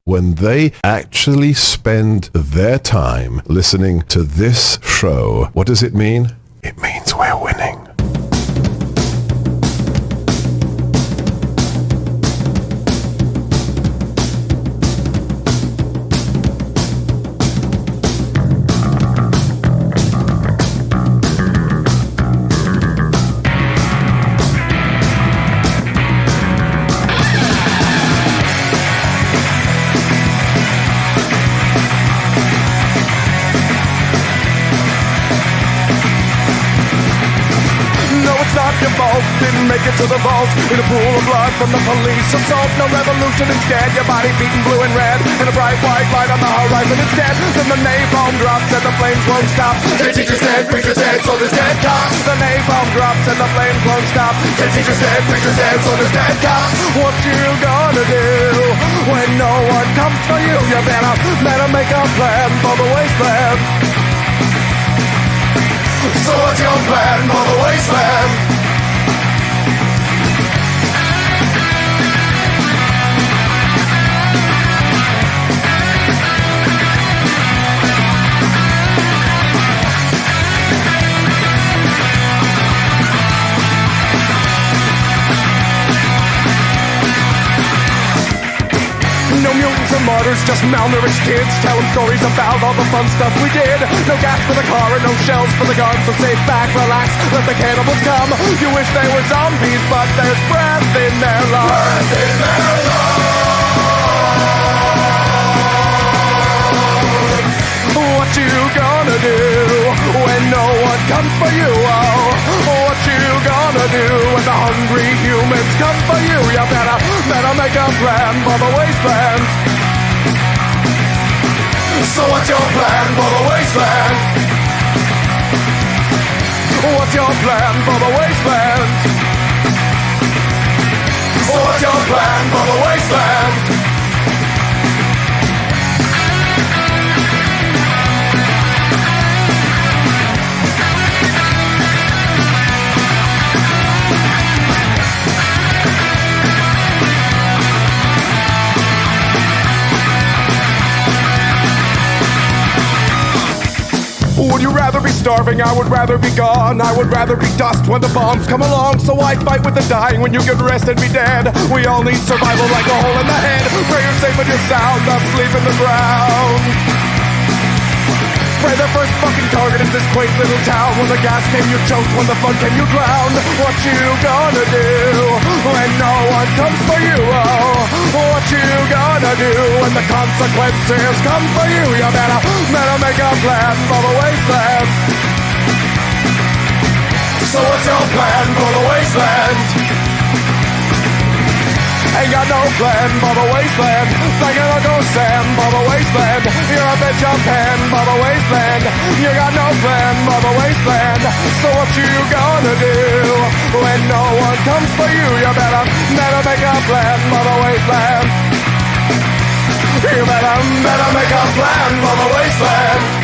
when they actually spend their time listening to this show, what does it mean? It means we're winning. Didn't make it to the vault in a pool of blood from the police assault. No revolution, instead your body beaten blue and red and a bright white light on the horizon instead. Then the napalm drops and the flames won't stop. The teacher's dead, preacher's dead, soldiers dead, cops. The napalm drops and the flames won't stop. The teacher's dead, preacher's dead, soldiers dead, cops. What you gonna do when no one comes for you? You better make a plan for the wasteland. So what's your plan for the wasteland? No mutants or martyrs, just malnourished kids telling stories about all the fun stuff we did. No gas for the car and no shells for the gun, so sit back, relax, let the cannibals come. You wish they were zombies, but there's breath in their lungs. Breath in their lungs. What you gonna do when no one comes for you? Oh, what you gonna do when the hungry humans come for you? You better make a plan for the wasteland. So what's your plan for the wasteland? What's your plan for the wasteland? So what's your plan for the wasteland? Would you rather be starving? I would rather be gone. I would rather be dust when the bombs come along. So I fight with the dying when you get rest and be dead. We all need survival like a hole in the head. Pray you're safe and you're sound, asleep in the ground. Pray the first fucking target is this quaint little town. When the gas came you choked, when the fun came you drowned. What you gonna do when no one comes for you? Oh, what you gonna do when the consequences come for you? You better make a plan for the wasteland. So what's your plan for the wasteland? Ain't got no plan for the wasteland. Thinking I'll go Sam for the wasteland. You're a bitch of pen for the wasteland. You got no plan for the wasteland. So what you gonna do when no one comes for you? You better make a plan for the wasteland. You better make a plan for the wasteland.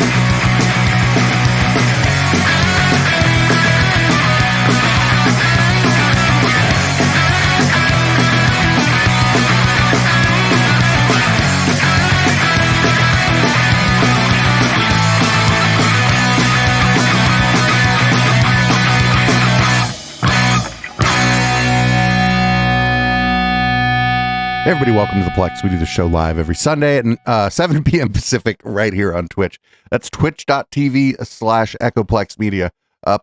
Hey everybody, welcome to the Plex. We do the show live every Sunday at 7 p.m. Pacific right here on Twitch. That's twitch.tv/EchoPlex Media.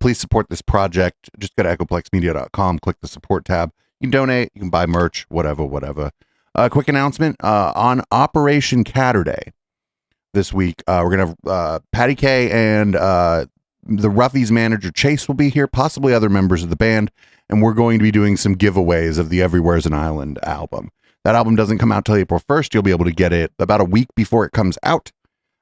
Please support this project. Just go to echoplexmedia.com, click the support tab. You can donate, you can buy merch, whatever. Quick announcement, on Operation Catterday this week, we're going to, Patty K and the Ruffies manager Chase will be here, possibly other members of the band, and we're going to be doing some giveaways of the Everywhere's an Island album. That album doesn't come out till April 1st. You'll be able to get it about a week before it comes out.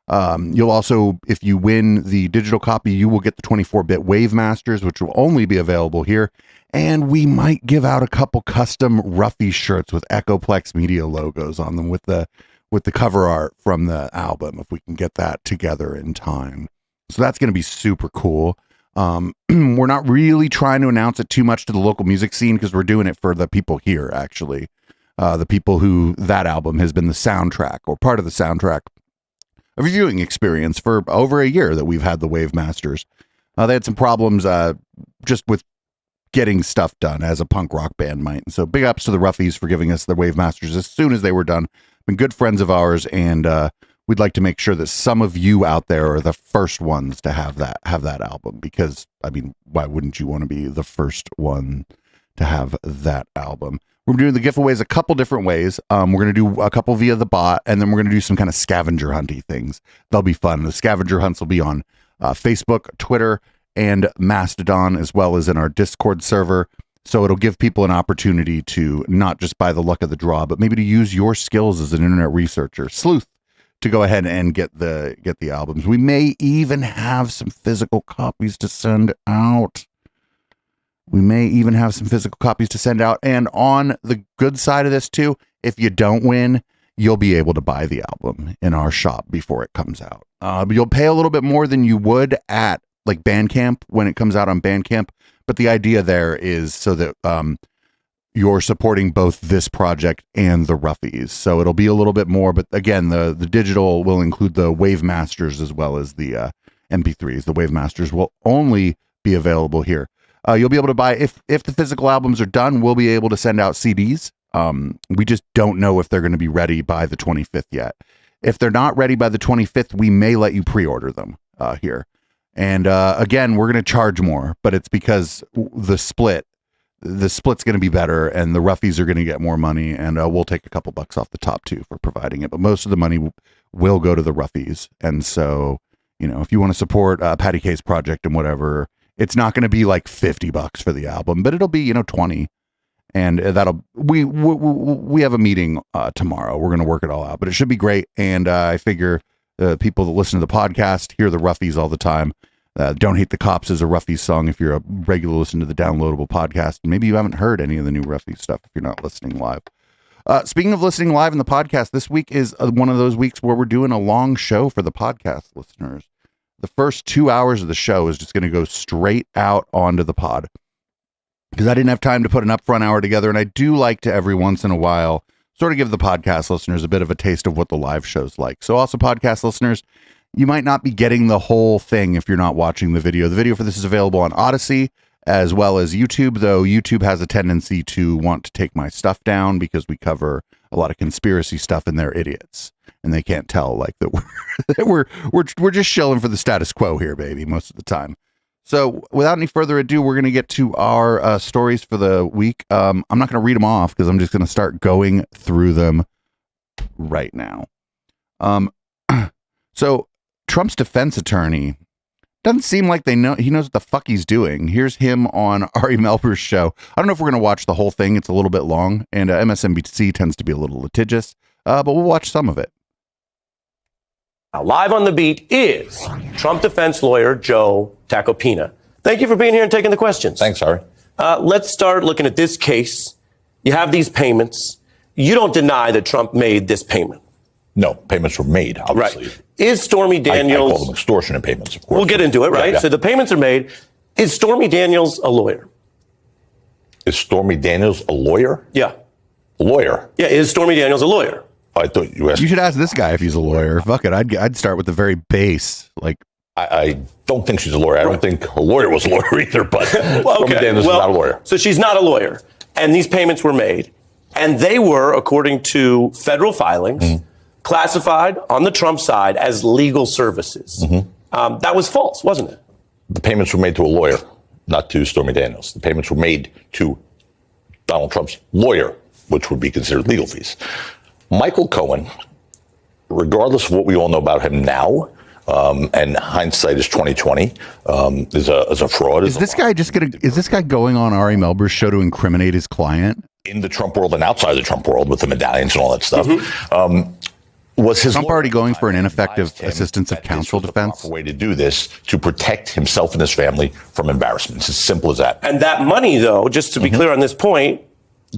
You'll also, if you win the digital copy, you will get the 24-bit Wave Masters, which will only be available here. And we might give out a couple custom Ruffy shirts with Echoplex Media logos on them with the cover art from the album, if we can get that together in time. So that's going to be super cool. We're not really trying to announce it too much to the local music scene because we're doing it for the people here, actually. the people who that album has been the soundtrack or part of the soundtrack of viewing experience for over a year that we've had the Wave Masters. They had some problems just with getting stuff done, as a punk rock band might. And so big ups to the Roughies for giving us the Wave Masters as soon as they were done. Been good friends of ours, and we'd like to make sure that some of you out there are the first ones to have that album, because I mean, why wouldn't you want to be the first one to have that album? We're doing the giveaways a couple different ways. We're going to do a couple via the bot, and then we're going to do some kind of scavenger hunty things. They'll be fun. The scavenger hunts will be on Facebook, Twitter, and Mastodon, as well as in our Discord server. So it'll give people an opportunity to not just by the luck of the draw, but maybe to use your skills as an internet researcher, sleuth, to go ahead and get the albums. We may even have some physical copies to send out. And on the good side of this too, if you don't win, you'll be able to buy the album in our shop before it comes out. But you'll pay a little bit more than you would at like Bandcamp when it comes out on Bandcamp. But the idea there is so that you're supporting both this project and the Roughies. So it'll be a little bit more. But again, the digital will include the Wave Masters as well as the MP3s. The Wave Masters will only be available here. You'll be able to buy, if the physical albums are done, we'll be able to send out CDs. We just don't know if they're going to be ready by the 25th yet. If they're not ready by the 25th, we may let you pre-order them here. And again, we're going to charge more, but it's because the split's going to be better, and the Roughies are going to get more money, and we'll take a couple bucks off the top too for providing it. But most of the money will go to the Roughies. And so, you know, if you want to support Patty K's project and whatever, it's not going to be like $50 for the album, but it'll be, you know, 20. And we have a meeting tomorrow. We're going to work it all out, but it should be great. And I figure people that listen to the podcast hear the Roughies all the time. Don't Hate the Cops is a Roughies song if you're a regular listener to the downloadable podcast. Maybe you haven't heard any of the new Roughies stuff if you're not listening live. Speaking of listening live in the podcast, this week is one of those weeks where we're doing a long show for the podcast listeners. The first 2 hours of the show is just going to go straight out onto the pod, because I didn't have time to put an upfront hour together. And I do like to every once in a while sort of give the podcast listeners a bit of a taste of what the live show's like. So also podcast listeners, you might not be getting the whole thing if you're not watching the video. The video for this is available on Odyssey as well as YouTube, though YouTube has a tendency to want to take my stuff down because we cover a lot of conspiracy stuff and they're idiots. And they can't tell like that we're just shilling for the status quo here, baby, most of the time. So without any further ado, we're going to get to our stories for the week. I'm not going to read them off because I'm just going to start going through them right now. So Trump's defense attorney doesn't seem like he knows what the fuck he's doing. Here's him on Ari Melber's show. I don't know if we're going to watch the whole thing. It's a little bit long, and MSNBC tends to be a little litigious, but we'll watch some of it. Now, live on the beat is Trump defense lawyer Joe Tacopina. Thank you for being here and taking the questions. Thanks, Ari. Let's start looking at this case. You have these payments. You don't deny that Trump made this payment. No, payments were made, obviously. Right. Is Stormy Daniels... I call them extortionate payments, of course. We'll get into it, right? Yeah. So the payments are made. Is Stormy Daniels a lawyer? Is Stormy Daniels a lawyer? Yeah. A lawyer? Yeah, is Stormy Daniels a lawyer? I thought you asked... You should ask this guy if he's a lawyer. Fuck it. I'd start with the very base. Like, I don't think she's a lawyer. I don't think her lawyer was a lawyer either, but well, Stormy Daniels is not a lawyer. So she's not a lawyer. And these payments were made. And they were, according to federal filings, classified on the Trump side as legal services. That was false, wasn't it? The payments were made to a lawyer, not to Stormy Daniels. The payments were made to Donald Trump's lawyer, which would be considered legal fees. Michael Cohen, regardless of what we all know about him now, and hindsight is 2020, is a fraud. Is this guy going on Ari Melber's show to incriminate his client? In the Trump world and outside the Trump world with the medallions and all that stuff. Was his Trump already going for an ineffective assistance of counsel defense? The way to do this to protect himself and his family from embarrassment. It's as simple as that. And that money, though, just to be clear on this point,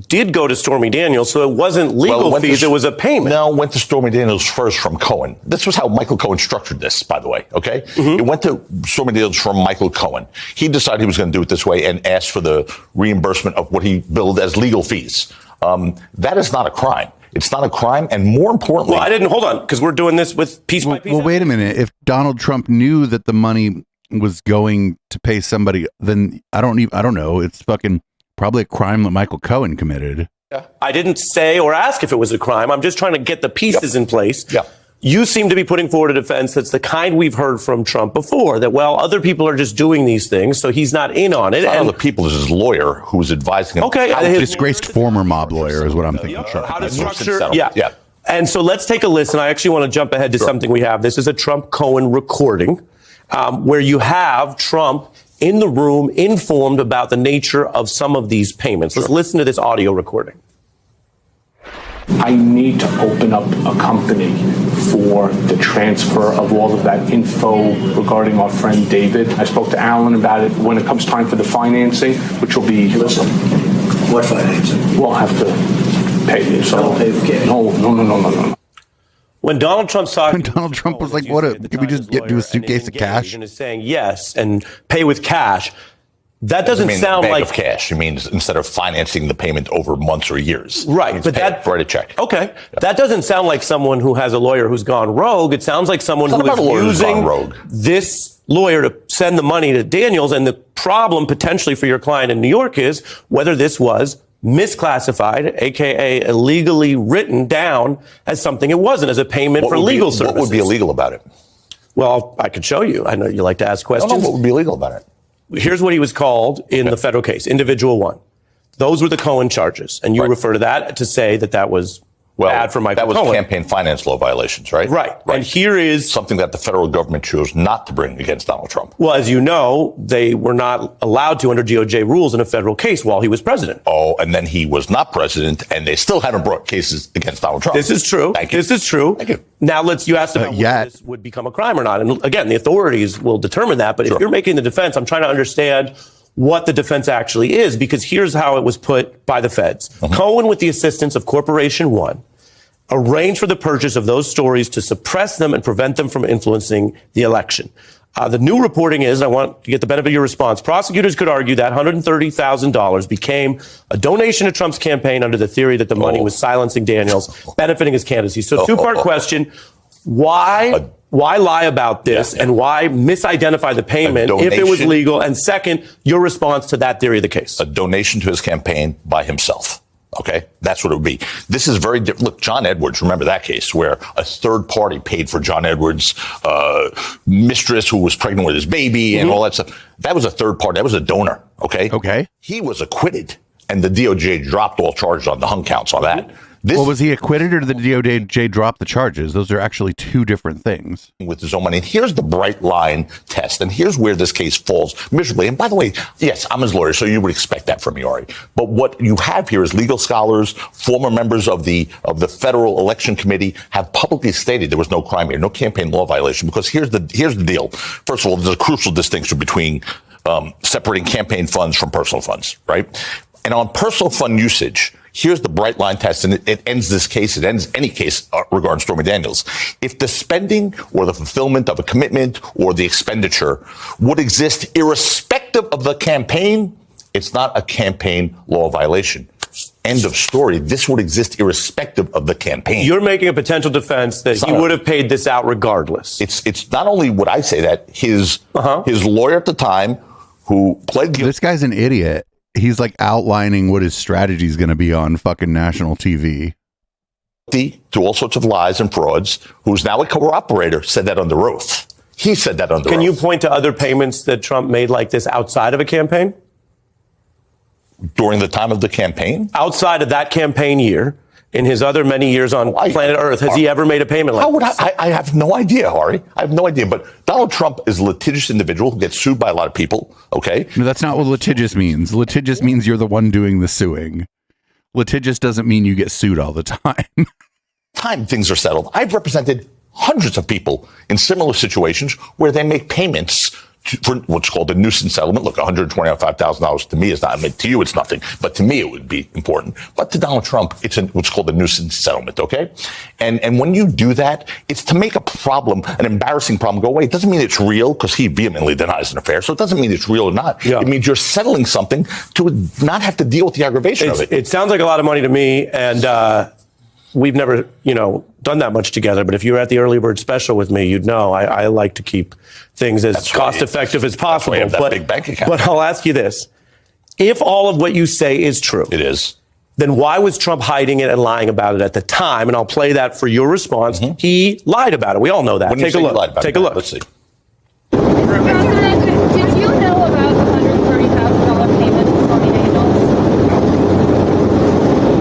did go to Stormy Daniels, so it wasn't legal fees, it was a payment. No, it went to Stormy Daniels first from Cohen. This was how Michael Cohen structured this, by the way, okay? It went to Stormy Daniels from Michael Cohen. He decided he was going to do it this way and asked for the reimbursement of what he billed as legal fees. That is not a crime. It's not a crime. And more importantly, well, hold on, because we're doing this with piece by piece. Well, wait a minute. If Donald Trump knew that the money was going to pay somebody, then I don't know. It's fucking probably a crime that Michael Cohen committed. Yeah. I didn't say or ask if it was a crime. I'm just trying to get the pieces in place. Yeah. You seem to be putting forward a defense that's the kind we've heard from Trump before, that, well, other people are just doing these things, so he's not in on it. Not other people, is his lawyer who was advising him. Okay. Disgraced former mob lawyer is what I'm thinking. How to structure. Yeah. And so let's take a listen. I actually want to jump ahead to something we have. This is a Trump-Cohen recording where you have Trump in the room informed about the nature of some of these payments. Let's listen to this audio recording. I need to open up a company for the transfer of all of that info regarding our friend David. I spoke to Alan about it when it comes time for the financing, which will be... Listen, what financing? We'll have to pay you. So I'll pay for cash. No. When Donald Trump's talking, When Donald Trump was like, "Can we just do a suitcase of cash?" And is saying yes and pay with cash. That doesn't sound bag like of cash. It means instead of financing the payment over months or years. Right, but write a check. Okay, that doesn't sound like someone who has a lawyer who's gone rogue. It sounds like someone who is using this lawyer to send the money to Daniels. And the problem potentially for your client in New York is whether this was misclassified, aka illegally written down as something it wasn't, as a payment for legal services. What would be illegal about it? Well, I could show you. I know you like to ask questions. I don't know what would be illegal about it. Here's what he was called in the federal case, individual one. Those were the Cohen charges. And you refer to that to say that that was bad for Michael Cohen. That was campaign finance law violations, right? Right. And here is something that the federal government chose not to bring against Donald Trump. Well, as you know, they were not allowed to under DOJ rules in a federal case while he was president. Oh, and then he was not president, and they still haven't brought cases against Donald Trump. This is true. Thank you. This is true. Thank you. Now you asked about whether this would become a crime or not. And again, the authorities will determine that. But if you're making the defense, I'm trying to understand what the defense actually is, because here's how it was put by the feds. Cohen, with the assistance of Corporation One, arranged for the purchase of those stories to suppress them and prevent them from influencing the election. The new reporting is, I want to get the benefit of your response, prosecutors could argue that $130,000 became a donation to Trump's campaign under the theory that the money was silencing Daniels, benefiting his candidacy. So two-part question. Why lie about this and why misidentify the payment if it was legal? And second, your response to that theory of the case. A donation to his campaign by himself. Okay, that's what it would be. This is very different. Look, John Edwards, remember that case where a third party paid for John Edwards' mistress who was pregnant with his baby and all that stuff. That was a third party. That was a donor. Okay. He was acquitted, and the DOJ dropped all charges on the hung counts on that. Was he acquitted or did the DOJ drop the charges? Those are actually two different things. With his own money. And here's the bright line test. And here's where this case falls miserably. And by the way, yes, I'm his lawyer, so you would expect that from me, Ari. But what you have here is legal scholars, former members of the Federal Election Committee have publicly stated there was no crime here, no campaign law violation. Because here's the deal. First of all, there's a crucial distinction between separating campaign funds from personal funds, right? And on personal fund usage, here's the bright line test, and it ends this case. It ends any case regarding Stormy Daniels. If the spending or the fulfillment of a commitment or the expenditure would exist irrespective of the campaign, it's not a campaign law violation. End of story. This would exist irrespective of the campaign. You're making a potential defense that he would have paid this out regardless. It's not only would I say that, his lawyer at the time who pled guilty. This guy's an idiot. He's like outlining what his strategy is going to be on fucking national TV. To all sorts of lies and frauds, who's now a cooperator, said that under oath. He said that under oath. Can you point to other payments that Trump made like this outside of a campaign? During the time of the campaign? Outside of that campaign year, in his other many years on planet Earth, has he ever made a payment like this? I have no idea, Ari. I have no idea. But Donald Trump is a litigious individual who gets sued by a lot of people, okay? No, that's not what litigious means. Litigious means you're the one doing the suing. Litigious doesn't mean you get sued all the time. Things are settled. I've represented hundreds of people in similar situations where they make payments for what's called a nuisance settlement. Look, $125,000 to me is not, I mean, to you it's nothing, but to me it would be important. But to Donald Trump, it's what's called a nuisance settlement, okay? And when you do that, it's to make a problem, an embarrassing problem, go away. It doesn't mean it's real, because he vehemently denies an affair, so it doesn't mean it's real or not. Yeah. It means you're settling something to not have to deal with the aggravation of it. It sounds like a lot of money to me, and we've never, done that much together, but if you were at the early bird special with me, you'd know I like to keep things as cost effective as possible. That's why I have that big bank account. But I'll ask you this. If all of what you say is true. It is. Then why was Trump hiding it and lying about it at the time? And I'll play that for your response. Mm-hmm. He lied about it. We all know that. Take a look. Take a look. Let's see. Mr. President, did you know about the $130,000 payment to Stormy Daniels?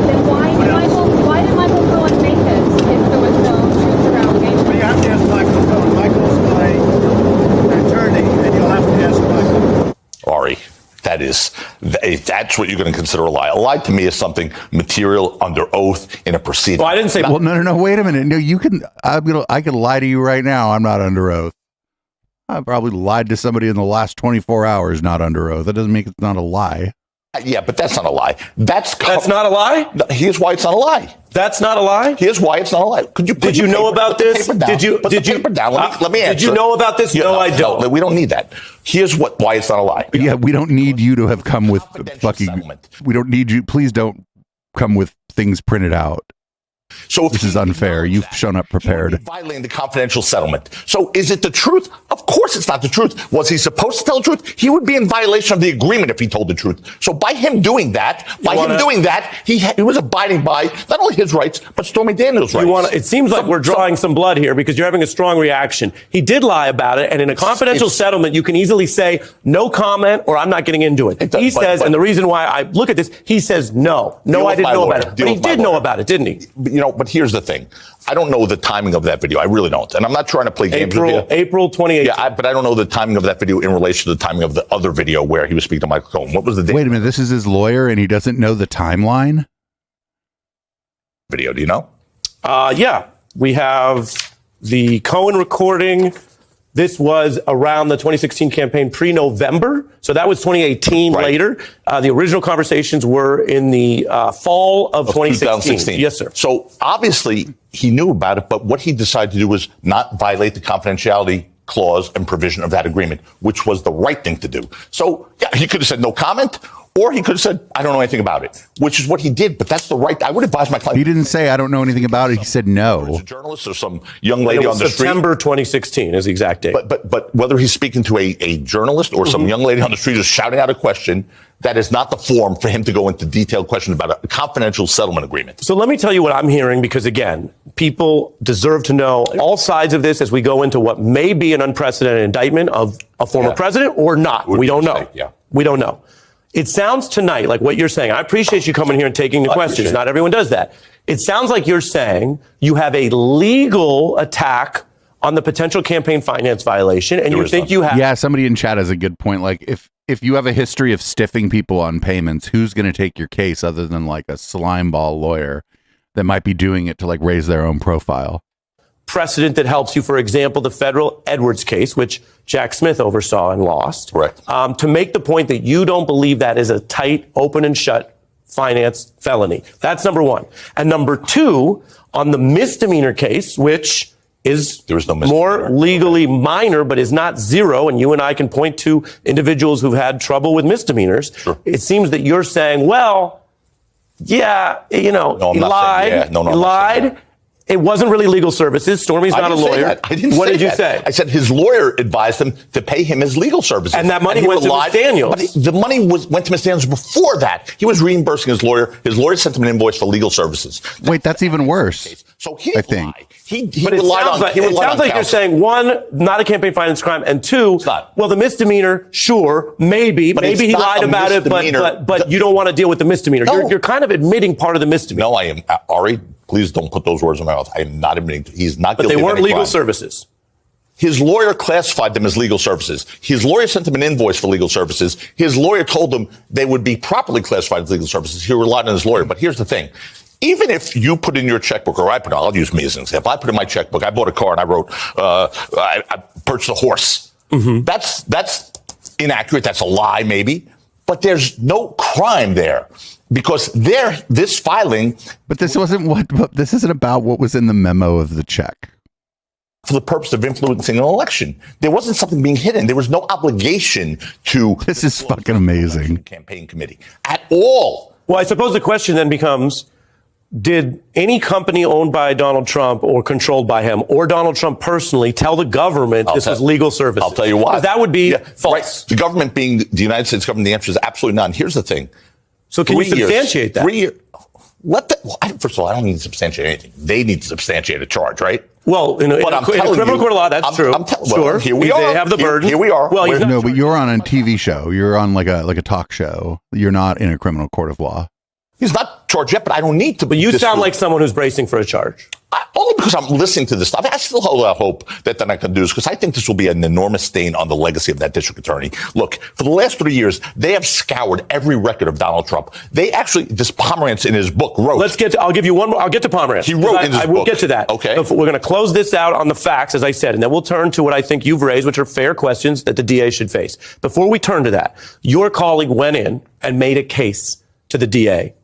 Then why did Michael Cohen make this if there was no truth or allegation? Well, you have to ask Michael Cohen. Michael's my attorney, and you'll have to ask Michael. Ari, that's what you're going to consider a lie. A lie to me is something material under oath in a proceeding. Well, I didn't say. Well, no. Wait a minute. No, you can. I can lie to you right now. I'm not under oath. I probably lied to somebody in the last 24 hours, not under oath. That doesn't make it not a lie. Yeah, but that's not a lie. That's not a lie? Here's why it's not a lie. That's not a lie? Here's why it's not a lie. Did you know about this? Let me answer. Did you know about this? No, I don't. No, we don't need that. Here's why it's not a lie. Yeah, we don't need you to have come with fucking. We don't need you. Please don't come with things printed out. So this is unfair. You've shown up prepared. Violating the confidential settlement. So is it the truth? Of course it's not the truth. Was he supposed to tell the truth? He would be in violation of the agreement if he told the truth. So by him doing that, he was abiding by not only his rights, but Stormy Daniels' rights. It seems like we're drawing some blood here because you're having a strong reaction. He did lie about it, and in a confidential settlement, you can easily say, no comment, or I'm not getting into it. He says, and the reason why I look at this, he says, no, I didn't know about it. But he did know about it, didn't he? But here's the thing. I don't know the timing of that video. I really don't. And I'm not trying to play games with you. April 28th. Yeah, but I don't know the timing of that video in relation to the timing of the other video where he was speaking to Michael Cohen. What was the date? Wait a minute. This is his lawyer and he doesn't know the timeline? Video, do you know? Yeah. We have the Cohen recording. This was around the 2016 campaign pre-November. So that was 2018 later. The original conversations were in the fall of 2016. Yes, sir. So obviously he knew about it, but what he decided to do was not violate the confidentiality clause and provision of that agreement, which was the right thing to do. So yeah, he could have said no comment, or he could have said, I don't know anything about it, which is what he did. But that's the right. I would advise my client. He didn't say, I don't know anything about it. He said no. A journalist or some young lady on the street. September 2016 is the exact date. But whether he's speaking to a journalist or some young lady on the street just shouting out a question, that is not the form for him to go into detailed questions about a confidential settlement agreement. So let me tell you what I'm hearing, because again, people deserve to know all sides of this as we go into what may be an unprecedented indictment of a former president or not. We don't know. We don't know. It sounds tonight like what you're saying. I appreciate you coming here and taking the questions. Not everyone does that. It sounds like you're saying you have a legal attack on the potential campaign finance violation, and you think you have. Yeah, somebody in chat has a good point. Like, if you have a history of stiffing people on payments, who's going to take your case other than like a slimeball lawyer that might be doing it to like raise their own profile? Precedent that helps you, for example, the federal Edwards case, which Jack Smith oversaw and lost. Correct. To make the point that you don't believe that is a tight, open and shut finance felony. That's number one. And number two, on the misdemeanor case, which is more legally minor, but is not zero, and you and I can point to individuals who've had trouble with misdemeanors. Sure. It seems that you're saying, well, yeah, he lied. He lied. It wasn't really legal services. Stormy's not a lawyer. I didn't say that. What did you say? I said his lawyer advised him to pay him his legal services. And that money went to Ms. Daniels. But the money went to Ms. Daniels before that. He was reimbursing his lawyer. His lawyer sent him an invoice for legal services. Wait, that's even worse. So he lied. It sounds like you're saying, one, not a campaign finance crime, and two, well, the misdemeanor, sure, maybe he lied about it, but you don't want to deal with the misdemeanor. No. You're kind of admitting part of the misdemeanor. No, I am. Ari, please don't put those words in my mouth. I am not admitting he's not guilty of any crime. But they weren't legal services. His lawyer classified them as legal services. His lawyer sent him an invoice for legal services. His lawyer told him they would be properly classified as legal services. He relied on his lawyer. But here's the thing. Even if you put in your checkbook, or I'll use me as an example. I put in my checkbook, I bought a car and I wrote, I purchased a horse. That's inaccurate. That's a lie, maybe. But there's no crime there because this filing. But this isn't about what was in the memo of the check. For the purpose of influencing an election. There wasn't something being hidden. There was no obligation to. This is fucking amazing. Campaign committee at all. Well, I suppose the question then becomes, did any company owned by Donald Trump or controlled by him or Donald Trump personally tell the government this was legal services? I'll tell you why. 'Cause that would be false. Right. The government being the United States government, the answer is absolutely not. And here's the thing. So can you substantiate that? 3 years. First of all, I don't need to substantiate anything. They need to substantiate a charge, right? Well, in a criminal court of law, that's true. Sure. Here we are. They have the burden. Here we are. Well, No, but you're on a TV show. You're on like a talk show. You're not in a criminal court of law. He's not charged yet, but I don't need to. But you sound like someone who's bracing for a charge. Only because I'm listening to this stuff. I still hold out hope that they're not going to do this because I think this will be an enormous stain on the legacy of that district attorney. Look, for the last 3 years, they have scoured every record of Donald Trump. They actually, this Pomerantz in his book wrote. I'll give you one more. I'll get to Pomerantz. He wrote in his book. I will get to that. Okay. We're going to close this out on the facts, as I said, and then we'll turn to what I think you've raised, which are fair questions that the DA should face. Before we turn to that, your colleague went in and made a case to the DA.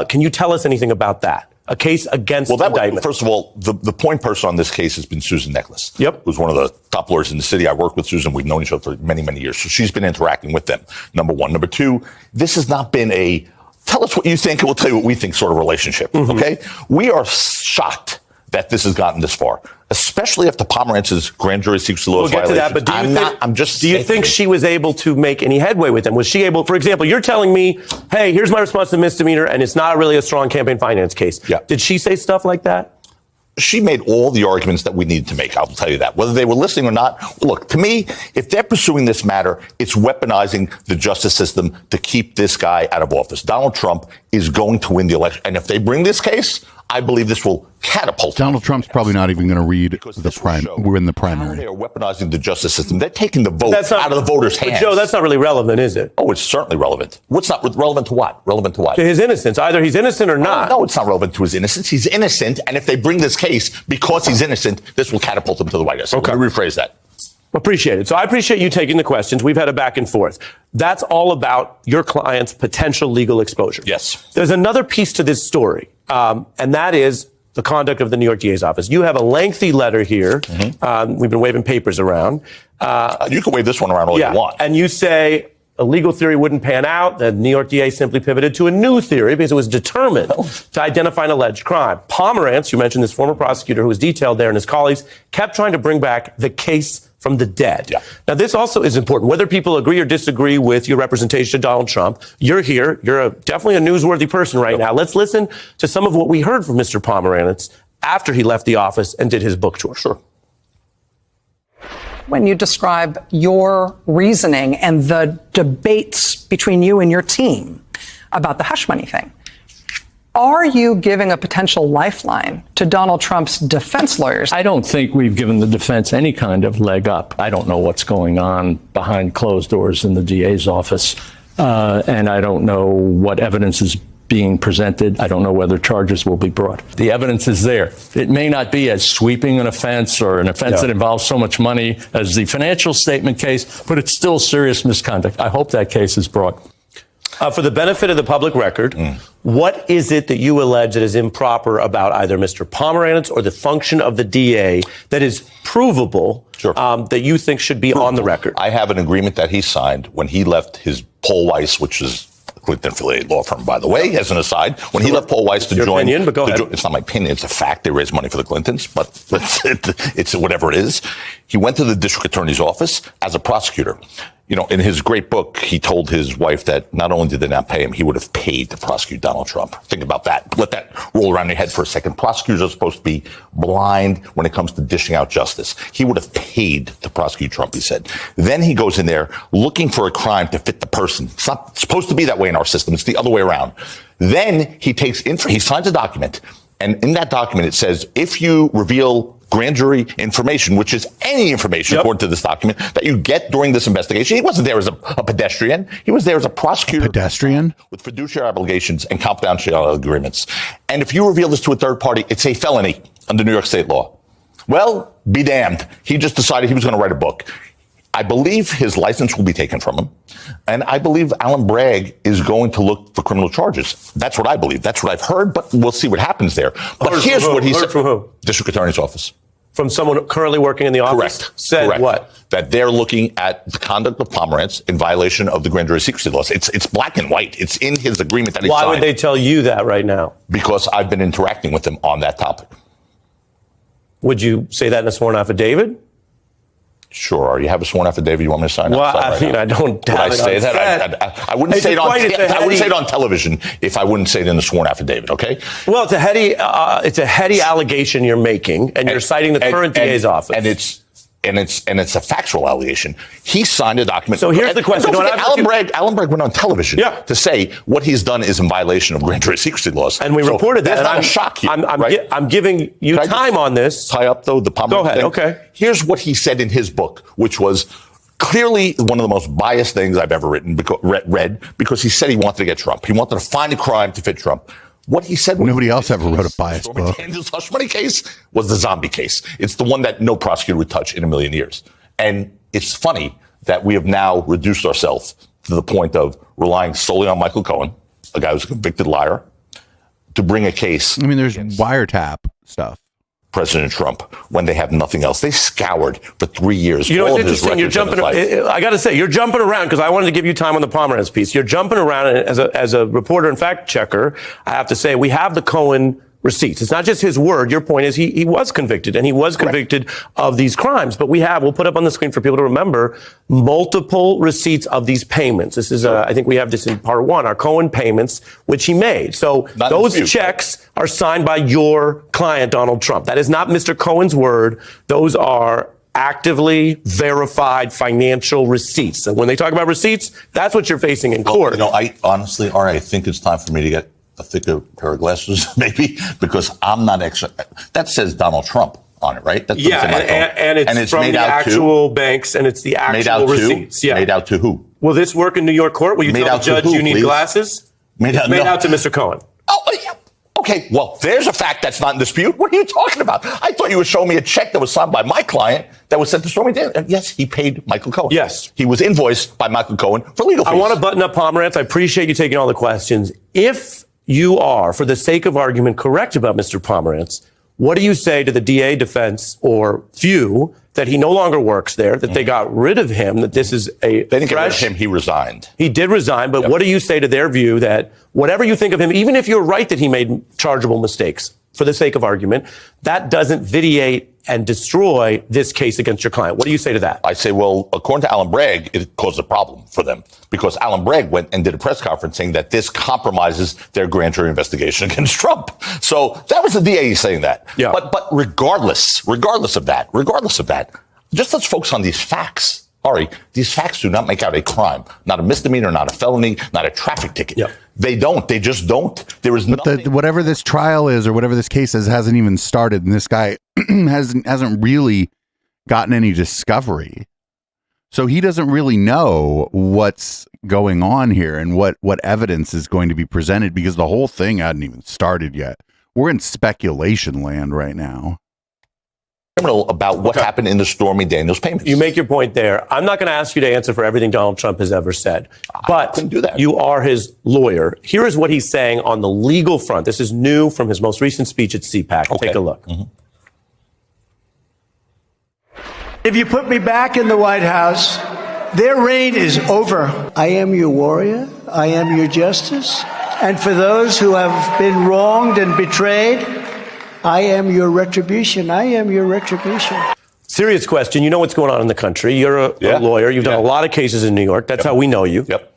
Can you tell us anything about that? A case against indictment. First of all, the point person on this case has been Susan Nicholas. Yep. Who's one of the top lawyers in the city. I worked with Susan. We've known each other for many, many years. So she's been interacting with them. Number one. Number two, this has not been a tell us what you think and we'll tell you what we think sort of relationship. Okay? We are shocked that this has gotten this far, especially after Pomerantz's grand jury secrecy laws violation. We'll get to that, but do you think she was able to make any headway with them? Was she able, for example, you're telling me, hey, here's my response to misdemeanor, and it's not really a strong campaign finance case. Yeah. Did she say stuff like that? She made all the arguments that we needed to make. I'll tell you that. Whether they were listening or not, look, to me, if they're pursuing this matter, it's weaponizing the justice system to keep this guy out of office. Donald Trump is going to win the election. And if they bring this case, I believe this will catapult. Donald Trump's probably not even going to read we're in the primary. They are weaponizing the justice system. They're taking the vote out of the voters' hands. But Joe, that's not really relevant, is it? Oh, it's certainly relevant. What's not relevant to what? Relevant to what? To his innocence. Either he's innocent or not. No, it's not relevant to his innocence. He's innocent. And if they bring this case because he's innocent, this will catapult him to the White House. Okay. Let me rephrase that. Appreciate it. So I appreciate you taking the questions. We've had a back and forth. That's all about your client's potential legal exposure. Yes. There's another piece to this story, and that is the conduct of the New York DA's office. You have a lengthy letter here. We've been waving papers around. You can wave this one around all you want. And you say a legal theory wouldn't pan out. The New York DA simply pivoted to a new theory because it was determined to identify an alleged crime. Pomerantz, you mentioned this former prosecutor who was detailed there, and his colleagues kept trying to bring back the case from the dead. Yeah. Now, this also is important. Whether people agree or disagree with your representation of Donald Trump, you're here. You're definitely a newsworthy person right now. Let's listen to some of what we heard from Mr. Pomerantz after he left the office and did his book tour. Sure. When you describe your reasoning and the debates between you and your team about the hush money thing, are you giving a potential lifeline to Donald Trump's defense lawyers? I don't think we've given the defense any kind of leg up. I don't know what's going on behind closed doors in the DA's office, and I don't know what evidence is being presented. I don't know whether charges will be brought. The evidence is there. It may not be as sweeping an offense or an offense that involves so much money as the financial statement case, but it's still serious misconduct. I hope that case is brought. For the benefit of the public record, what is it that you allege that is improper about either Mr. Pomerantz or the function of the DA that is provable that you think should be on the record? I have an agreement that he signed when he left his Paul Weiss, which is a Clinton-affiliated law firm, by the way, as an aside. When he left Paul Weiss to join... Opinion, but go ahead. It's not my opinion. It's a fact. They raised money for the Clintons, but it's whatever it is. He went to the district attorney's office as a prosecutor. You know, in his great book, he told his wife that not only did they not pay him, he would have paid to prosecute Donald Trump. Think about that. Let that roll around your head for a second. Prosecutors are supposed to be blind when it comes to dishing out justice. He would have paid to prosecute Trump, he said. Then he goes in there looking for a crime to fit the person. It's not supposed to be that way in our system. It's the other way around. Then he he signs a document. And in that document, it says, if you reveal grand jury information, which is any information, according to this document, that you get during this investigation. He wasn't there as a pedestrian. He was there as a prosecutor. With fiduciary obligations and confidentiality agreements. And if you reveal this to a third party, it's a felony under New York state law. Well, be damned. He just decided he was going to write a book. I believe his license will be taken from him. And I believe Alan Bragg is going to look for criminal charges. That's what I believe. That's what I've heard, but we'll see what happens there. But here's what he said. From who? District Attorney's Office. From someone currently working in the office? Correct. Said Correct. what? That they're looking at the conduct of Pomerantz in violation of the grand jury secrecy laws. It's black and white. It's in his agreement that he signed. Why would they tell you that right now? Because I've been interacting with him on that topic. Would you say that in a sworn affidavit? Sure. You have a sworn affidavit you want me to sign? Well, I mean, I don't Would I have it say on that? set. I wouldn't It's say it on. quite- I wouldn't say it on television if I wouldn't say it in the sworn affidavit. Okay. Well, it's a heady allegation you're making, and you're citing the current DA's office. And it's a factual allegation. He signed a document. So here's the question. Don't forget, No, Alan Bragg went on television to say what he's done is in violation of grand jury secrecy laws. And we reported that. That's not I'm a shock here. I'm giving you time on this. Tie up though the Pomerantz Go ahead. thing. Okay. Here's what he said in his book, which was clearly one of the most biased things I've ever read, because he said he wanted to get Trump. He wanted to find a crime to fit Trump. What he said. Nobody else ever wrote a biased Stormy book. Daniels' hush money case was the zombie case. It's the one that no prosecutor would touch in a million years. And it's funny that we have now reduced ourselves to the point of relying solely on Michael Cohen, a guy who's a convicted liar, to bring a case. I mean, there's wiretap stuff. President Trump, when they have nothing else. They scoured for 3 years. You know, all it's of his interesting. You're records in jumping. his life. I got to say, you're jumping around because I wanted to give you time on the Pomerantz piece. You're jumping around, and as a reporter and fact checker, I have to say we have the Cohen receipts. It's not just his word. Your point is he was convicted, and he was convicted of these crimes. But we'll put up on the screen for people to remember multiple receipts of these payments. This is, I think we have this in part one, our Cohen payments, which he made. So those checks are signed by your client, Donald Trump. That is not Mr. Cohen's word. Those are actively verified financial receipts. So when they talk about receipts, that's what you're facing in court. You know, I honestly, all right, I think it's time for me to get a thicker pair of glasses, maybe, because I'm not extra. That says Donald Trump on it, right? That's and it's from the actual banks, and it's the actual receipts. Yeah. Made out to who? Will this work in New York court? Will you tell the judge you need glasses? Made out to Mr. Cohen. Oh, yeah. Okay, well, there's a fact that's not in dispute. What are you talking about? I thought you were showing me a check that was signed by my client that was sent to Stormy Daniels. Yes, he paid Michael Cohen. Yes. He was invoiced by Michael Cohen for legal fees. I want to button up Pomerantz. I appreciate you taking all the questions. If you are, for the sake of argument, correct about Mr. Pomerantz, what do you say to the DA defense or few that he no longer works there, that they got rid of him, that this is a They didn't get rid of him. He resigned. He did resign, but what do you say to their view that whatever you think of him, even if you're right that he made chargeable mistakes, for the sake of argument, that doesn't vitiate and destroy this case against your client? What do you say to that? I say, well, according to Alan Bragg, it caused a problem for them because Alan Bragg went and did a press conference saying that this compromises their grand jury investigation against Trump. So that was the DA saying that. Yeah. But regardless of that, just let's focus on these facts. Ari, these facts do not make out a crime, not a misdemeanor, not a felony, not a traffic ticket. Yep. They don't. They just don't. There is nothing. Whatever this trial is or whatever this case is hasn't even started, and this guy hasn't really gotten any discovery. So he doesn't really know what's going on here and what evidence is going to be presented because the whole thing hadn't even started yet. We're in speculation land right now. About what happened in the Stormy Daniels payments. You make your point there. I'm not going to ask you to answer for everything Donald Trump has ever said, but couldn't do that. You are his lawyer. Here is what he's saying on the legal front. This is new from his most recent speech at CPAC. Okay. Take a look. Mm-hmm. If you put me back in the White House, their reign is over. I am your warrior. I am your justice. And for those who have been wronged and betrayed, I am your retribution. I am your retribution. Serious question. You know what's going on in the country. You're a lawyer. You've done a lot of cases in New York. That's how we know you. Yep.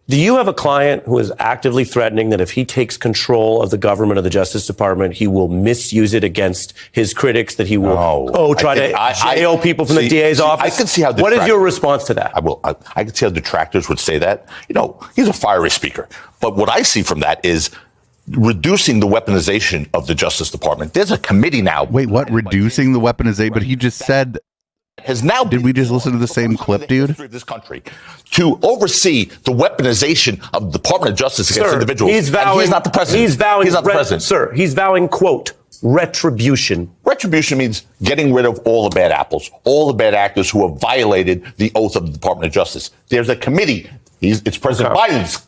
Do you have a client who is actively threatening that if he takes control of the government or the Justice Department, he will misuse it against his critics, that he will try to jail people from the DA's office? I can see how. What is your response to that? I can see how detractors would say that. You know, he's a fiery speaker. But what I see from that is reducing the weaponization of the Justice Department. There's a committee now. Wait, what? Reducing the weaponization? But he just said. Has now did we just listen to the same clip, dude? Of this country to oversee the weaponization of the Department of Justice against individuals. He's vowing. And he's not the president. He's vowing. He's not the president, sir. He's vowing, quote, retribution? Retribution means getting rid of all the bad apples, all the bad actors who have violated the oath of the Department of Justice. There's a committee. It's President Biden's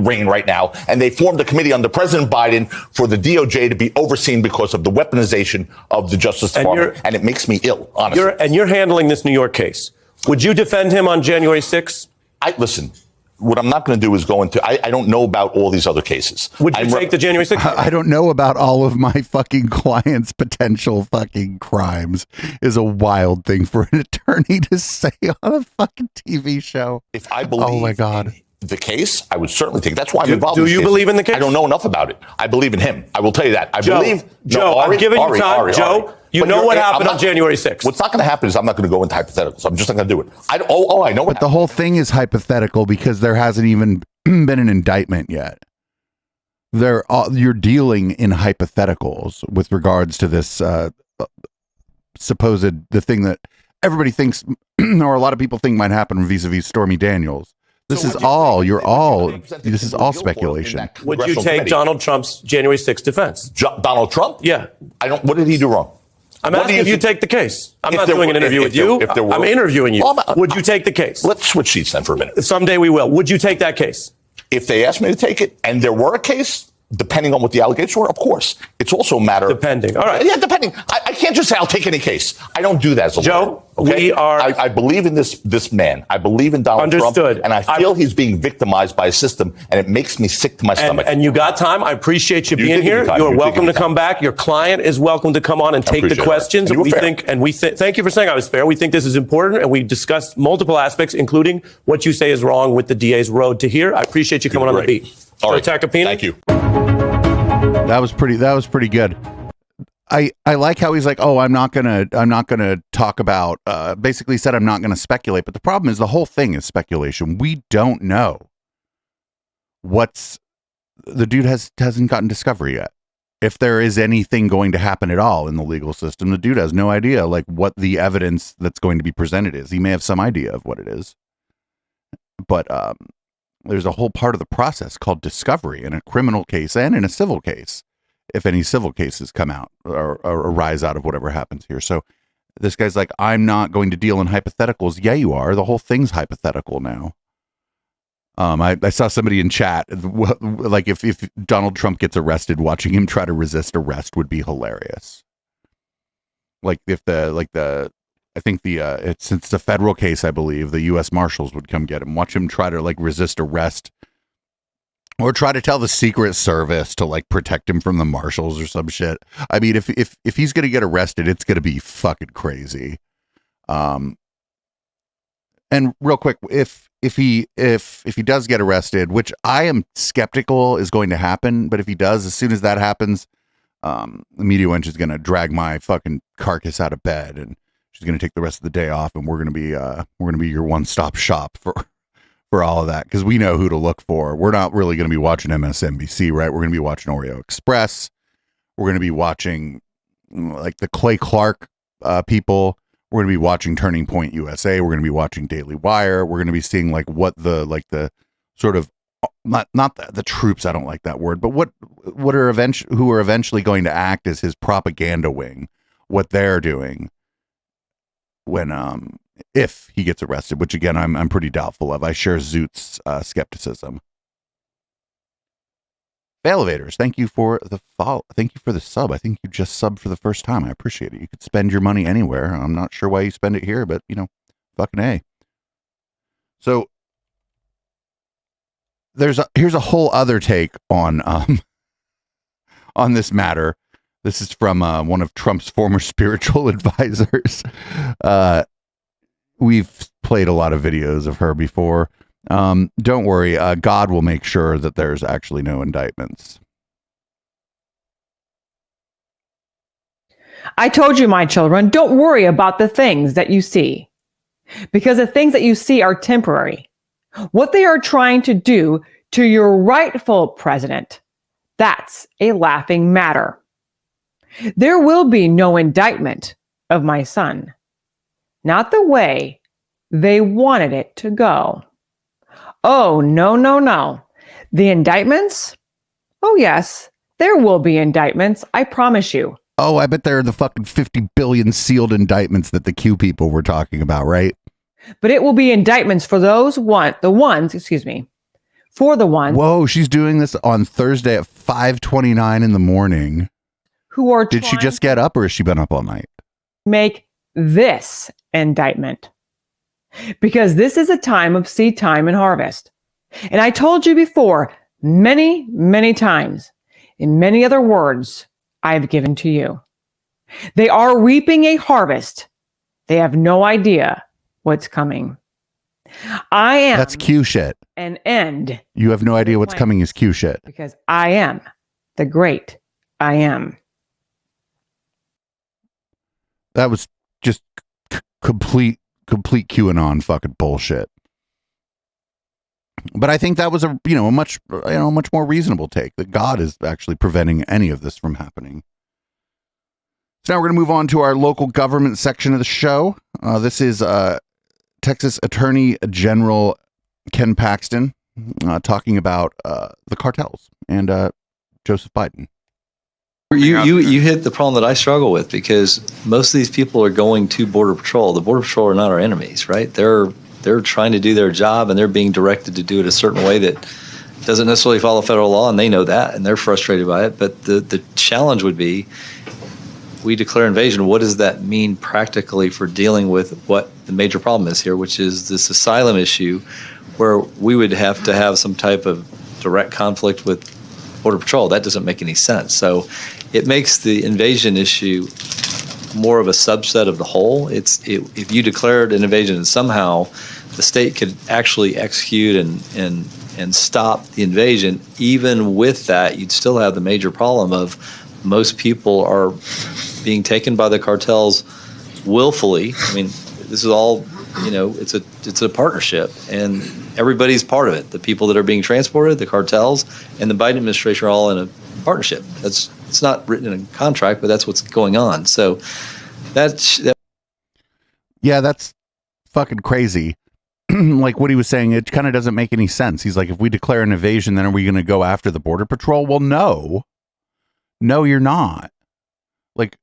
reign right now, and they formed a committee under President Biden for the DOJ to be overseen because of the weaponization of the Justice Department, and it makes me ill, honestly. You're handling this New York case. Would you defend him on January 6th? Listen, what I'm not going to do is go into, I don't know about all these other cases. Would you take the January 6th? I don't know about all of my fucking clients' potential fucking crimes is a wild thing for an attorney to say on a fucking TV show. If I believe oh my God. the case, I would certainly take. That's why I'm involved. Do in this you case. believe in the case? I don't know enough about it. I believe in him. I will tell you that. I believe. Joe, I'm giving you time. Joe, you know what happened on January 6th. What's not going to happen is I'm not going to go into hypotheticals. I'm just not going to do it. I know. But the whole thing is hypothetical because there hasn't even been an indictment yet. You're dealing in hypotheticals with regards to this the thing that everybody thinks, or a lot of people think might happen vis-a-vis Stormy Daniels. This is all speculation. Would you take Donald Trump's January 6th defense? Donald Trump? Yeah. What did he do wrong? I'm asking if you take the case. I'm not doing an interview with you. I'm interviewing you. Would you take the case? Let's switch seats then for a minute. Someday we will. Would you take that case? If they asked me to take it and there were a case, depending on what the allegations were, of course. It's also a matter of... Depending. All right. Yeah, depending. I can't just say I'll take any case. I don't do that as a Joe, lawyer. Okay? I believe in this man. I believe in Donald Understood. Trump. And I feel he's being victimized by a system, and it makes me sick to my stomach. And you got time. I appreciate you being here. You're welcome to come back. Your client is welcome to come on and take the questions. And thank you for saying I was fair. We think this is important, and we discussed multiple aspects, including what you say is wrong with the DA's road to here. I appreciate you coming on the beat. All right. Tacopina. Thank you. That was pretty good. I like how he's like, oh, I'm not gonna talk about, basically said I'm not gonna speculate. But the problem is the whole thing is speculation. We don't know the dude hasn't gotten discovery yet. If there is anything going to happen at all in the legal system, the dude has no idea like what the evidence that's going to be presented is. He may have some idea of what it is, but there's a whole part of the process called discovery in a criminal case and in a civil case, if any civil cases come out or arise out of whatever happens here. So this guy's like, I'm not going to deal in hypotheticals. Yeah, you are. The whole thing's hypothetical now. I saw somebody in chat, like if Donald Trump gets arrested, watching him try to resist arrest would be hilarious. Like if since it's a federal case, I believe the U.S. Marshals would come get him, watch him try to like resist arrest or try to tell the Secret Service to like protect him from the marshals or some shit. I mean, if he's going to get arrested, it's going to be fucking crazy. And real quick, if he does get arrested, which I am skeptical is going to happen, but if he does, as soon as that happens, the media wench is going to drag my fucking carcass out of bed and she's going to take the rest of the day off, and we're going to be your one-stop shop for all of that, because we know who to look for. We're not really going to be watching MSNBC, right? We're going to be watching Oreo Express. We're going to be watching like the Clay Clark people. We're going to be watching Turning Point USA. We're going to be watching Daily Wire. We're going to be seeing like what the sort of not the troops. I don't like that word, but who are eventually going to act as his propaganda wing. What they're doing when if he gets arrested, which again I'm pretty doubtful of. I share Zoot's skepticism. Elevators, thank you for the follow. Thank you for the sub. I think you just subbed for the first time. I appreciate it. You could spend your money anywhere. I'm not sure why you spend it here, but fucking A. So here's a whole other take on this matter. This is from one of Trump's former spiritual advisors. We've played a lot of videos of her before. Don't worry, God will make sure that there's actually no indictments. I told you, my children, don't worry about the things that you see, because the things that you see are temporary. What they are trying to do to your rightful president, that's a laughing matter. There will be no indictment of my son, not the way they wanted it to go. Oh, no, no, no. The indictments? Oh, yes, there will be indictments, I promise you. Oh, I bet they're the fucking 50 billion sealed indictments that the Q people were talking about, right? But it will be indictments for the ones. Whoa, she's doing this on Thursday at 5:29 in the morning. Who are Did she just get up or has she been up all night? Make this indictment. Because this is a time of seed time and harvest. And I told you before, many, many times, in many other words I've given to you. They are reaping a harvest. They have no idea what's coming. I am. That's Q shit. An end. You have no idea what's coming is Q shit. Because I am the great I am. That was just complete QAnon fucking bullshit. But I think that was a much more reasonable take, that God is actually preventing any of this from happening. So now we're going to move on to our local government section of the show. This is Texas Attorney General Ken Paxton talking about the cartels and Joseph Biden. You hit the problem that I struggle with, because most of these people are going to Border Patrol. The Border Patrol are not our enemies, right? They're trying to do their job, and they're being directed to do it a certain way that doesn't necessarily follow federal law, and they know that, and they're frustrated by it. But the challenge would be, we declare invasion. What does that mean practically for dealing with what the major problem is here, which is this asylum issue, where we would have to have some type of direct conflict with Border Patrol? That doesn't make any sense. So it makes the invasion issue more of a subset of the whole. If you declared an invasion and somehow the state could actually execute and stop the invasion, even with that, you'd still have the major problem of most people are being taken by the cartels willfully. I mean, this is all, it's a partnership, and everybody's part of it. The people that are being transported, the cartels, and the Biden administration are all in a partnership. It's not written in a contract, but that's what's going on. So that's fucking crazy. Like what he was saying, it kind of doesn't make any sense. He's like, if we declare an invasion, then are we going to go after the Border Patrol? Well, no, you're not. Like,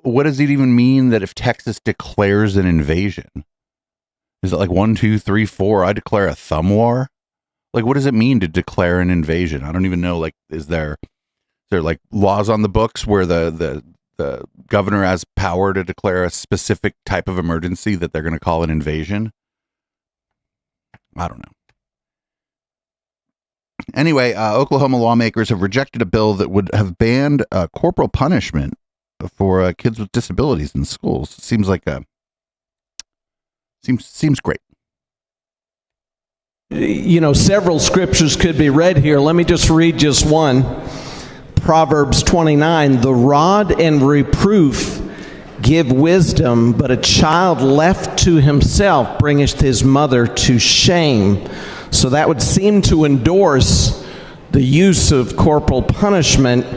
what does it even mean that if Texas declares an invasion? Is it like 1, 2, 3, 4? I declare a thumb war? Like, what does it mean to declare an invasion? I don't even know. Like, is there like laws on the books where the governor has power to declare a specific type of emergency that they're going to call an invasion? I don't know. Anyway, Oklahoma lawmakers have rejected a bill that would have banned corporal punishment for kids with disabilities in schools. Seems like seems great. Several scriptures could be read here. Let me just read just one. Proverbs 29, the rod and reproof give wisdom, but a child left to himself bringeth his mother to shame. So that would seem to endorse the use of corporal punishment.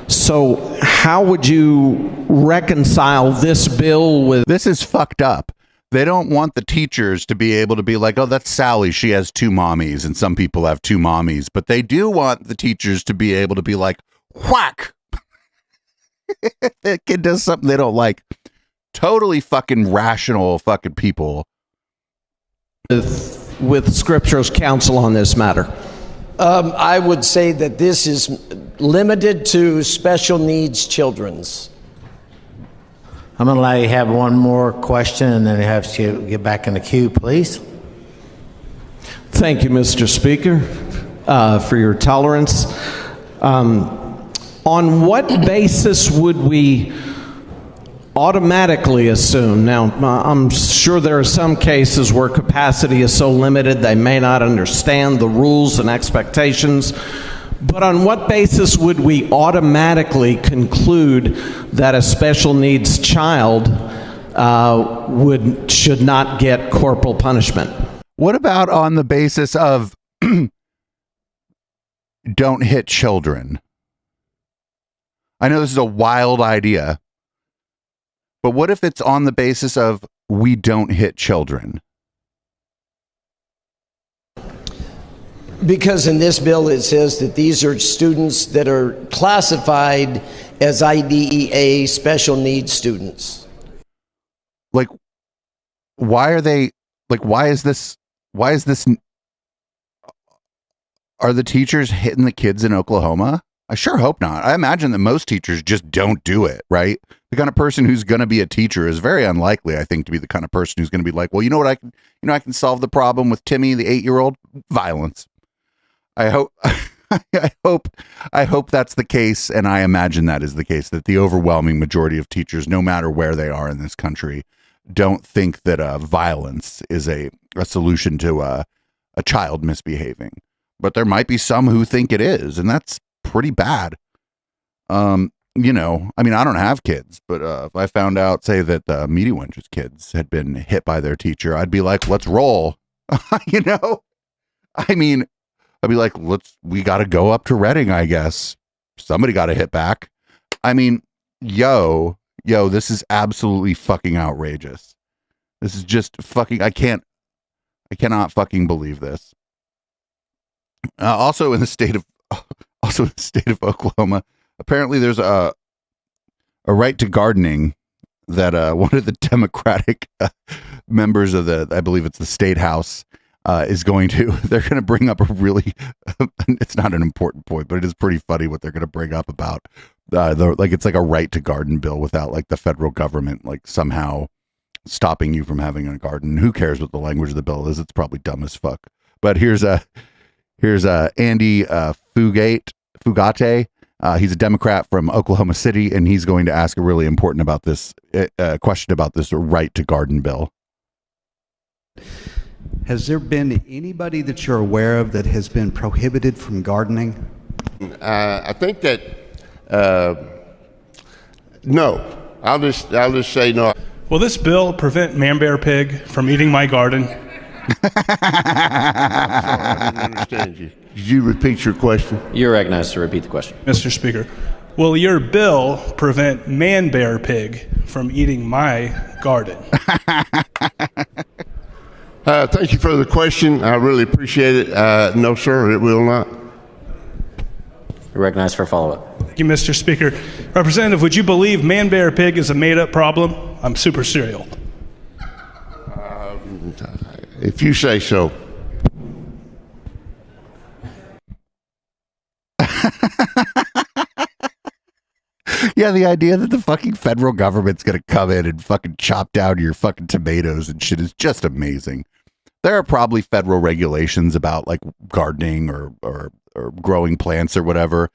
So how would you reconcile this bill with... This is fucked up. They don't want the teachers to be able to be like, oh, that's Sally, she has 2 mommies, and some people have 2 mommies. But they do want the teachers to be able to be like, whack! That kid does something they don't like. Totally fucking rational fucking people. With Scripture's counsel on this matter. I would say that this is limited to special needs children's. I'm going to allow you to have one more question, and then you have to get back in the queue, please. Thank you, Mr. Speaker, for your tolerance. On what basis would we automatically assume? Now, I'm sure there are some cases where capacity is so limited they may not understand the rules and expectations, but on what basis would we automatically conclude that a special needs child should not get corporal punishment? What about on the basis of don't hit children? I know this is a wild idea, but what if it's on the basis of we don't hit children? Because in this bill it says that these are students that are classified as IDEA special needs students. Like, why are they, like, why is this, are the teachers hitting the kids in Oklahoma? I sure hope not. I imagine that most teachers just don't do it, right? The kind of person who's going to be a teacher is very unlikely, I think, to be the kind of person who's going to be like, well, you know what, I can solve the problem with Timmy, the 8-year-old. Violence. I hope I hope that's the case, and I imagine that is the case, that the overwhelming majority of teachers, no matter where they are in this country, don't think that violence is a solution to a child misbehaving. But there might be some who think it is, and that's pretty bad. You know, I mean, I don't have kids, but if I found out, say, that the Meaty Wench's kids had been hit by their teacher, I'd be like, let's roll. You know? I mean, I'd be like, we got to go up to Reading, I guess. Somebody got to hit back. I mean, yo, this is absolutely fucking outrageous. This is just fucking, I cannot fucking believe this. Also in the state of Oklahoma, apparently there's a right to gardening that one of the Democratic members of I believe it's the state house, they're going to bring up a really, it's not an important point, but it is pretty funny what they're going to bring up about it's like a right to garden bill without like the federal government like somehow stopping you from having a garden. Who cares what the language of the bill is? It's probably dumb as fuck. But here's Andy Fugate. He's a Democrat from Oklahoma City, and he's going to ask a really important about this question about this right to garden bill. Has there been anybody that you're aware of that has been prohibited from gardening? I think that no. I'll just say no. Will this bill prevent Man Bear Pig from eating my garden? I didn't understand you. Could you repeat your question? You're recognized to repeat the question. Mr. Speaker, will your bill prevent Man Bear Pig from eating my garden? Thank you for the question. I really appreciate it. No, sir, it will not. You're recognized for a follow-up. Thank you, Mr. Speaker. Representative, would you believe Man Bear Pig is a made-up problem? I'm super serial. If you say so. Yeah, the idea that the fucking federal government's going to come in and fucking chop down your fucking tomatoes and shit is just amazing. There are probably federal regulations about like gardening or growing plants or whatever,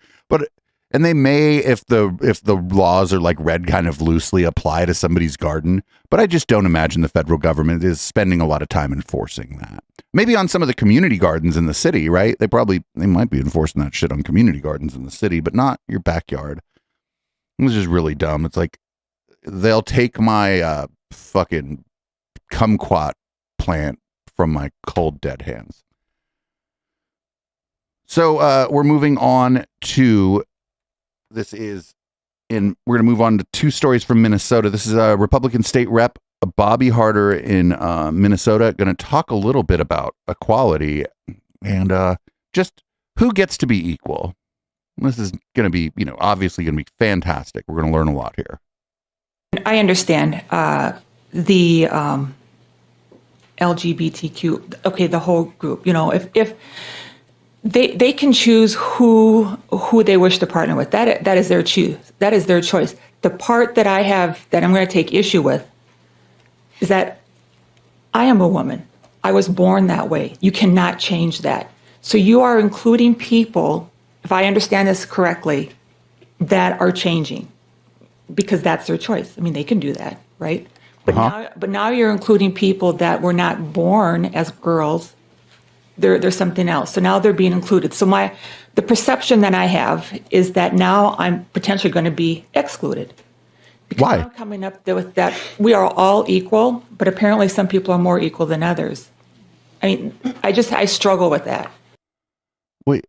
and they may, if the laws are like read kind of loosely, apply to somebody's garden. But I just don't imagine the federal government is spending a lot of time enforcing that. Maybe on some of the community gardens in the city, right? They might be enforcing that shit on community gardens in the city, but not your backyard. It's just really dumb. It's like they'll take my fucking kumquat plant from my cold dead hands. So we're moving on to we're going to move on to two stories from Minnesota. This is a Republican state rep, Bobby Harder in Minnesota, going to talk a little bit about equality and just who gets to be equal. This is going to be, obviously going to be fantastic. We're going to learn a lot here. I understand the LGBTQ, okay, the whole group, if they can choose who they wish to partner with. That is their choose. That is their choice. The part that I'm going to take issue with is that I am a woman. I was born that way. You cannot change that. So you are including people, if I understand this correctly, that are changing because that's their choice. I mean, they can do that, right? But now you're including people that were not born as girls. They're something else. So now they're being included. So the perception that I have is that now I'm potentially going to be excluded. Because why? I'm coming up with that we are all equal, but apparently some people are more equal than others. I mean, I struggle with that. Wait,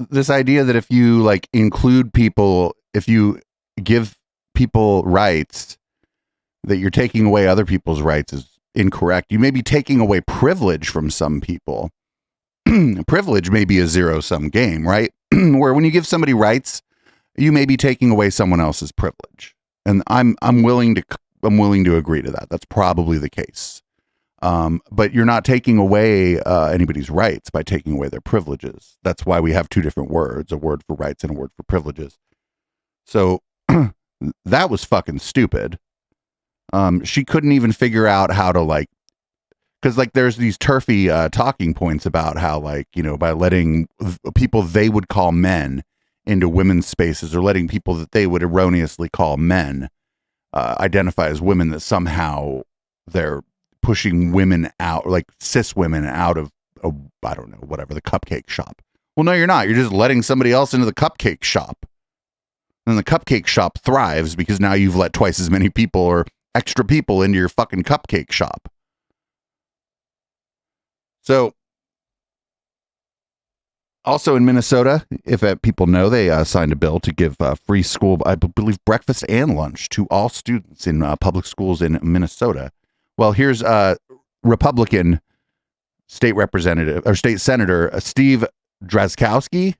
this idea that if you like include people, if you give people rights, that you're taking away other people's rights is incorrect. You may be taking away privilege from some people. Privilege may be a zero-sum game, right? Where when you give somebody rights, you may be taking away someone else's privilege. And I'm willing to agree to that. That's probably the case. But you're not taking away anybody's rights by taking away their privileges. That's why we have two different words, a word for rights and a word for privileges. So that was fucking stupid. She couldn't even figure out how to like, because like there's these turfy talking points about how like, you know, by letting people they would call men into women's spaces, or letting people that they would erroneously call men identify as women, that somehow they're pushing women out, like cis women out of, I don't know, whatever, the cupcake shop. Well, no, you're not. You're just letting somebody else into the cupcake shop. And the cupcake shop thrives because now you've let twice as many people or extra people into your fucking cupcake shop. So, also in Minnesota, if people know, they signed a bill to give free school, I believe, breakfast and lunch to all students in public schools in Minnesota. Well, here's Republican state representative or state senator Steve Drazkowski,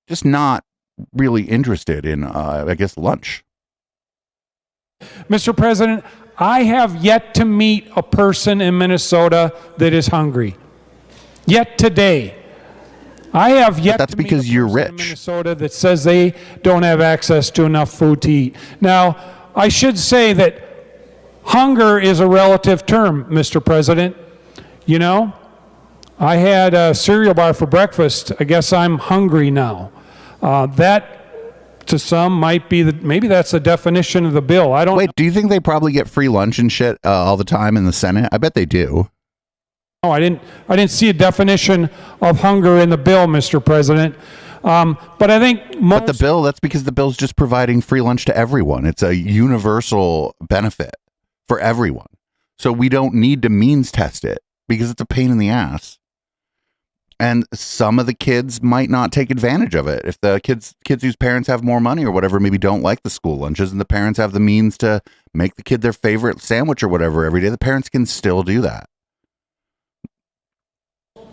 just not really interested in, I guess, lunch. Mr. President, I have yet to meet a person in Minnesota that is hungry. Yet today. I have yet that's to because meet a you're person rich. in Minnesota that says they don't have access to enough food to eat. Now, I should say that hunger is a relative term, Mr. President. You know, I had a cereal bar for breakfast. I guess I'm hungry now. That, to some, might be maybe that's the definition of the bill. I don't. Wait, do you think they probably get free lunch and shit all the time in the Senate? I bet they do. No, I didn't see a definition of hunger in the bill, Mr. President. But I think But the bill, that's because the bill's just providing free lunch to everyone. It's a universal benefit for everyone. So we don't need to means test it because it's a pain in the ass. And some of the kids might not take advantage of it. If the kids whose parents have more money or whatever maybe don't like the school lunches, and the parents have the means to make the kid their favorite sandwich or whatever every day, the parents can still do that.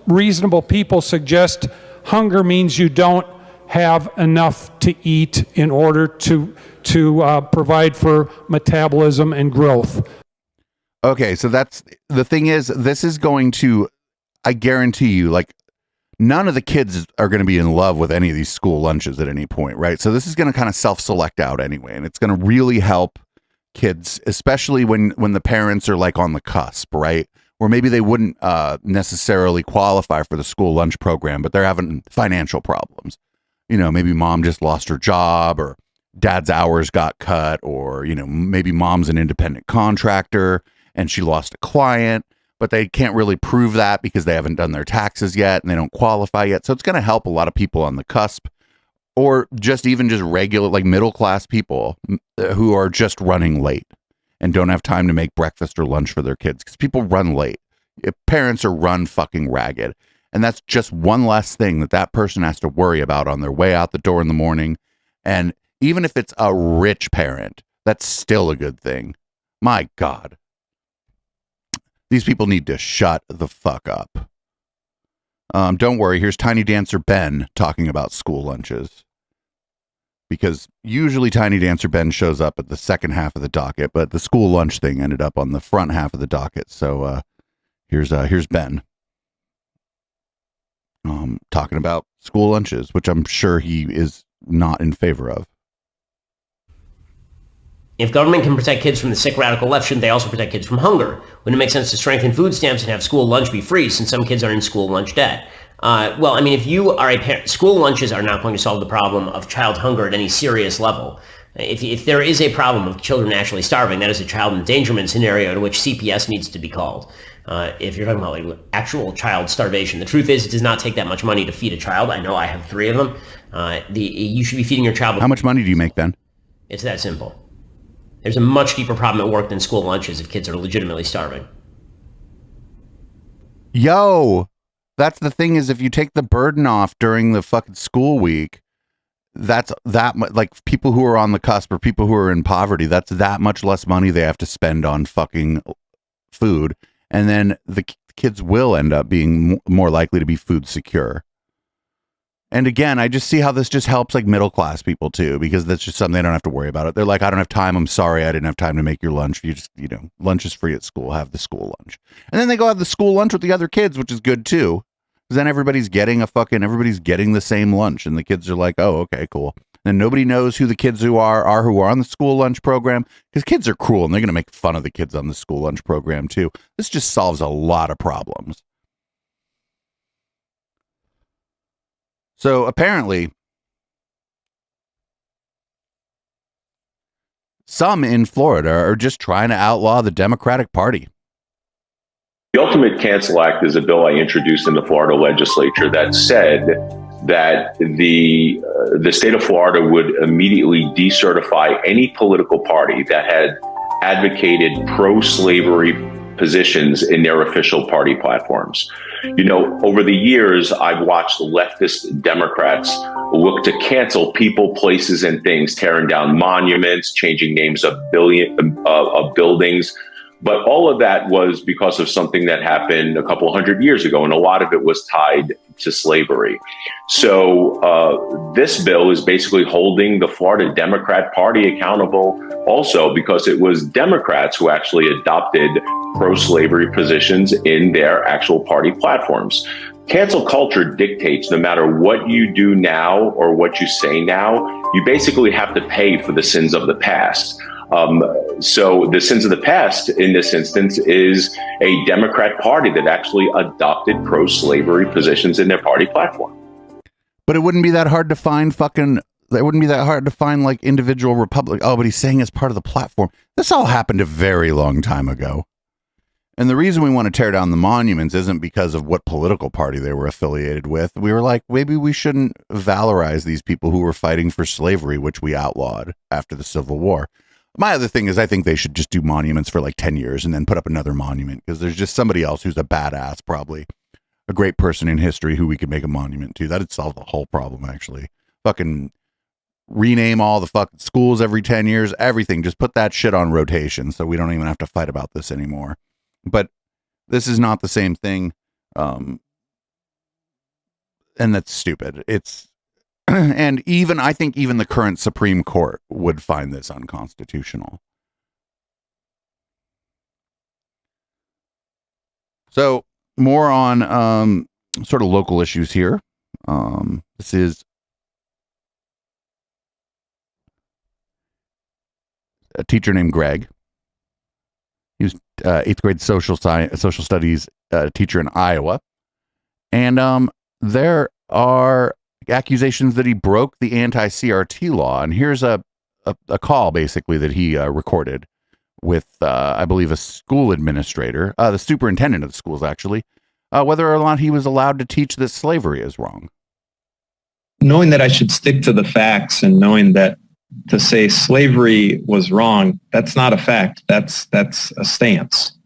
Reasonable people suggest hunger means you don't have enough to eat in order to provide for metabolism and growth. Okay, so that's the thing is, this is going to, I guarantee you, like, none of the kids are going to be in love with any of these school lunches at any point, right? So this is going to kind of self-select out anyway, and it's going to really help kids, especially when the parents are like on the cusp, right? Or maybe they wouldn't necessarily qualify for the school lunch program, but they're having financial problems. You know, maybe mom just lost her job, or dad's hours got cut, or, you know, maybe mom's an independent contractor and she lost a client, but they can't really prove that because they haven't done their taxes yet and they don't qualify yet. So it's going to help a lot of people on the cusp, or just even just regular, like middle class people who are just running late and don't have time to make breakfast or lunch for their kids, because people run late. Parents are run fucking ragged. And that's just one less thing that person has to worry about on their way out the door in the morning. And even if it's a rich parent, that's still a good thing. My God. These people need to shut the fuck up. Don't worry, here's Tiny Dancer Ben talking about school lunches. Because usually Tiny Dancer Ben shows up at the second half of the docket, but the school lunch thing ended up on the front half of the docket. So here's Ben talking about school lunches, which I'm sure he is not in favor of. If government can protect kids from the sick radical left, shouldn't they also protect kids from hunger? Wouldn't it make sense to strengthen food stamps and have school lunch be free, since some kids are in school lunch debt? Well, I mean, if you are a parent, school lunches are not going to solve the problem of child hunger at any serious level. If there is a problem of children actually starving, that is a child endangerment scenario to which CPS needs to be called. If you're talking about like actual child starvation, the truth is it does not take that much money to feed a child. I know I have 3 of them. You should be feeding your child. How much money do you make, Ben? It's that simple. There's a much deeper problem at work than school lunches if kids are legitimately starving. Yo, that's the thing, is if you take the burden off during the fucking school week, that's that much, like people who are on the cusp or people who are in poverty, that's that much less money they have to spend on fucking food. And then the kids will end up being more likely to be food secure. And again, I just see how this just helps like middle class people too, because that's just something they don't have to worry about it. They're like, I don't have time. I'm sorry. I didn't have time to make your lunch. You just, lunch is free at school. Have the school lunch. And then they go have the school lunch with the other kids, which is good too. Because then everybody's getting the same lunch. And the kids are like, oh, okay, cool. And nobody knows who the kids who are on the school lunch program, because kids are cruel and they're going to make fun of the kids on the school lunch program too. This just solves a lot of problems. So apparently, some in Florida are just trying to outlaw the Democratic Party. The Ultimate Cancel Act is a bill I introduced in the Florida legislature that said that the state of Florida would immediately decertify any political party that had advocated pro-slavery positions in their official party platforms. Over the years, I've watched leftist Democrats look to cancel people, places, and things, tearing down monuments, changing names of buildings. But all of that was because of something that happened a couple hundred years ago, and a lot of it was tied to slavery. So this bill is basically holding the Florida Democrat Party accountable also, because it was Democrats who actually adopted pro-slavery positions in their actual party platforms. Cancel culture dictates no matter what you do now or what you say now, you basically have to pay for the sins of the past. So the sins of the past in this instance is a Democrat party that actually adopted pro-slavery positions in their party platform. But it wouldn't be that hard to find like individual Republic. Oh, but he's saying it's part of the platform. This all happened a very long time ago. And the reason we want to tear down the monuments isn't because of what political party they were affiliated with. We were like, maybe we shouldn't valorize these people who were fighting for slavery, which we outlawed after the Civil War. My other thing is I think they should just do monuments for like 10 years and then put up another monument, because there's just somebody else who's a badass, probably a great person in history who we could make a monument to. That'd solve the whole problem, actually. Fucking rename all the fucking schools every 10 years, everything. Just put that shit on rotation so we don't even have to fight about this anymore. But this is not the same thing. And that's stupid. It's, and I think even the current Supreme Court would find this unconstitutional. So more on sort of local issues here. This is a teacher named Greg. He was 8th grade social studies teacher in Iowa. And there are accusations that he broke the anti-CRT law. And here's a call basically that he recorded with, I believe, a school administrator, the superintendent of the schools, actually, whether or not he was allowed to teach that slavery is wrong. Knowing that I should stick to the facts and knowing that to say slavery was wrong, that's not a fact. That's a stance.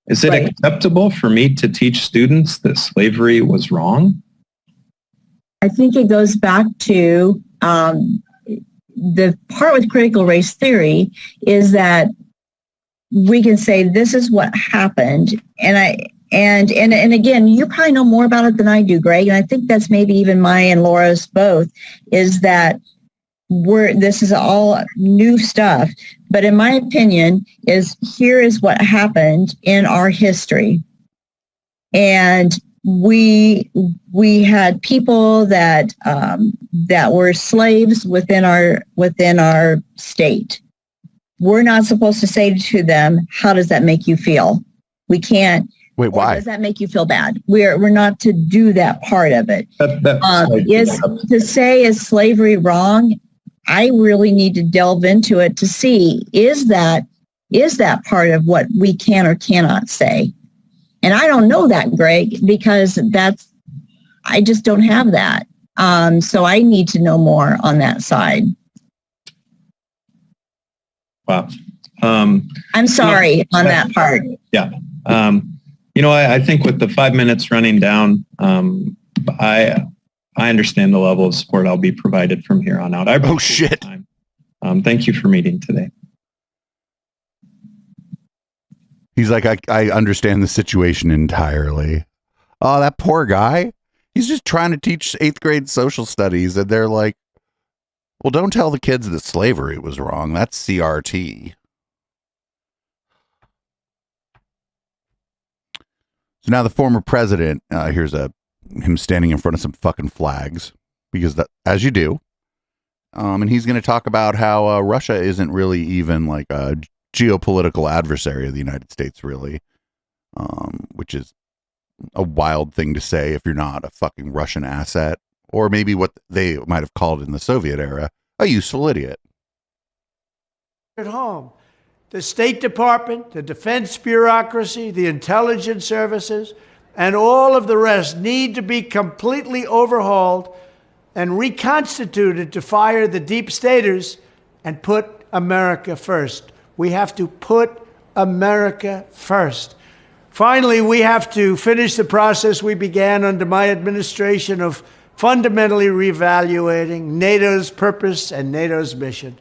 Is it acceptable for me to teach students that slavery was wrong? I think it goes back to the part with critical race theory is that we can say this is what happened, and again, you probably know more about it than I do, Greg, and I think that's maybe even my and Laura's both, is that this is all new stuff, but in my opinion, here is what happened in our history, and we had people that were slaves within our state. We're not supposed to say to them, "How does that make you feel?" We can't. Wait, why? Does that make you feel bad? We're not to do that part of it. To say is slavery wrong? I really need to delve into it to see is that part of what we can or cannot say. And I don't know that, Greg, because I just don't have that. So I need to know more on that side. Wow. I'm sorry on that part. Yeah. I think with the 5 minutes running down, I understand the level of support I'll be provided from here on out. Oh, shit. Thank you for meeting today. He's like, I understand the situation entirely. Oh, that poor guy. He's just trying to teach 8th grade social studies, and they're like, well, don't tell the kids that slavery was wrong. That's CRT. So now the former president, here's him standing in front of some fucking flags, because that, as you do, and he's going to talk about how Russia isn't really even like a geopolitical adversary of the United States, really, which is a wild thing to say if you're not a fucking Russian asset, or maybe what they might have called in the Soviet era, a useful idiot. At home, the State Department, the defense bureaucracy, the intelligence services, and all of the rest need to be completely overhauled and reconstituted to fire the deep staters and put America first. We have to put America first. Finally, we have to finish the process we began under my administration of fundamentally reevaluating NATO's purpose and NATO's mission.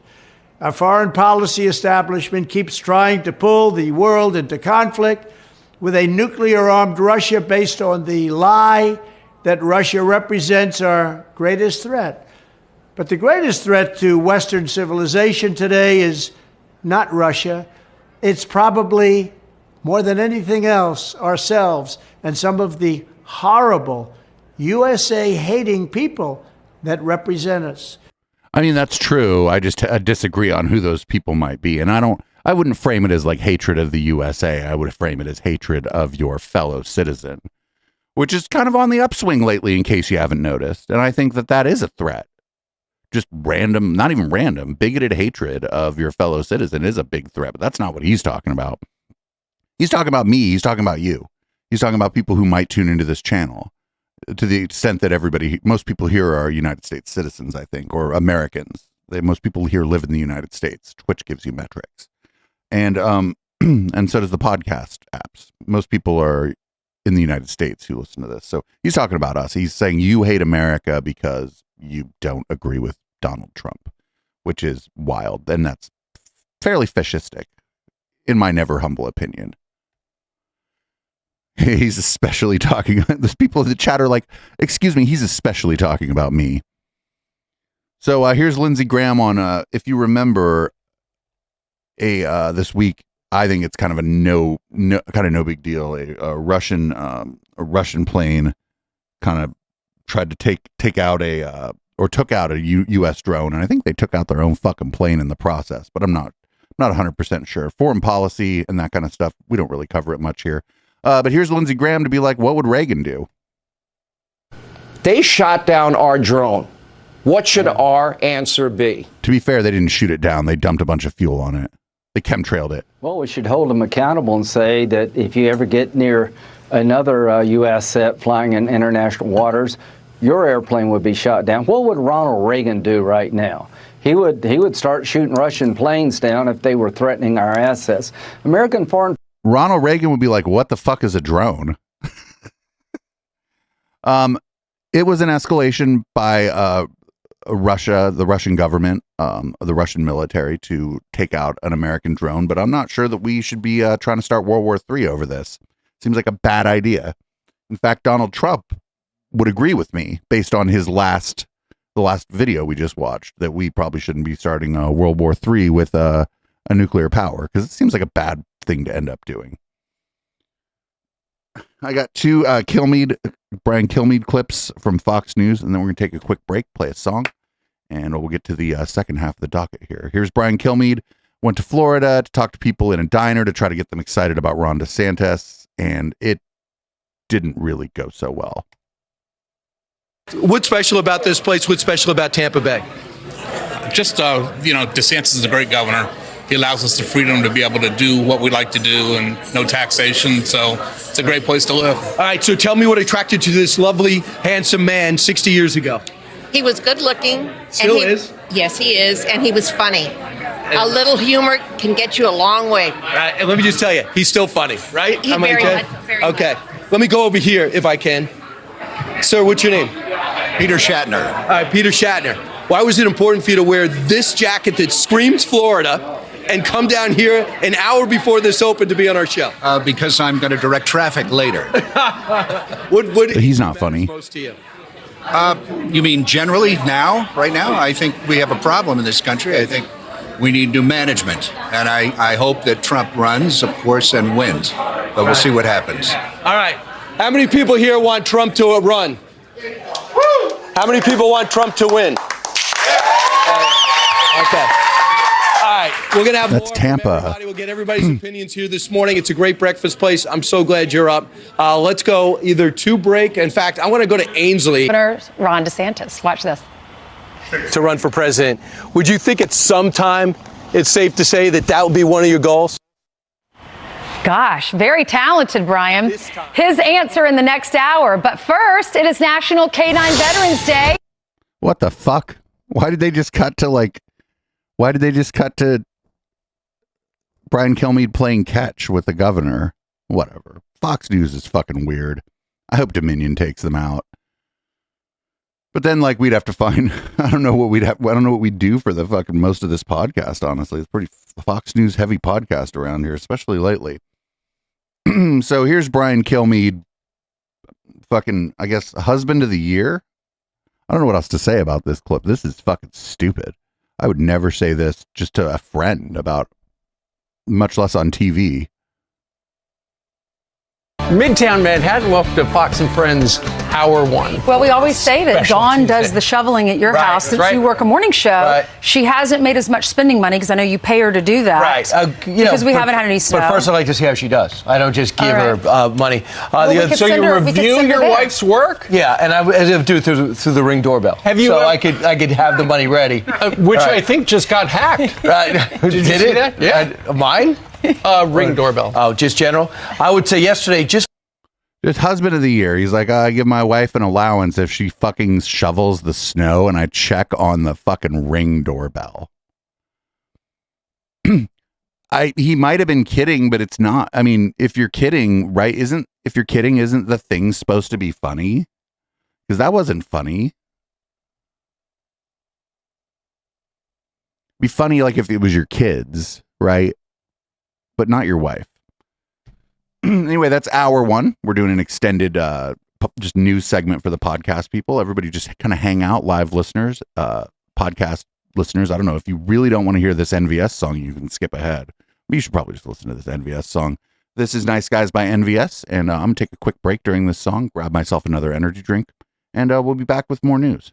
Our foreign policy establishment keeps trying to pull the world into conflict with a nuclear-armed Russia based on the lie that Russia represents our greatest threat. But the greatest threat to Western civilization today is not Russia. It's probably, more than anything else, ourselves and some of the horrible USA-hating people that represent us. I mean, that's true. I just disagree on who those people might be. And I wouldn't frame it as like hatred of the USA. I would frame it as hatred of your fellow citizen, which is kind of on the upswing lately, in case you haven't noticed. And I think that is a threat. Just random, not even random, bigoted hatred of your fellow citizen is a big threat. But that's not what he's talking about. He's talking about me. He's talking about you. He's talking about people who might tune into this channel, to the extent that most people here are United States citizens, I think, or Americans. Most people here live in the United States. Twitch gives you metrics. And and so does the podcast apps. Most people are in the United States who listen to this. So he's talking about us. He's saying you hate America because you don't agree with Donald Trump, which is wild. And that's fairly fascistic, in my never humble opinion. He's especially talking, there's people in the chat are like, excuse me, he's especially talking about me. So here's Lindsey Graham on, if you remember, this week, I think it's kind of no big deal. A Russian plane kind of tried to take out took out a U.S. drone, and I think they took out their own fucking plane in the process. But I'm not 100% sure. Foreign policy and that kind of stuff, we don't really cover it much here. But here's Lindsey Graham to be like, what would Reagan do? They shot down our drone. What should our answer be? To be fair, they didn't shoot it down. They dumped a bunch of fuel on it. They chemtrailed it. Well, we should hold them accountable and say that if you ever get near another U.S. set flying in international waters, your airplane would be shot down. What would Ronald Reagan do right now? He would start shooting Russian planes down if they were threatening our assets. Ronald Reagan would be like, what the fuck is a drone? It was an escalation by Russia, the Russian government, the Russian military, to take out an American drone. But I'm not sure that we should be trying to start World War III over this. Seems like a bad idea. In fact, Donald Trump would agree with me based on the last video we just watched, that we probably shouldn't be starting World War III with a nuclear power, because it seems like a bad thing to end up doing. I got two Brian Kilmeade clips from Fox News, and then we're going to take a quick break, play a song, and we'll get to the second half of the docket here. Here's Brian Kilmeade. Went to Florida to talk to people in a diner to try to get them excited about Ron DeSantis, and it didn't really go so well. What's special about this place? What's special about Tampa Bay? Just, DeSantis is a great governor. He allows us the freedom to be able to do what we like to do and no taxation. So it's a great place to live. All right. So tell me what attracted you to this lovely, handsome man 60 years ago. He was good looking. Still is? Yes, he is. And he was funny. A little humor can get you a long way. Right. And let me just tell you, he's still funny, right? He very Okay. Let me go over here if I can. Sir, what's your name? Peter Shatner. All right, Peter Shatner. Why was it important for you to wear this jacket that screams Florida and come down here an hour before this opened to be on our show? Because I'm going to direct traffic later. What he's not funny. Most to you? You mean generally now, right now? I think we have a problem in this country. I think we need new management. And I hope that Trump runs, of course, and wins. But we'll see what happens. All right. How many people here want Trump to run? How many people want Trump to win? Okay. All right. We're going to have That's more Tampa. from everybody. We'll get everybody's opinions here this morning. It's a great breakfast place. I'm so glad you're up. Let's go either to break. In fact, I want to go to Ainsley. Governor Ron DeSantis. Watch this. To run for president. Would you think at some time it's safe to say that that would be one of your goals? Gosh, very talented, Brian. His answer in the next hour. But first, it is National Canine Veterans Day. What the fuck? Why did they just cut to Brian Kilmeade playing catch with the governor? Whatever. Fox News is fucking weird. I hope Dominion takes them out. But then, like, we'd have to find, I don't know what we'd do for the fucking most of this podcast, honestly. It's pretty Fox News heavy podcast around here, especially lately. So here's Brian Kilmeade, fucking, I guess, husband of the year. I don't know what else to say about this clip. This is fucking stupid. I would never say this just to a friend about, much less on TV. Midtown Manhattan, welcome to Fox and Friends Hour 1. Well, we always say that Special Dawn Tuesday. does the shoveling at your Right, house. Since right. you work a morning show, Right. she hasn't made as much spending money because I know you pay her to do that. Right. Because we haven't had any snow. But first, I'd like to see how she does. I don't just give All her money. Well, we could so send you her- we could review send her your there. wife's work? Yeah, and I do it through the Ring doorbell. Have you So ever- I could have the money ready. Which I think just got hacked. Right. Did you see it? that? Yeah. Mine? Ring doorbell. Oh, just general? I would say yesterday, just husband of the year. He's like, I give my wife an allowance if she fucking shovels the snow, and I check on the fucking Ring doorbell. He might have been kidding, but it's not. I mean, if you're kidding, right? Isn't the thing supposed to be funny? Because that wasn't funny. Be funny like if it was your kids, right? But not your wife. Anyway, that's hour 1. We're doing an extended just news segment for the podcast people. Everybody just kind of hang out, live listeners, podcast listeners. I don't know, if you really don't want to hear this NVS song, you can skip ahead. You should probably just listen to this NVS song. This is Nice Guys by NVS, and I'm going to take a quick break during this song, grab myself another energy drink, and we'll be back with more news.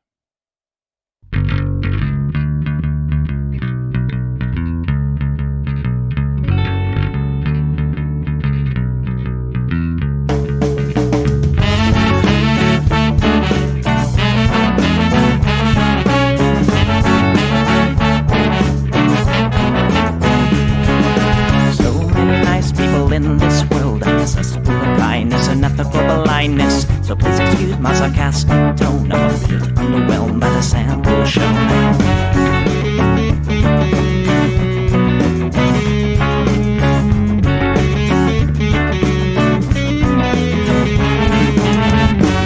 In this world, I'm full of kindness and ethical blindness. So please excuse my sarcastic tone. I'm a bit underwhelmed by the sample shown.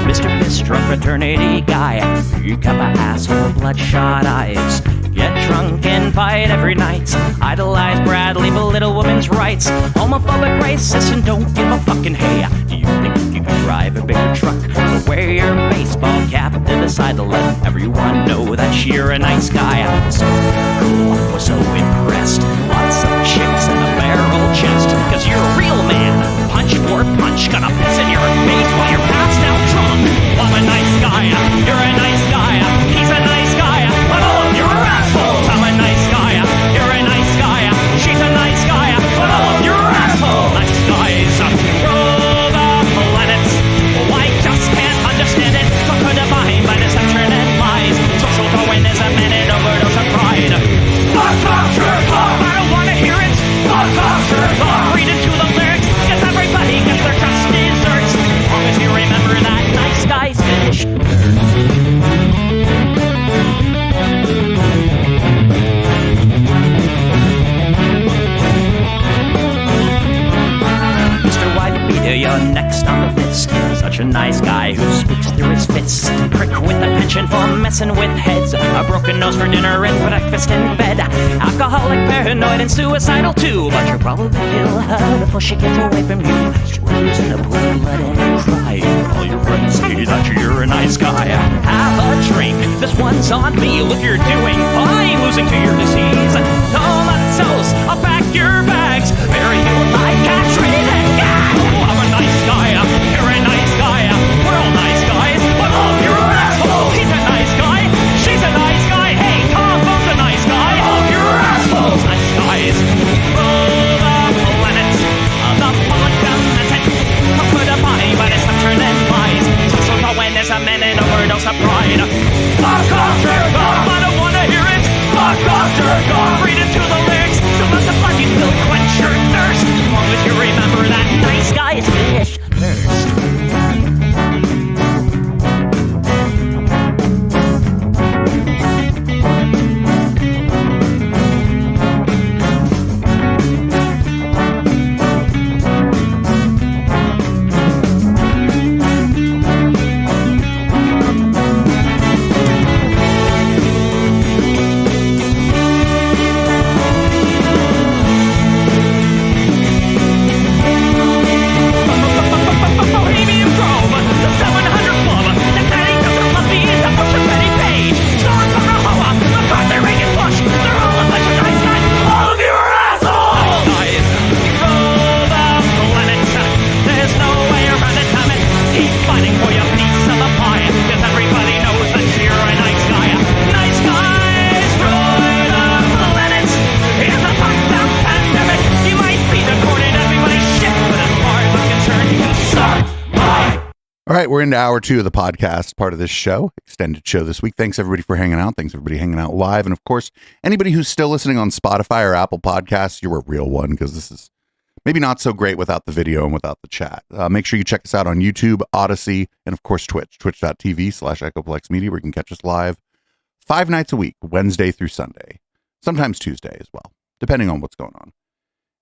Mr. Bistro fraternity guy, you got my asshole, bloodshot eyes. Get drunk and fight every night. Idolize Bradley, belittle women's rights. Homophobic, racist, and don't give a fucking hey. Do you think you can drive a bigger truck? So wear your baseball cap to the side to let everyone know that you're a nice guy. I'm so cool, was so impressed. Lots of chicks in a barrel chest. Cause you're a real man. Punch for punch, gonna piss in your face while you're passed out drunk. I'm a nice guy, you're a nice guy. He's a nice guy, but all of you are assholes. I'm a nice guy, you're a nice guy. She's a nice guy, but all of you are assholes. Nice guys rule the planets. I just can't understand it. Conquer divine by deception and lies. Social Darwinism and an overdose of pride. Fuck culture, I don't wanna hear it. Fuck culture, read into the lyrics. Cause everybody gets their just desserts. As long as you remember that nice guys finish. Mr. Whitebeater, you're next on the list. Such a nice guy who speaks through his fists. Prick with a penchant for messing with heads. A broken nose for dinner and breakfast in bed. Alcoholic, paranoid, and suicidal too. But you'll probably kill her before she gets away from you. She's in a pool of blood and crying. All your friends say that you're a nice guy. Have a drink, this one's on me. Look, you're doing fine, losing to your disease. Comatose, I'll pack your bags. Bury you like cash ready to gag. I'm a nice guy, you're a nice guy. We're all nice guys, but oh, you're an asshole. He's a nice guy, she's a nice guy. Hey, Tom Bo's a nice guy. Oh, you're assholes, nice guys. Oh, the planet, the podcast. Put a body, but it's not and lies. So when there's a minute overdose of pride. Fuck off, jerk off, I don't wanna hear it. Fuck off, jerk off, read into the lyrics. So let the fucking pill quench your thirst. As long as you remember that nice guys finish first. All right, we're into hour 2 of the podcast, part of this show, extended show this week. Thanks, everybody, for hanging out. Thanks, everybody, hanging out live. And, of course, anybody who's still listening on Spotify or Apple Podcasts, you're a real one, because this is maybe not so great without the video and without the chat. Make sure you check us out on YouTube, Odyssey, and, of course, Twitch, twitch.tv/Echoplex Media, where you can catch us live 5 nights a week, Wednesday through Sunday, sometimes Tuesday as well, depending on what's going on.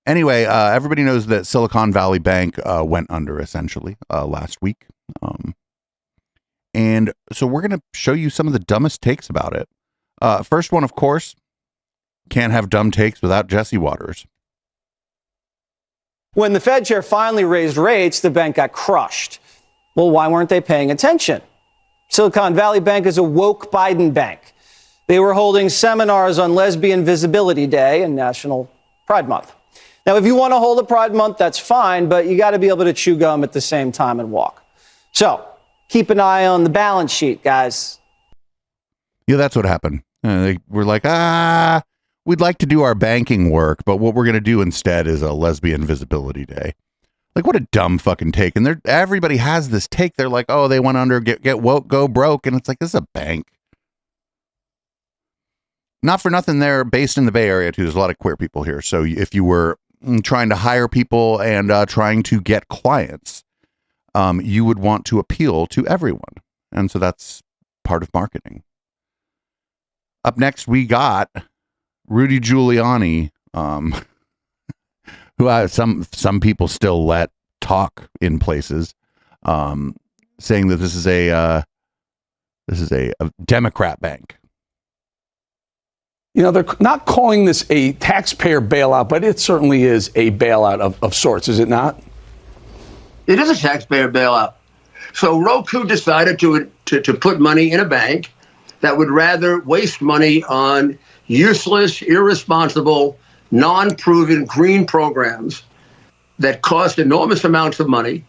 Anyway, everybody knows that Silicon Valley Bank went under, essentially, last week. And so we're going to show you some of the dumbest takes about it. First one, of course, can't have dumb takes without Jesse Waters. When the Fed chair finally raised rates, the bank got crushed. Well, why weren't they paying attention? Silicon Valley Bank is a woke Biden bank. They were holding seminars on Lesbian Visibility Day and National Pride Month. Now, if you want to hold a Pride Month, that's fine, but you got to be able to chew gum at the same time and walk. So keep an eye on the balance sheet, guys. Yeah, that's what happened. They were like, we'd like to do our banking work, but what we're going to do instead is a Lesbian Visibility Day. Like, what a dumb fucking take. And everybody has this take. They're like, oh, they went under, get woke, go broke. And it's like, this is a bank. Not for nothing, they're based in the Bay Area, too. There's a lot of queer people here. So if you were trying to hire people and trying to get clients, you would want to appeal to everyone. And so that's part of marketing. Up next, we got Rudy Giuliani, who some people still let talk in places, saying that this is a Democrat bank. You know, they're not calling this a taxpayer bailout, but it certainly is a bailout of sorts, is it not? It is a taxpayer bailout. So Roku decided to put money in a bank that would rather waste money on useless, irresponsible, non-proven green programs that cost enormous amounts of money,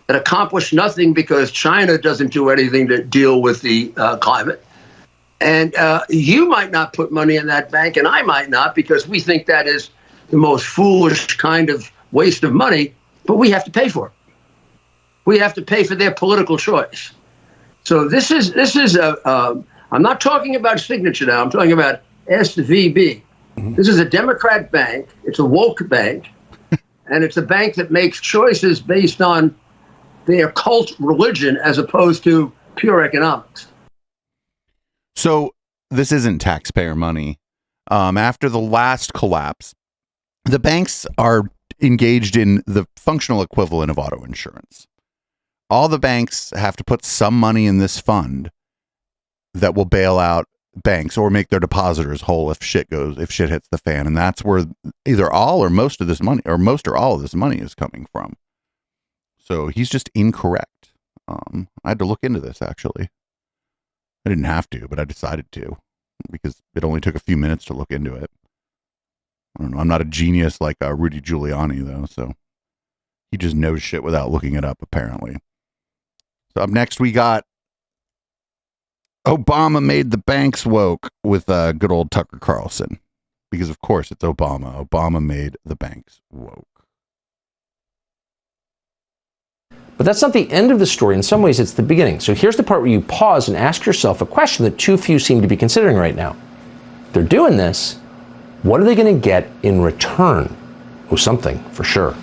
that accomplish nothing because China doesn't do anything to deal with the climate. And you might not put money in that bank, and I might not, because we think that is the most foolish kind of waste of money, but we have to pay for it. We have to pay for their political choice. So this is I'm not talking about Signature now. I'm talking about SVB. Mm-hmm. This is a Democrat bank. It's a woke bank. And it's a bank that makes choices based on their cult religion as opposed to pure economics. So this isn't taxpayer money. After the last collapse, the banks are engaged in the functional equivalent of auto insurance. all the banks have to put some money in this fund that will bail out banks or make their depositors whole if shit hits the fan. And that's where either all or most of this money, or most or all of this money, is coming from. So he's just incorrect. I had to look into this, actually. I didn't have to, but I decided to, because it only took a few minutes to look into it. I don't know. I'm not a genius like Rudy Giuliani, though, so he just knows shit without looking it up, apparently. So up next, we got Obama made the banks woke with good old Tucker Carlson. Because, of course, it's Obama. Obama made the banks woke. But that's not the end of the story. In some ways, it's the beginning. So here's the part where you pause and ask yourself a question that too few seem to be considering right now. They're doing this. What are they going to get in return? Oh, something, for sure.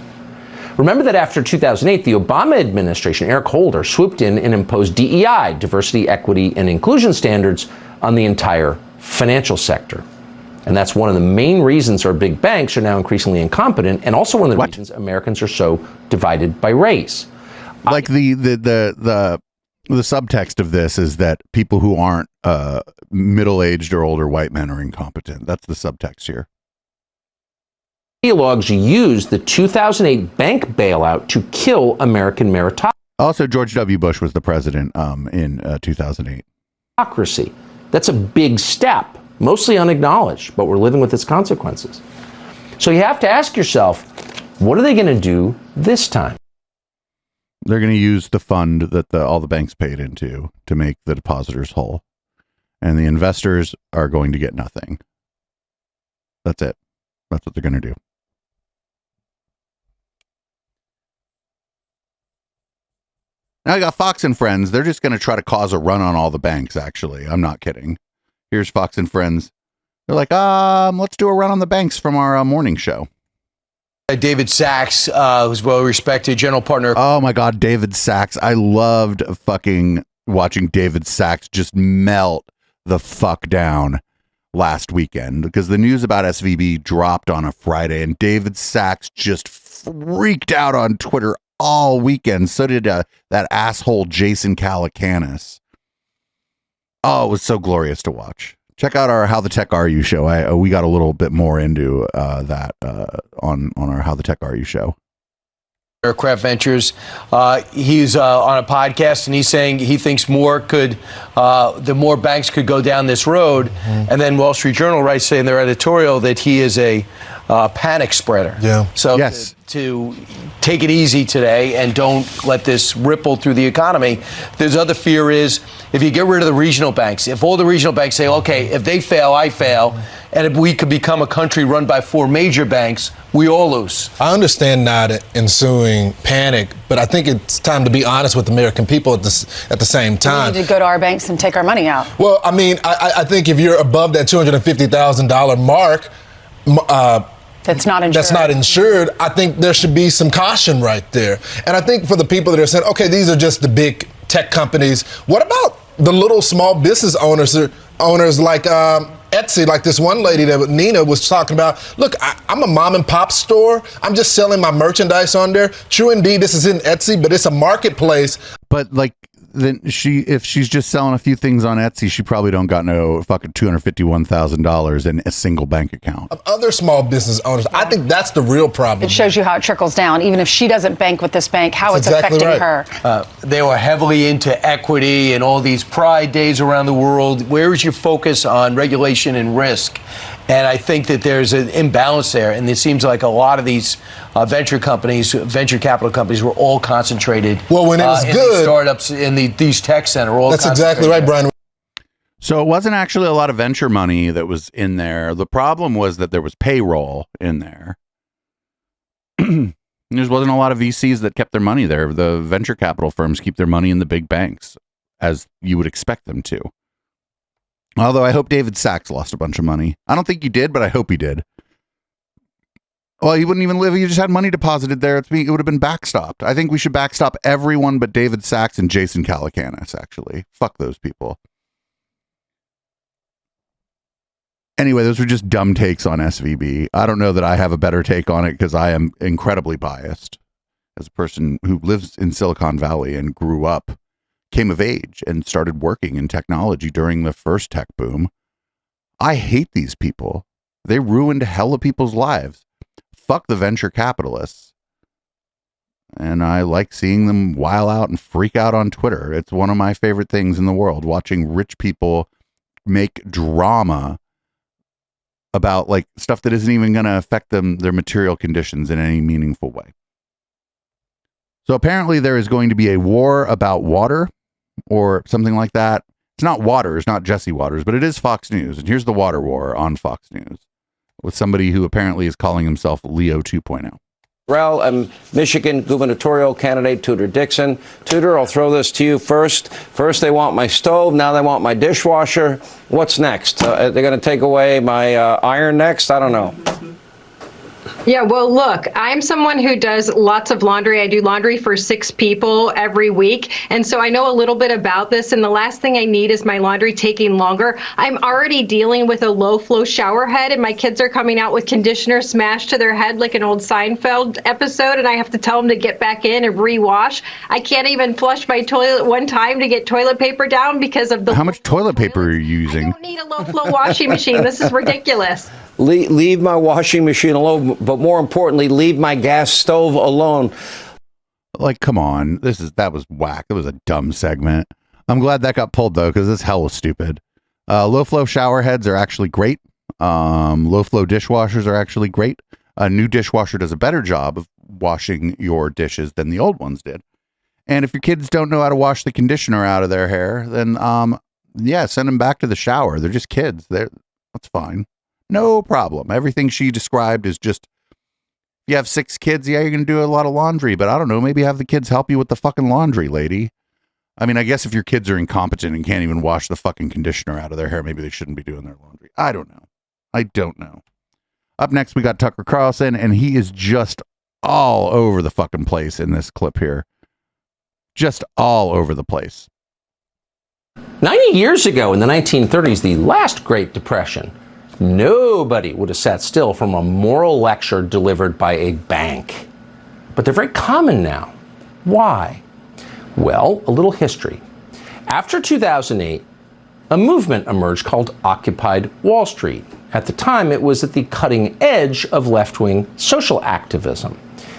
Remember that after 2008, the Obama administration, Eric Holder, swooped in and imposed DEI, diversity, equity, and inclusion standards on the entire financial sector. And that's one of the main reasons our big banks are now increasingly incompetent, and also one of the reasons Americans are so divided by race. Like the subtext of this is that people who aren't middle-aged or older white men are incompetent. That's the subtext here. Ideologues used the 2008 bank bailout to kill American meritocracy. Also, George W. Bush was the president in 2008. That's a big step, mostly unacknowledged, but we're living with its consequences. So you have to ask yourself, what are they going to do this time? They're going to use the fund that all the banks paid into to make the depositors whole. And the investors are going to get nothing. That's it. That's what they're going to do. Now I got Fox and Friends. They're just going to try to cause a run on all the banks, actually. I'm not kidding. Here's Fox and Friends. They're like, let's do a run on the banks from our morning show. David Sachs, who's well-respected general partner. Oh, my God, David Sachs. I loved fucking watching David Sachs just melt the fuck down last weekend, because the news about SVB dropped on a Friday, and David Sachs just freaked out on Twitter all weekend. So did that asshole Jason Calacanis. Oh, it was so glorious to watch. Check out our How the Tech Are You show. We got a little bit more into that on our How the Tech Are You show. Aircraft Ventures. He's on a podcast, and he's saying he thinks the more banks could go down this road. Mm-hmm. And then Wall Street Journal writes, saying in their editorial, that he is a panic spreader. Yeah. So yes. To take it easy today and don't let this ripple through the economy. There's other fear is if you get rid of the regional banks, if all the regional banks say, okay, if they fail, I fail, and if we could become a country run by 4 major banks, we all lose. I understand not ensuing panic, but I think it's time to be honest with the American people at the same time. We need to go to our banks and take our money out. Well, I mean, I think if you're above that $250,000 mark, that's not insured. That's not insured. I think there should be some caution right there. And I think for the people that are saying, okay, these are just the big tech companies. What about the little small business owners like Etsy, like this one lady that Nina was talking about? Look, I'm a mom and pop store. I'm just selling my merchandise on there. True indeed, this is in Etsy, but it's a marketplace. But like, then if she's just selling a few things on Etsy, she probably don't got no fucking $251,000 in a single bank account. Of other small business owners, I think that's the real problem. It shows you how it trickles down. Even if she doesn't bank with this bank, how it's affecting her. They were heavily into equity and all these pride days around the world. Where is your focus on regulation and risk? And I think that there's an imbalance there. And it seems like a lot of these venture capital companies were all concentrated. Well, when it was good, startups in these tech centers. That's exactly right, Brian. So it wasn't actually a lot of venture money that was in there. The problem was that there was payroll in there. There wasn't a lot of VCs that kept their money there. The venture capital firms keep their money in the big banks, as you would expect them to. Although I hope David Sachs lost a bunch of money. I don't think he did, but I hope he did. Well, he wouldn't even live. He just had money deposited there. It would have been backstopped. I think we should backstop everyone but David Sachs and Jason Calacanis, actually. Fuck those people. Anyway, those were just dumb takes on SVB. I don't know that I have a better take on it because I am incredibly biased. as a person who lives in Silicon Valley and grew up, came of age and started working in technology during the first tech boom. I hate these people. They ruined hell of people's lives. Fuck the venture capitalists. And I like seeing them while out and freak out on Twitter. It's one of my favorite things in the world, watching rich people make drama about like stuff that isn't even going to affect them, their material conditions in any meaningful way. So apparently there is going to be a war about water or something like that. It's not Waters, not Jesse Waters, but it is Fox News. And here's the water war on Fox News with somebody who apparently is calling himself Leo 2.0. And Michigan gubernatorial candidate Tudor Dixon. Tudor, I'll throw this to you first. First, they want my stove. Now they want my dishwasher. What's next? They're going to take away my iron next? I don't know. Yeah, well, look, I'm someone who does lots of laundry. I do laundry for 6 people every week. And so I know a little bit about this. And the last thing I need is my laundry taking longer. I'm already dealing with a low flow shower head, and my kids are coming out with conditioner smashed to their head like an old Seinfeld episode. And I have to tell them to get back in and rewash. I can't even flush my toilet one time to get toilet paper down because of the. How much toilet paper are you using? I don't need a low flow washing machine. This is ridiculous. Leave my washing machine alone, but more importantly, leave my gas stove alone. Like, come on. That was whack. That was a dumb segment. I'm glad that got pulled, though, because this hell was stupid. Low flow shower heads are actually great. Low flow dishwashers are actually great. A new dishwasher does a better job of washing your dishes than the old ones did. And if your kids don't know how to wash the conditioner out of their hair, then, yeah, send them back to the shower. They're just kids. That's fine. No problem. Everything she described is just, you have 6 kids, yeah, you're going to do a lot of laundry, but I don't know, maybe have the kids help you with the fucking laundry, lady. I mean, I guess if your kids are incompetent and can't even wash the fucking conditioner out of their hair, maybe they shouldn't be doing their laundry. I don't know. Up next, we got Tucker Carlson, and he is just all over the fucking place in this clip here. Just all over the place. 90 years ago in the 1930s, the last Great Depression, nobody would have sat still from a moral lecture delivered by a bank. But they're very common now. Why? Well, a little history. After 2008, a movement emerged called Occupy Wall Street. At the time, it was at the cutting edge of left-wing social activism.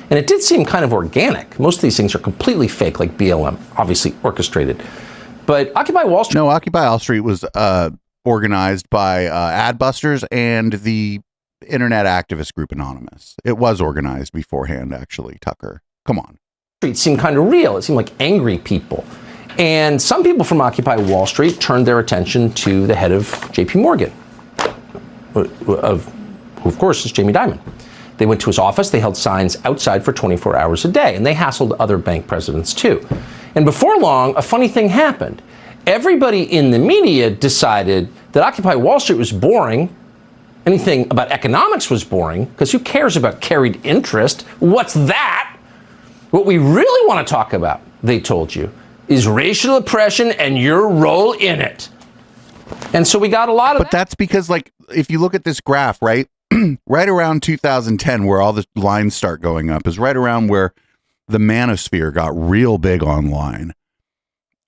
And it did seem kind of organic. Most of these things are completely fake, like BLM, obviously orchestrated. But Occupy Wall Street... No, Occupy Wall Street was... organized by Adbusters and the internet activist group Anonymous. It was organized beforehand, actually, Tucker. Come on. It seemed kind of real. It seemed like angry people. And some people from Occupy Wall Street turned their attention to the head of JP Morgan, who of course is Jamie Dimon. They went to his office. They held signs outside for 24 hours a day. And they hassled other bank presidents, too. And before long, a funny thing happened. Everybody in the media decided that Occupy Wall Street was boring. Anything about economics was boring, because who cares about carried interest? What's that? What we really want to talk about, they told you, is racial oppression and your role in it. And so we got a lot of But that's because, like, if you look at this graph, right, right around 2010, where all the lines start going up, is right around where the manosphere got real big online.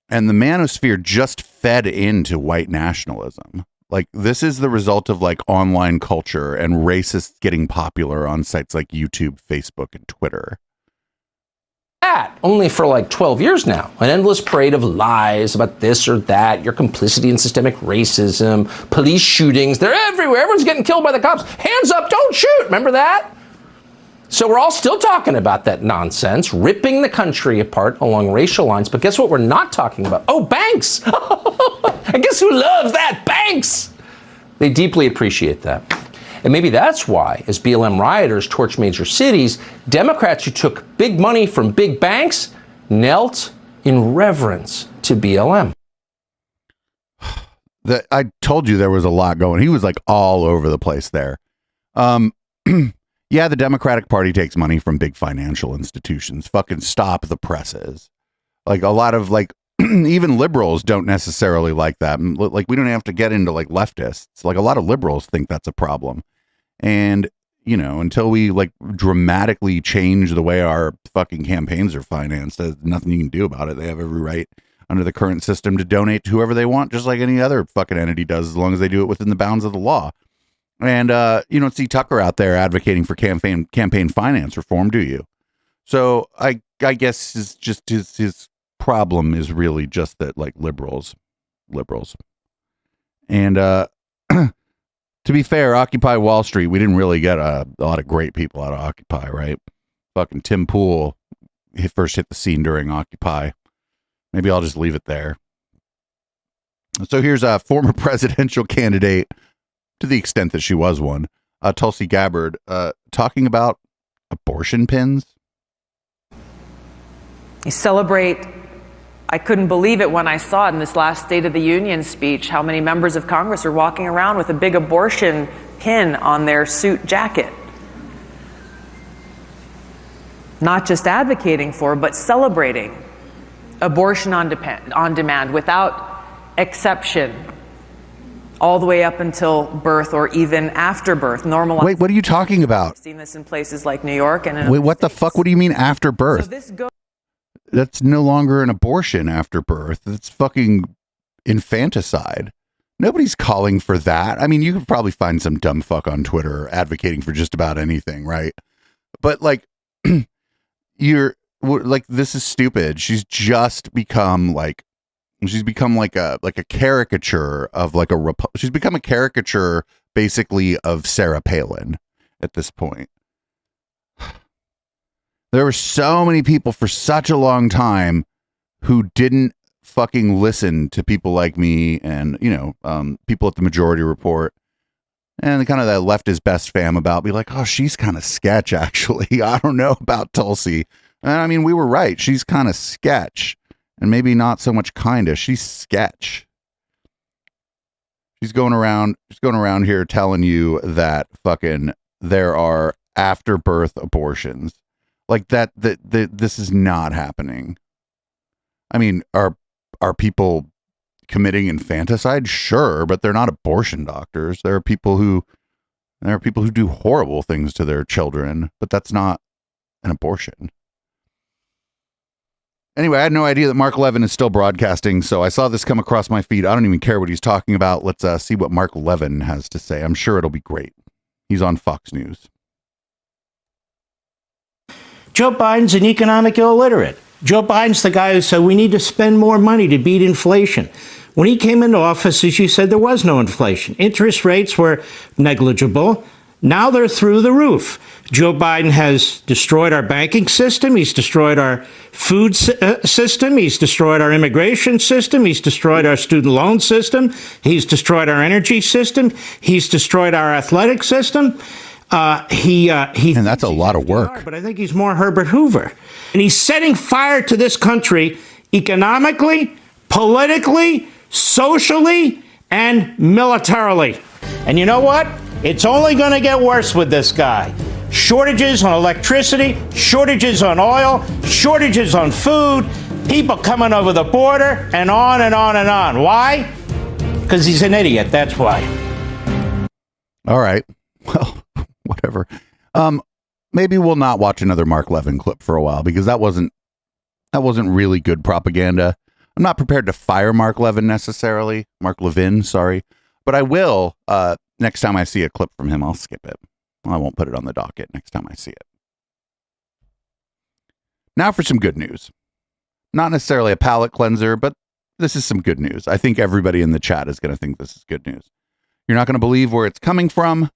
And the manosphere just fed into white nationalism. Like, this is the result of like online culture and racists getting popular on sites like YouTube, Facebook, and Twitter. That only for like 12 years now. An endless parade of lies about this or that, your complicity in systemic racism, police shootings. They're everywhere. Everyone's getting killed by the cops. Hands up, don't shoot. Remember that? So we're all still talking about that nonsense, ripping the country apart along racial lines. But guess what we're not talking about? Oh, banks. I guess who loves that? Banks. They deeply appreciate that. And maybe that's why, as BLM rioters torch major cities, Democrats who took big money from big banks knelt in reverence to BLM. I told you there was a lot going. He was like all over the place there. Yeah, the Democratic Party takes money from big financial institutions. Fucking stop the presses. Like, a lot of, like, even liberals don't necessarily like that. Like, we don't have to get into, like, leftists. Like, a lot of liberals think that's a problem. And until we like dramatically change the way our fucking campaigns are financed, there's nothing you can do about it. They have every right under the current system to donate to whoever they want, just like any other fucking entity does, as long as they do it within the bounds of the law. And you don't see Tucker out there advocating for campaign finance reform, do you? So I guess his problem is really just that, like, liberals. And to be fair, Occupy Wall Street, we didn't really get a lot of great people out of Occupy, right? Fucking Tim Pool first hit the scene during Occupy. Maybe I'll just leave it there. So here's a former presidential candidate, to the extent that she was one, Tulsi Gabbard, talking about abortion pins. You celebrate. I couldn't believe it when I saw it in this last State of the Union speech, how many members of Congress are walking around with a big abortion pin on their suit jacket. Not just advocating for, but celebrating abortion on demand without exception, all the way up until birth or even after birth. Normalized. Wait, what are you talking about? I've seen this in places like New York and in Wait, what the fuck? What do you mean after birth? So this goes. That's no longer an abortion after birth. It's fucking infanticide. Nobody's calling for that. I mean, you could probably find some dumb fuck on Twitter advocating for just about anything, right? But like, this is stupid. She's just become like a caricature of like she's become a caricature basically of Sarah Palin at this point. There were so many people for such a long time who didn't fucking listen to people like me and, people at the Majority Report and kind of that leftist best fam about be like, oh, she's kind of sketch, actually. I don't know about Tulsi. And I mean, we were right. She's kind of sketch and maybe not so much kinda. She's sketch. She's going around here telling you that fucking there are after birth abortions. Like that this is not happening. I mean, are people committing infanticide? Sure, but they're not abortion doctors. There are people who do horrible things to their children, but that's not an abortion. Anyway, I had no idea that Mark Levin is still broadcasting, so I saw this come across my feed. I don't even care what he's talking about. Let's see what Mark Levin has to say. I'm sure it'll be great. He's on Fox News. Joe Biden's an economic illiterate. Joe Biden's the guy who said we need to spend more money to beat inflation. When he came into office, as you said, there was no inflation. Interest rates were negligible. Now they're through the roof. Joe Biden has destroyed our banking system. He's destroyed our food system. He's destroyed our immigration system. He's destroyed our student loan system. He's destroyed our energy system. He's destroyed our athletic system. And that's a lot of work. But I think he's more Herbert Hoover. And he's setting fire to this country economically, politically, socially, and militarily. And you know what? It's only going to get worse with this guy. Shortages on electricity, shortages on oil, shortages on food, people coming over the border, and on and on and on. Why? Because he's an idiot. That's why. All right. Well, whatever. Maybe we'll not watch another Mark Levin clip for a while because that wasn't really good propaganda. I'm not prepared to fire Mark Levin necessarily. Mark Levin, sorry. But I will, next time I see a clip from him, I'll skip it. I won't put it on the docket next time I see it. Now for some good news. Not necessarily a palate cleanser, but this is some good news. I think everybody in the chat is going to think this is good news. You're not going to believe where it's coming from.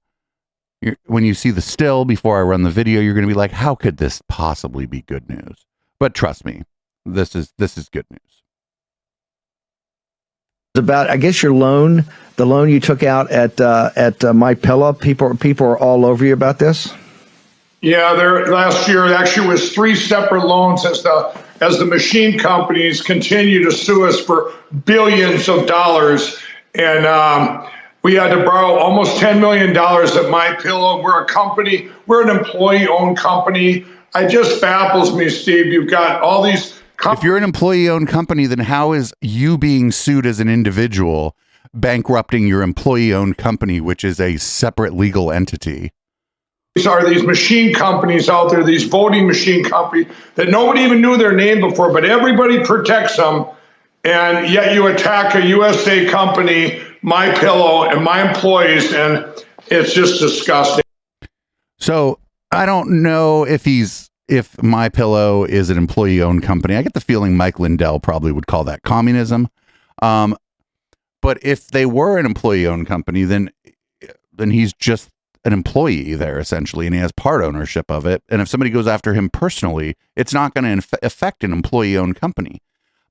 When you see the still before I run the video, you're going to be like, how could this possibly be good news? But trust me, this is good news. About, I guess, the loan you took out at My Pillow. People are all over you about this. Yeah, last year actually was 3 separate loans as the machine companies continue to sue us for billions of dollars, and we had to borrow almost $10 million at My Pillow. We're a company. We're an employee-owned company. It just baffles me, Steve. You've got all these. If you're an employee-owned company, then how is you being sued as an individual bankrupting your employee-owned company, which is a separate legal entity? are these machine companies out there, these voting machine companies that nobody even knew their name before, but everybody protects them. And yet you attack a USA company, MyPillow, and my employees, and it's just disgusting. So I don't know if MyPillow is an employee-owned company. I get the feeling Mike Lindell probably would call that communism. But if they were an employee-owned company, then he's just an employee there essentially, and he has part ownership of it. And if somebody goes after him personally, it's not going to affect an employee-owned company.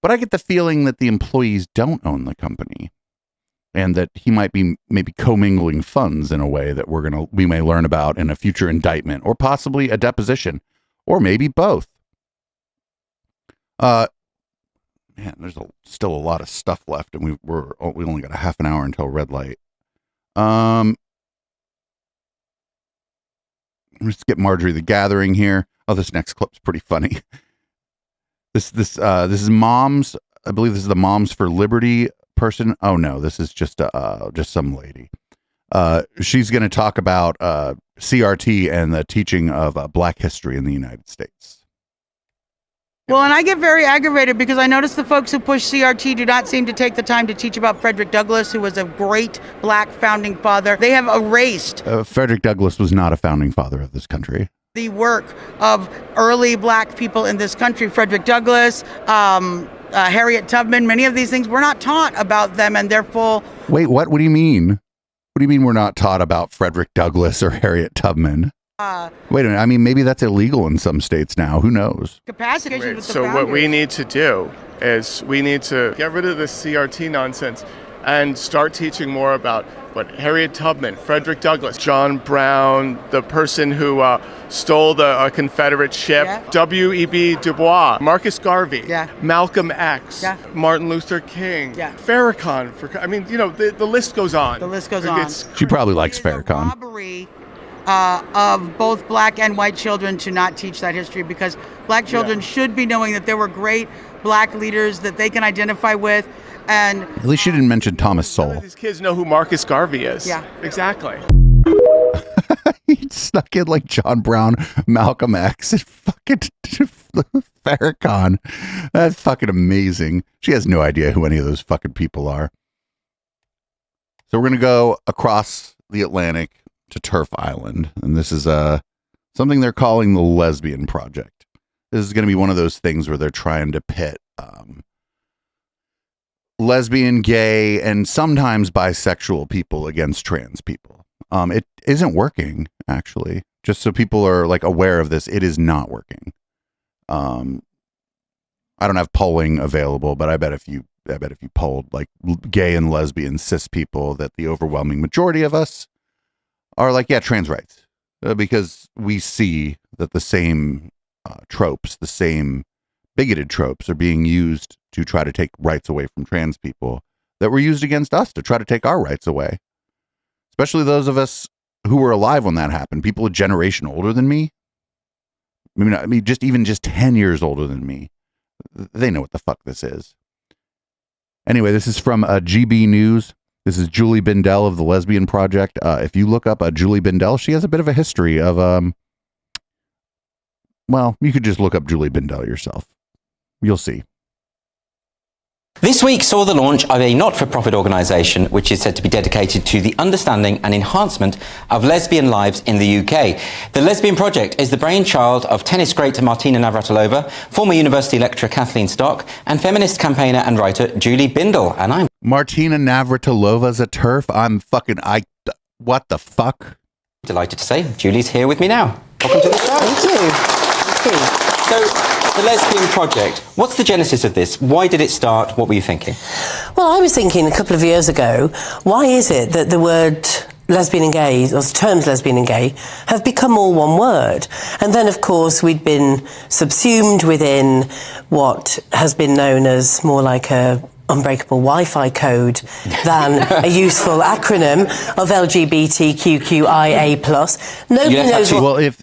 But I get the feeling that the employees don't own the company, and that he might be maybe commingling funds in a way that we may learn about in a future indictment, or possibly a deposition, or maybe both. Man, there's still a lot of stuff left, and we only got a half an hour until red light. Let's get Marjorie the Gathering here. Oh, this next clip's pretty funny. This is Moms. I believe this is the Moms for Liberty person. Oh no, this is just some lady. She's going to talk about CRT and the teaching of Black history in the United States. Well, and I get very aggravated because I notice the folks who push CRT do not seem to take the time to teach about Frederick Douglass, who was a great Black founding father. They have erased Frederick Douglass was not a founding father of this country. The work of early Black people in this country. Frederick Douglass, Harriet Tubman, many of these things, we're not taught about them, and therefore... Wait, what? What do you mean? What do you mean we're not taught about Frederick Douglass or Harriet Tubman? Wait a minute. I mean, maybe that's illegal in some states now. Who knows? Capacity. So what we need to do is we need to get rid of this CRT nonsense and start teaching more about what Harriet Tubman, Frederick Douglass, John Brown, the person who stole the Confederate ship, W.E.B. Du Bois, Marcus Garvey, Malcolm X, Martin Luther King, Farrakhan. I mean, you know, the list goes on. The list goes on. She probably likes Farrakhan. Robbery of both Black and white children to not teach that history, because Black children should be knowing that there were great Black leaders that they can identify with. And at least she didn't mention Thomas Sowell. These kids know who Marcus Garvey is. Yeah, exactly. He snuck in like John Brown, Malcolm X, and fucking Farrakhan. That's fucking amazing. She has no idea who any of those fucking people are. So we're gonna go across the Atlantic to Turf Island, and this is something they're calling the Lesbian Project. This is going to be one of those things where they're trying to pit lesbian, gay, and sometimes bisexual people against trans people. It isn't working, actually. Just so people are like aware of this, it is not working. I don't have polling available, but I bet if you polled like gay and lesbian cis people, that the overwhelming majority of us are like, yeah, trans rights, because we see that the same tropes, the same bigoted tropes are being used to try to take rights away from trans people that were used against us to try to take our rights away. Especially those of us who were alive when that happened, people a generation older than me. I mean, just 10 years older than me. They know what the fuck this is. Anyway, this is from GB News. This is Julie Bindel of the Lesbian Project. If you look up Julie Bindel, she has a bit of a history of, well, you could just look up Julie Bindel yourself. You'll see. This week saw the launch of a not-for-profit organisation which is said to be dedicated to the understanding and enhancement of lesbian lives in the UK. The Lesbian Project is the brainchild of tennis great Martina Navratilova, former university lecturer Kathleen Stock, and feminist campaigner and writer Julie Bindel. And I'm Martina Navratilova's a TERF. What the fuck? Delighted to say Julie's here with me now. Welcome to the show. Thank you. So, the Lesbian Project, what's the genesis of this? Why did it start? What were you thinking? Well, I was thinking a couple of years ago, why is it that the word lesbian and gay, or the terms lesbian and gay, have become all one word? And then, of course, we'd been subsumed within what has been known as more like a unbreakable Wi-Fi code than a useful acronym of LGBTQIA+. Nobody knows what... Well, if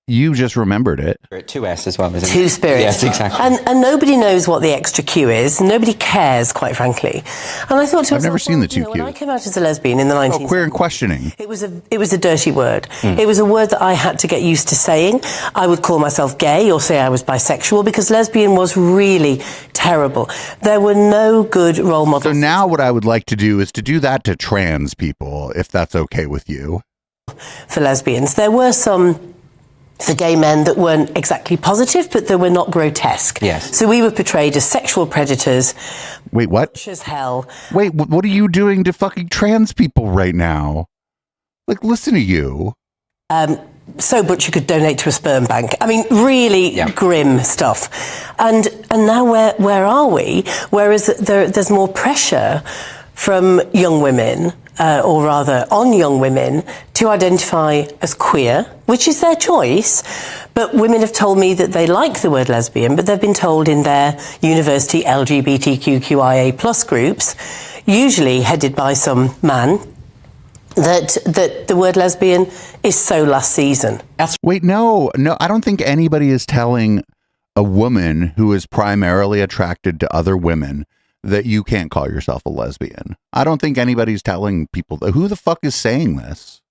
You just remembered it. 2S as well, isn't it? Two spirits. Yes, exactly. And nobody knows what the extra Q is. Nobody cares, quite frankly. And I thought to myself, I've never seen the 2Q. when I came out as a lesbian in the 1970s, queer and questioning. It was a dirty word. It was a word that I had to get used to saying. I would call myself gay or say I was bisexual because lesbian was really terrible. There were no good role models. So now what I would like to do is to do that to trans people, if that's okay with you. For lesbians. There were some for gay men that weren't exactly positive, but they were not grotesque. Yes. So we were portrayed as sexual predators. Wait, what? Butch as hell. Wait, what are you doing to fucking trans people right now? Like, listen to you. So Butch you could donate to a sperm bank. I mean, really grim stuff. And now where are we? Whereas there's more pressure from young women, or rather on young women, to identify as queer, which is their choice. But women have told me that they like the word lesbian, but they've been told in their university LGBTQIA plus groups, usually headed by some man, that the word lesbian is so last season. Wait, no, I don't think anybody is telling a woman who is primarily attracted to other women that you can't call yourself a lesbian. I don't think anybody's telling people that. Who the fuck is saying this?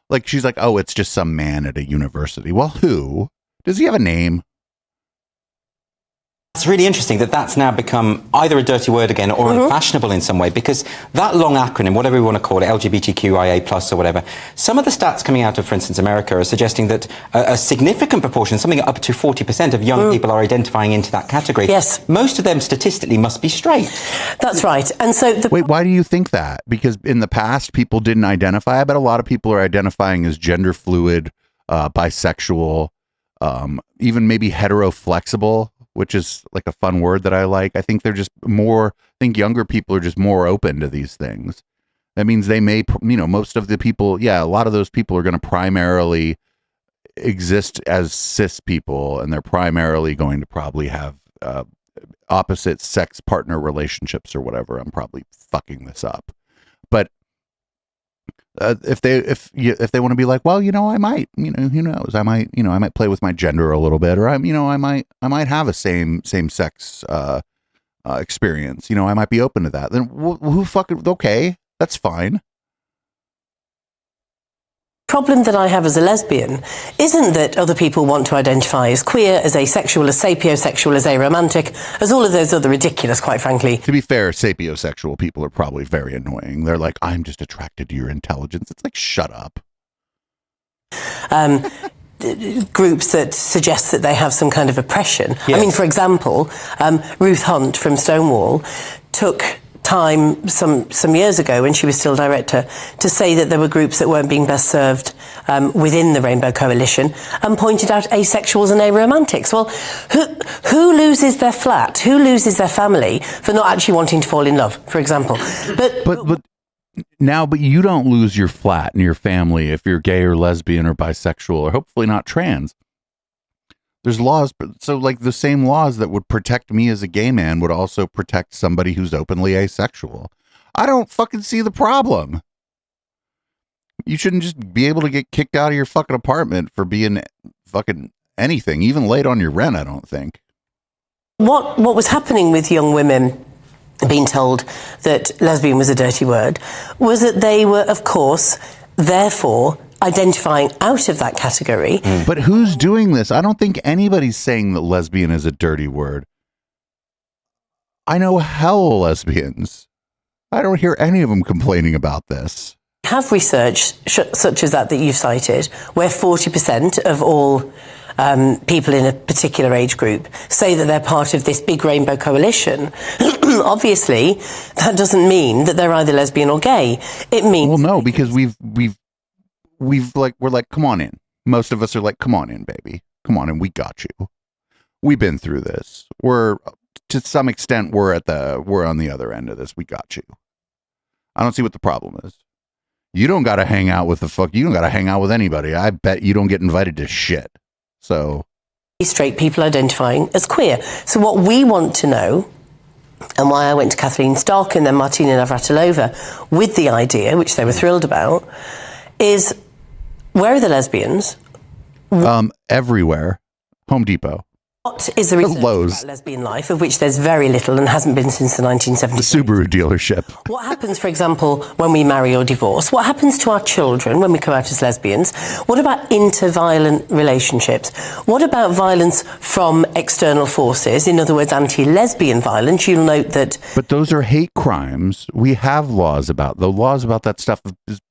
Like, she's like, oh, it's just some man at a university. Well, who? Does he have a name? It's really interesting that that's now become either a dirty word again or unfashionable in some way, because that long acronym, whatever we want to call it, LGBTQIA plus or whatever, some of the stats coming out of, for instance, America are suggesting that a significant proportion, something up to 40% of young people are identifying into that category. Yes. Most of them statistically must be straight. That's right. And so wait, why do you think that? Because in the past, people didn't identify. I bet a lot of people are identifying as gender fluid, bisexual, even maybe heteroflexible, which is like a fun word that I like. I think they're just more, I think younger people are just more open to these things. That means they may, most of the people, a lot of those people are going to primarily exist as cis people, and they're primarily going to probably have opposite sex partner relationships or whatever. I'm probably fucking this up. But if they want to be like, well, I might, who knows, I might play with my gender a little bit, or I might have a same sex experience, I might be open to that. Then who fucking, okay, that's fine. Problem that I have as a lesbian isn't that other people want to identify as queer, as asexual, as sapiosexual, as aromantic, as all of those other ridiculous, quite frankly. To be fair, sapiosexual people are probably very annoying. They're like, I'm just attracted to your intelligence. It's like, shut up. Groups that suggest that they have some kind of oppression. Yes. I mean, for example, Ruth Hunt from Stonewall took time some years ago when she was still director to say that there were groups that weren't being best served within the Rainbow Coalition, and pointed out asexuals and aromantics. Well, who loses their flat? Who loses their family for not actually wanting to fall in love, for example? But you don't lose your flat and your family if you're gay or lesbian or bisexual, or hopefully not trans. There's laws, so like the same laws that would protect me as a gay man would also protect somebody who's openly asexual. I don't fucking see the problem. You shouldn't just be able to get kicked out of your fucking apartment for being fucking anything, even late on your rent, I don't think. What was happening with young women being told that lesbian was a dirty word was that they were, of course, therefore identifying out of that category. But who's doing this? I don't think anybody's saying that lesbian is a dirty word. I know hell of lesbians. I don't hear any of them complaining about this. Have research such as that you've cited, where 40% of all people in a particular age group say that they're part of this big rainbow coalition. Obviously, that doesn't mean that they're either lesbian or gay. It means... Well, no, because we're like, come on in. Most of us are like, come on in, baby. Come on in. We got you. We've been through this. To some extent, we're on the other end of this. We got you. I don't see what the problem is. You don't got to hang out with you don't got to hang out with anybody. I bet you don't get invited to shit. So. Straight people identifying as queer. So what we want to know, and why I went to Kathleen Stock and then Martina Navratilova with the idea, which they were thrilled about, is where are the lesbians? Everywhere. Home Depot. What is the research about lesbian life, of which there's very little and hasn't been since the 1970s? The Subaru dealership. What happens, for example, when we marry or divorce? What happens to our children when we come out as lesbians? What about inter-violent relationships? What about violence from external forces? In other words, anti-lesbian violence. You'll note that... But those are hate crimes. We have laws about... The laws about that stuff is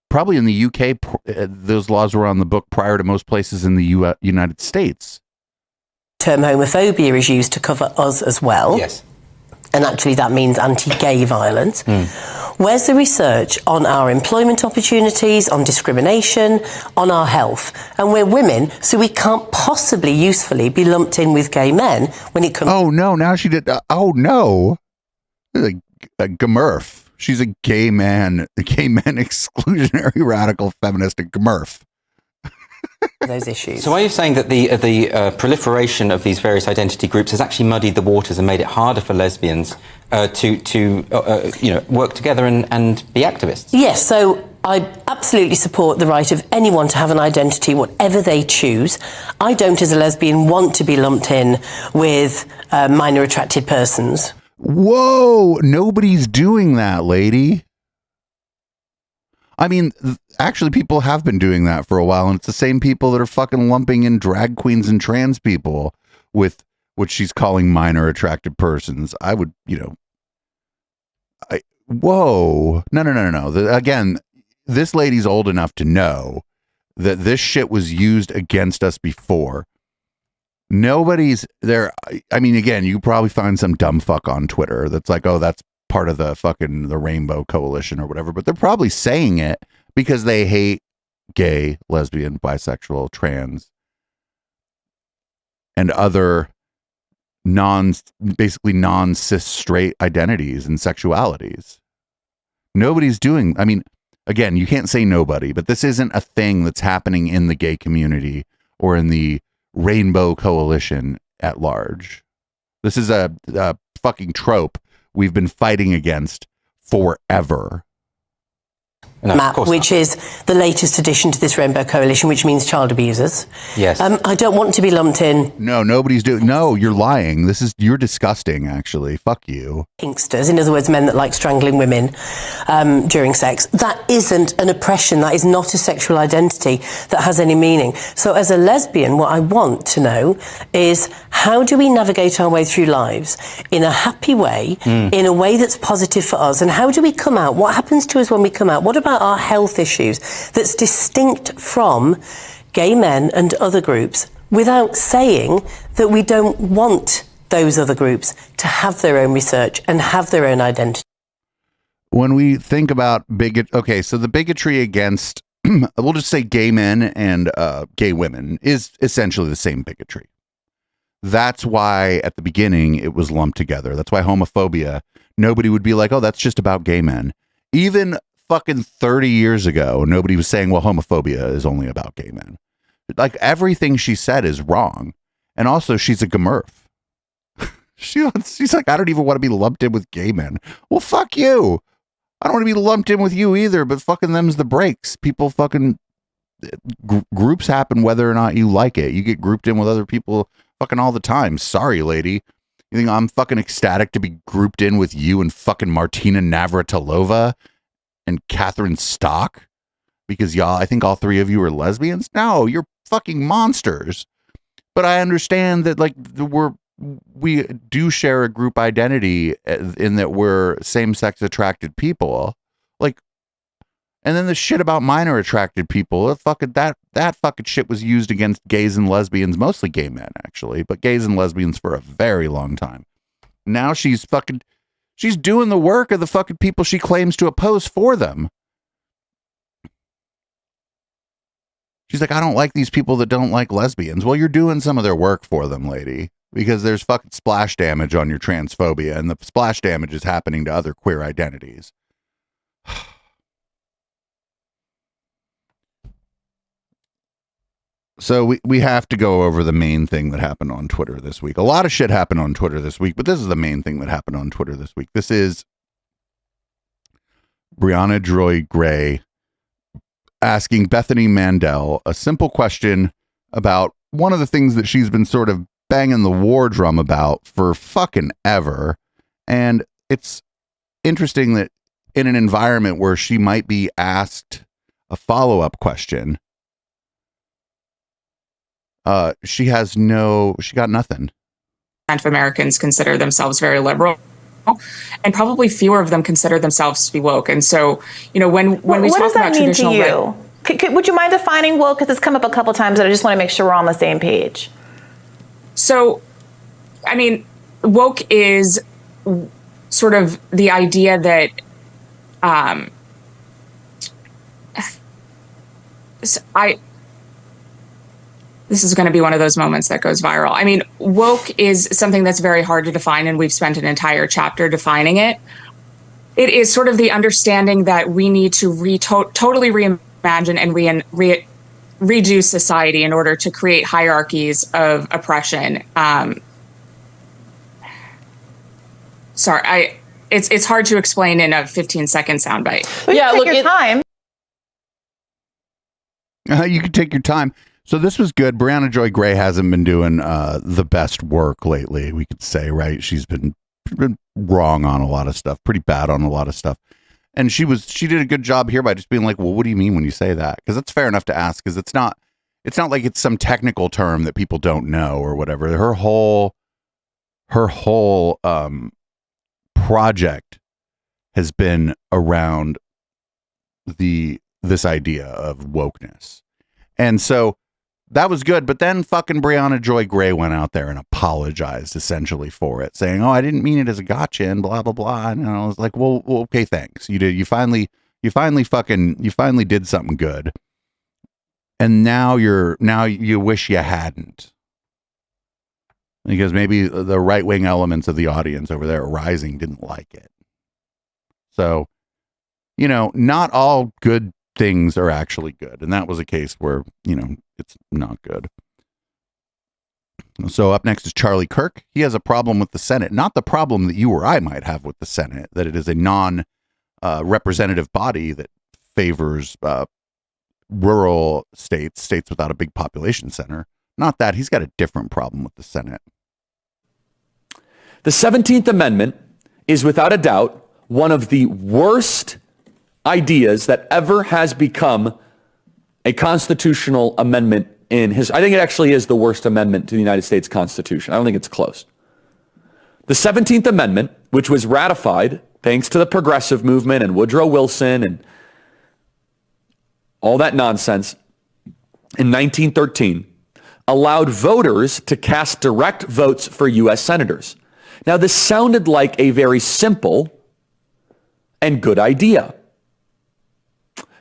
probably in the UK. Those laws were on the book prior to most places in the United States. Term homophobia is used to cover us as well. Yes. And actually that means anti-gay violence. Where's the research on our employment opportunities, on discrimination, on our health? And we're women, so we can't possibly usefully be lumped in with gay men when it comes... Oh, no, now she did... oh, no. A GMERF. She's a gay man exclusionary radical feminist, a GMERF. Those issues. So are you saying that the proliferation of these various identity groups has actually muddied the waters and made it harder for lesbians to work together and be activists? Yes, so I absolutely support the right of anyone to have an identity, whatever they choose. I don't, as a lesbian, want to be lumped in with minor attracted persons. Whoa, nobody's doing that, lady. I mean, actually, people have been doing that for a while, and it's the same people that are fucking lumping in drag queens and trans people with what she's calling minor attracted persons. I would, whoa. No. Again, this lady's old enough to know that this shit was used against us before. Nobody's there. I mean, again, you probably find some dumb fuck on Twitter that's like, oh, that's part of the Rainbow Coalition or whatever, but they're probably saying it because they hate gay, lesbian, bisexual, trans, and other basically non-cis straight identities and sexualities. Nobody's doing, I mean, again, you can't say nobody, but this isn't a thing that's happening in the gay community or in the Rainbow Coalition at large. This is a fucking trope we've been fighting against forever. No, MAP, which is the latest addition to this Rainbow Coalition, which means child abusers. Yes. I don't want to be lumped in. No, nobody's doing. No, you're lying. You're disgusting, actually. Fuck you. Inksters, in other words, men that like strangling women during sex. That isn't an oppression. That is not a sexual identity that has any meaning. So as a lesbian, what I want to know is how do we navigate our way through lives in a happy way, in a way that's positive for us? And how do we come out? What happens to us when we come out? What about our health issues that's distinct from gay men and other groups, without saying that we don't want those other groups to have their own research and have their own identity? When we think about so the bigotry against, we'll just say gay men and gay women is essentially the same bigotry. That's why at the beginning it was lumped together. That's why homophobia, nobody would be like, oh, that's just about gay men. Even fucking 30 years ago, nobody was saying, well, homophobia is only about gay men. Like, everything she said is wrong. And also, she's a GMERF. She's like, I don't even want to be lumped in with gay men. Well, fuck you. I don't want to be lumped in with you either, but fucking them's the breaks. People fucking, groups happen whether or not you like it. You get grouped in with other people fucking all the time. Sorry, lady. You think I'm fucking ecstatic to be grouped in with you and fucking Martina Navratilova and Catherine Stock because I think all three of you are lesbians? No, you're fucking monsters. But I understand that, like, we do share a group identity in that we're same-sex attracted people. Like, and then the shit about minor attracted people, that fucking shit was used against gays and lesbians, mostly gay men actually, but gays and lesbians for a very long time. Now she's doing the work of the fucking people she claims to oppose for them. She's like, I don't like these people that don't like lesbians. Well, you're doing some of their work for them, lady, because there's fucking splash damage on your transphobia, and the splash damage is happening to other queer identities. So we have to go over the main thing that happened on Twitter this week. A lot of shit happened on Twitter this week, but this is the main thing that happened on Twitter this week. This is Brianna Joy Gray asking Bethany Mandel a simple question about one of the things that she's been sort of banging the war drum about for fucking ever. And it's interesting that in an environment where she might be asked a follow-up question, she got nothing. Of Americans consider themselves very liberal, and probably fewer of them consider themselves to be woke. And so, when we talk about traditional, what does that mean to you? Would you mind defining woke? Because it's come up a couple times, and I just want to make sure we're on the same page. So, I mean, woke is sort of the idea that this is going to be one of those moments that goes viral. I mean, woke is something that's very hard to define, and we've spent an entire chapter defining it. It is sort of the understanding that we need to totally reimagine and redo society in order to create hierarchies of oppression. It's hard to explain in a 15-second soundbite. Yeah, look, your time. You can take your time. So this was good. Brianna Joy Gray hasn't been doing the best work lately, we could say, right? She's been wrong on a lot of stuff, pretty bad on a lot of stuff. And she did a good job here by just being like, well, what do you mean when you say that? Because that's fair enough to ask, because it's not like it's some technical term that people don't know or whatever. Her whole project has been around this idea of wokeness. And so that was good, but then fucking Brianna Joy Gray went out there and apologized essentially for it, saying, "Oh, I didn't mean it as a gotcha," and blah blah blah. And I was like, "Well, okay, thanks. You did. You finally did something good, and now you wish you hadn't, because maybe the right wing elements of the audience over there at Rising didn't like it. So, not all good things are actually good, and that was a case where it's not good. So up next is Charlie Kirk. He has a problem with the Senate, not the problem that you or I might have with the Senate, that it is a non-representative body that favors rural states without a big population center. Not that. He's got a different problem with the Senate. The 17th Amendment is without a doubt one of the worst ideas that ever has become a constitutional amendment in his. I think it actually is the worst amendment to the United States Constitution. I don't think it's close. The 17th Amendment, which was ratified thanks to the progressive movement and Woodrow Wilson and all that nonsense in 1913, allowed voters to cast direct votes for U.S. senators. Now, this sounded like a very simple and good idea.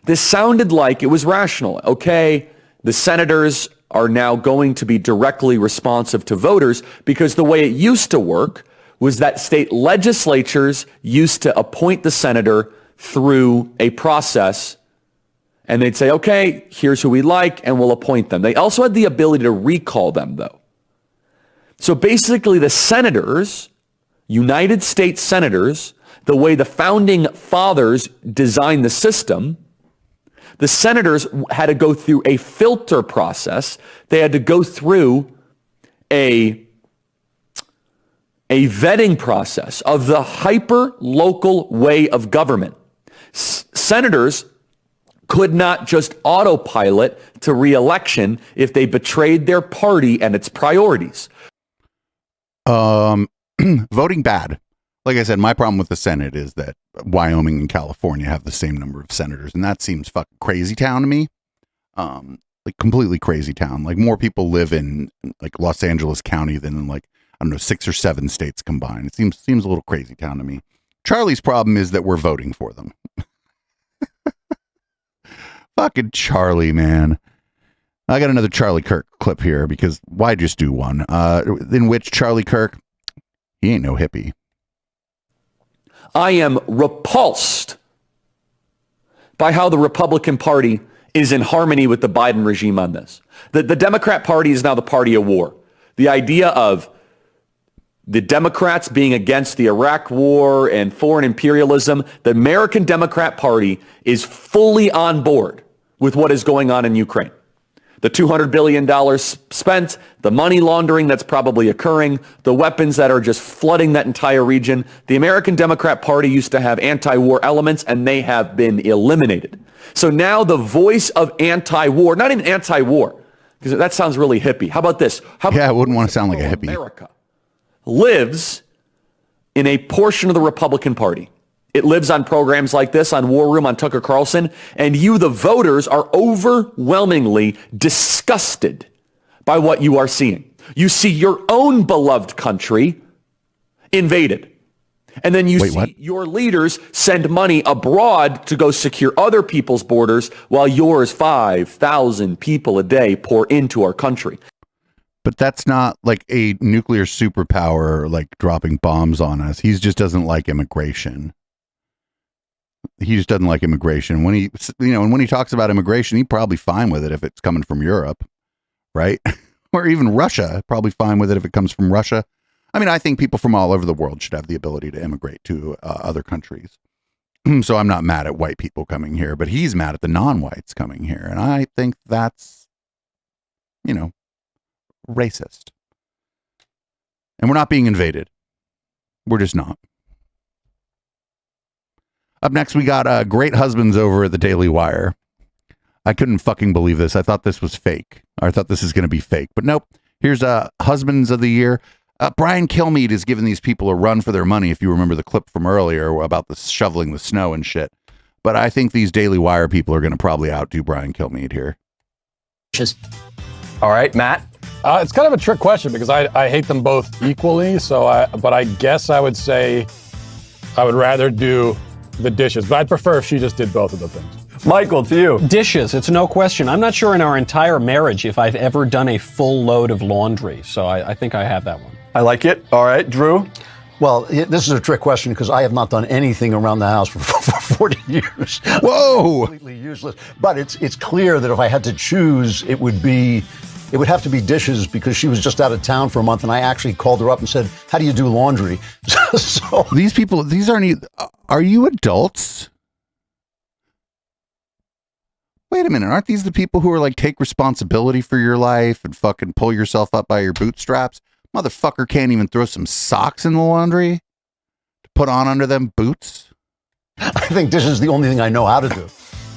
This sounded like it was rational. Okay, the senators are now going to be directly responsive to voters, because the way it used to work was that state legislatures used to appoint the senator through a process, and they'd say, okay, here's who we like, and we'll appoint them. They also had the ability to recall them, though. So basically the senators, United States senators, the way the founding fathers designed the system, the senators had to go through a filter process. They had to go through a vetting process of the hyper-local way of government. Senators could not just autopilot to re-election if they betrayed their party and its priorities. Voting bad. Like I said, my problem with the Senate is that Wyoming and California have the same number of senators, and that seems fucking crazy town to me. Like completely crazy town. Like more people live in like Los Angeles County than in like, I don't know, 6 or 7 states combined. It seems a little crazy town to me. Charlie's problem is that we're voting for them. Fucking Charlie, man. I got another Charlie Kirk clip here, because why just do one? In which Charlie Kirk, he ain't no hippie. I am repulsed by how the Republican Party is in harmony with the Biden regime on this. The Democrat Party is now the party of war. The idea of the Democrats being against the Iraq war and foreign imperialism, the American Democrat Party is fully on board with what is going on in Ukraine. The $200 billion spent, the money laundering that's probably occurring, the weapons that are just flooding that entire region. The American Democrat Party used to have anti-war elements, and they have been eliminated. So now the voice of anti-war, not even anti-war, because that sounds really hippie. How about this? I wouldn't want to sound like a hippie. America lives in a portion of the Republican Party. It lives on programs like this, on War Room, on Tucker Carlson, and you, the voters, are overwhelmingly disgusted by what you are seeing. You see your own beloved country invaded. And then you see your leaders send money abroad to go secure other people's borders while yours 5,000 people a day pour into our country. But that's not like a nuclear superpower, like dropping bombs on us. He just doesn't like immigration. He just doesn't like immigration. When he, and when he talks about immigration, he's probably fine with it if it's coming from Europe, right? Or even Russia, probably fine with it if it comes from Russia. I mean, I think people from all over the world should have the ability to immigrate to other countries. So I'm not mad at white people coming here, but he's mad at the non-whites coming here. And I think that's, racist. And we're not being invaded. We're just not. Up next, we got Great Husbands over at the Daily Wire. I couldn't fucking believe this. I thought this was fake. I thought this is going to be fake. But nope. Here's Husbands of the Year. Brian Kilmeade is giving these people a run for their money, if you remember the clip from earlier about the shoveling the snow and shit. But I think these Daily Wire people are going to probably outdo Brian Kilmeade here. All right, Matt? It's kind of a trick question because I hate them both equally. But I guess I would say I would rather do the dishes, but I'd prefer if she just did both of the things. Michael, to you. Dishes, it's no question. I'm not sure in our entire marriage if I've ever done a full load of laundry, so I think I have that one. I like it. All right, Drew? Well, this is a trick question because I have not done anything around the house for 40 years. Whoa! Completely useless. But it's clear that if I had to choose, it would have to be dishes because she was just out of town for a month and I actually called her up and said, how do you do laundry? So these people, are you adults? Wait a minute. Aren't these the people who are like, take responsibility for your life and fucking pull yourself up by your bootstraps? Motherfucker can't even throw some socks in the laundry to put on under them boots. I think dishes is the only thing I know how to do.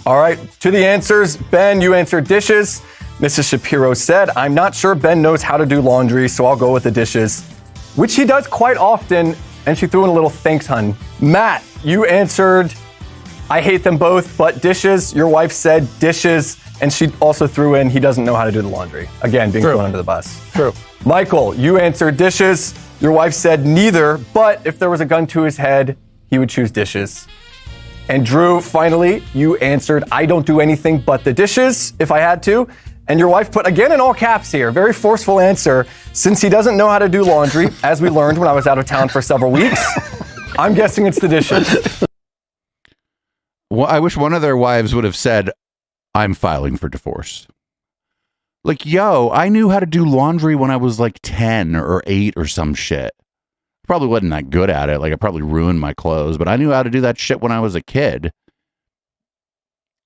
All right, to the answers. Ben, you answered dishes. Mrs. Shapiro said, I'm not sure Ben knows how to do laundry, so I'll go with the dishes, which he does quite often, and she threw in a little thanks, hun. Matt, you answered, I hate them both, but dishes. Your wife said dishes, and she also threw in, he doesn't know how to do the laundry. Again, being thrown under the bus. True. Michael, you answered dishes. Your wife said neither, but if there was a gun to his head, he would choose dishes. And Drew, finally, you answered, I don't do anything but the dishes if I had to. And your wife put, again in all caps here, very forceful answer, since he doesn't know how to do laundry, as we learned when I was out of town for several weeks, I'm guessing it's the dishes. Well, I wish one of their wives would have said, I'm filing for divorce. Like, yo, I knew how to do laundry when I was like 10 or 8 or some shit. Probably wasn't that good at it. Like, I probably ruined my clothes, but I knew how to do that shit when I was a kid.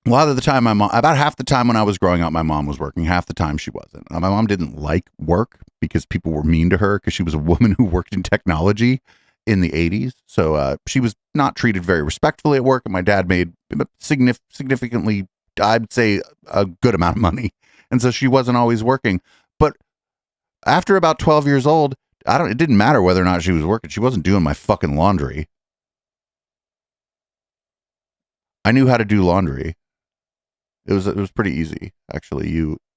A lot of the time, about half the time when I was growing up, my mom was working. Half the time she wasn't. My mom didn't like work because people were mean to her because she was a woman who worked in technology in the 80s. So she was not treated very respectfully at work. And my dad made significantly, I'd say, a good amount of money. And so she wasn't always working. But after about 12 years old, it didn't matter whether or not she was working. She wasn't doing my fucking laundry. I knew how to do laundry. It was pretty easy, actually.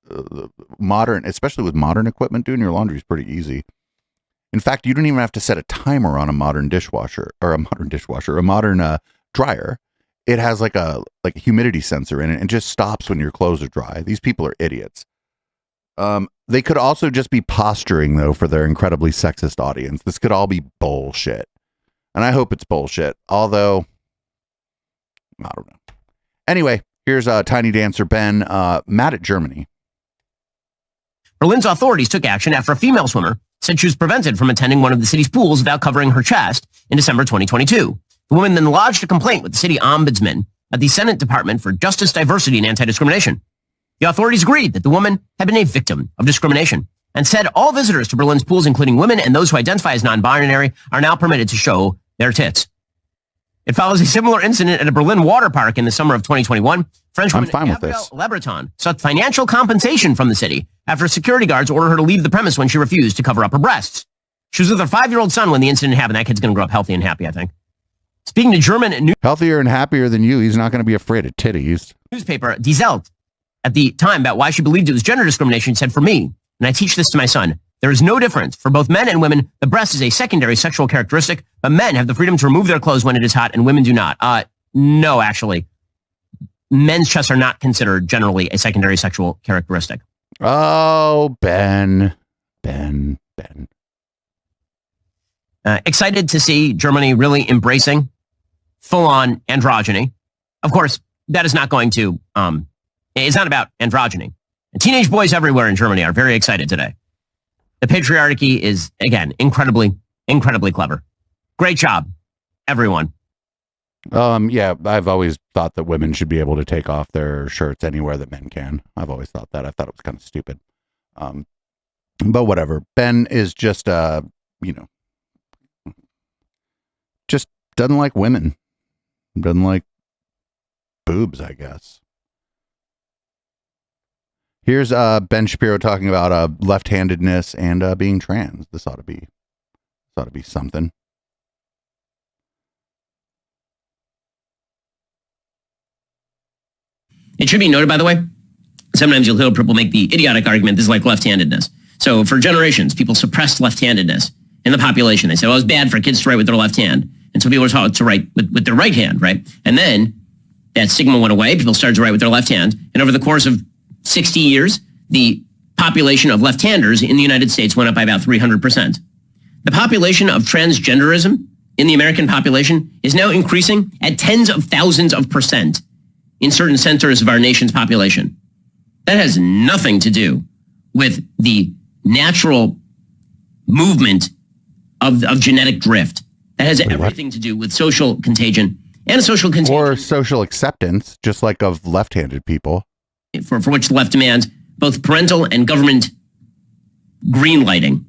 Especially with modern equipment, doing your laundry is pretty easy. In fact, you don't even have to set a timer on a modern dishwasher or a modern dryer. It has like a humidity sensor in it and just stops when your clothes are dry. These people are idiots. They could also just be posturing though for their incredibly sexist audience. This could all be bullshit. And I hope it's bullshit. Although, I don't know. Anyway, here's Tiny Dancer Ben, mad at Germany. Berlin's authorities took action after a female swimmer said she was prevented from attending one of the city's pools without covering her chest in December 2022. The woman then lodged a complaint with the city ombudsman at the Senate Department for Justice, Diversity, and Anti-Discrimination. The authorities agreed that the woman had been a victim of discrimination and said all visitors to Berlin's pools, including women and those who identify as non-binary, are now permitted to show their tits. It follows a similar incident at a Berlin water park in the summer of 2021. French woman Gabrielle Lebreton sought financial compensation from the city after security guards ordered her to leave the premise when she refused to cover up her breasts. She was with her 5-year-old son when the incident happened. That kid's going to grow up healthy and happy, I think. Speaking to German healthier and happier than you, he's not going to be afraid of titties. Newspaper Die Welt at the time about why she believed it was gender discrimination said, "For me, and I teach this to my son, there is no difference. For both men and women, the breast is a secondary sexual characteristic, but men have the freedom to remove their clothes when it is hot and women do not." No, actually. Men's chests are not considered generally a secondary sexual characteristic. Oh, Ben. Excited to see Germany really embracing full-on androgyny. Of course, that is not going to, it's not about androgyny. And teenage boys everywhere in Germany are very excited today. The patriarchy is, again, incredibly clever. Great job, everyone. Yeah, I've always thought that women should be able to take off their shirts anywhere that men can. I've always thought that. I thought it was kind of stupid. But whatever. Ben is just, just doesn't like women. Doesn't like boobs, I guess. Here's Ben Shapiro talking about left-handedness and being trans. This ought to be something. It should be noted, by the way, sometimes you'll hear people make the idiotic argument, this is like left-handedness. So for generations, people suppressed left-handedness in the population. They said, well, it's bad for kids to write with their left hand. And so people were taught to write with their right hand, right? And then that stigma went away. People started to write with their left hand. And over the course of 60 years, the population of left-handers in the United States went up by about 300%. The population of transgenderism in the American population is now increasing at tens of thousands of percent in certain centers of our nation's population. That has nothing to do with the natural movement of genetic drift. That has everything to do with social contagion and social contagion. Or social acceptance, just like of left-handed people. For which the left demands both parental and government green lighting.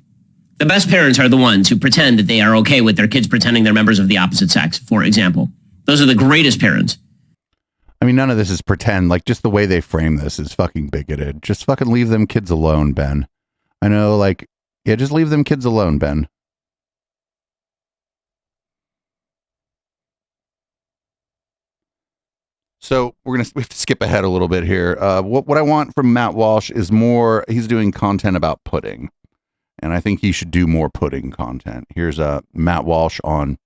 The best parents are the ones who pretend that they are okay with their kids pretending they're members of the opposite sex, for example. Those are the greatest parents. I mean, none of this is pretend. Like, just the way they frame this is fucking bigoted. Just fucking leave them kids alone, Ben. I know, like, yeah, just leave them kids alone, Ben. So we have to skip ahead a little bit here. What I want from Matt Walsh is more, he's doing content about pudding. And I think he should do more pudding content. Here's Matt Walsh on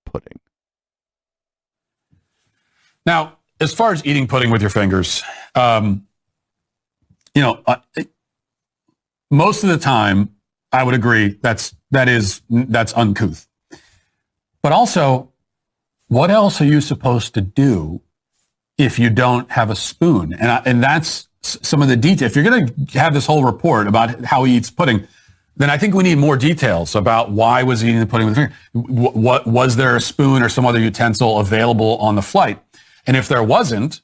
pudding. Now, as far as eating pudding with your fingers, most of the time, I would agree that's uncouth. But also, what else are you supposed to do if you don't have a spoon? And that's some of the detail. If you're going to have this whole report about how he eats pudding, then I think we need more details about why was he eating the pudding with a finger. What was there a spoon or some other utensil available on the flight? And if there wasn't,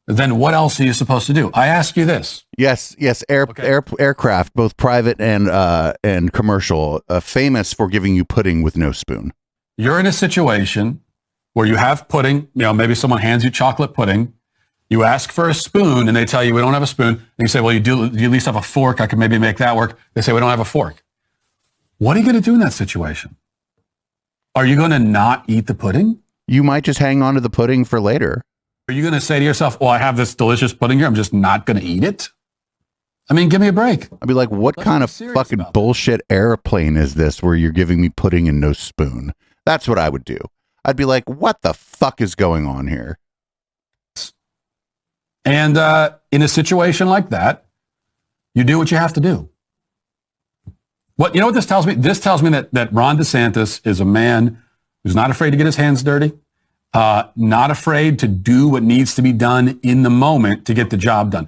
then what else are you supposed to do? I ask you this. Yes. Aircraft, both private and commercial, famous for giving you pudding with no spoon. You're in a situation where you have pudding, maybe someone hands you chocolate pudding. You ask for a spoon and they tell you we don't have a spoon. And you say, well, you at least have a fork. I could maybe make that work. They say we don't have a fork. What are you going to do in that situation? Are you going to not eat the pudding? You might just hang on to the pudding for later. Are you going to say to yourself, well, I have this delicious pudding here, I'm just not going to eat it? I mean, give me a break. I'd be like, what kind of fucking bullshit airplane is this where you're giving me pudding and no spoon? That's what I would do. I'd be like, what the fuck is going on here? And in a situation like that, you do what you have to do. You know what this tells me? This tells me that Ron DeSantis is a man who's not afraid to get his hands dirty, not afraid to do what needs to be done in the moment to get the job done.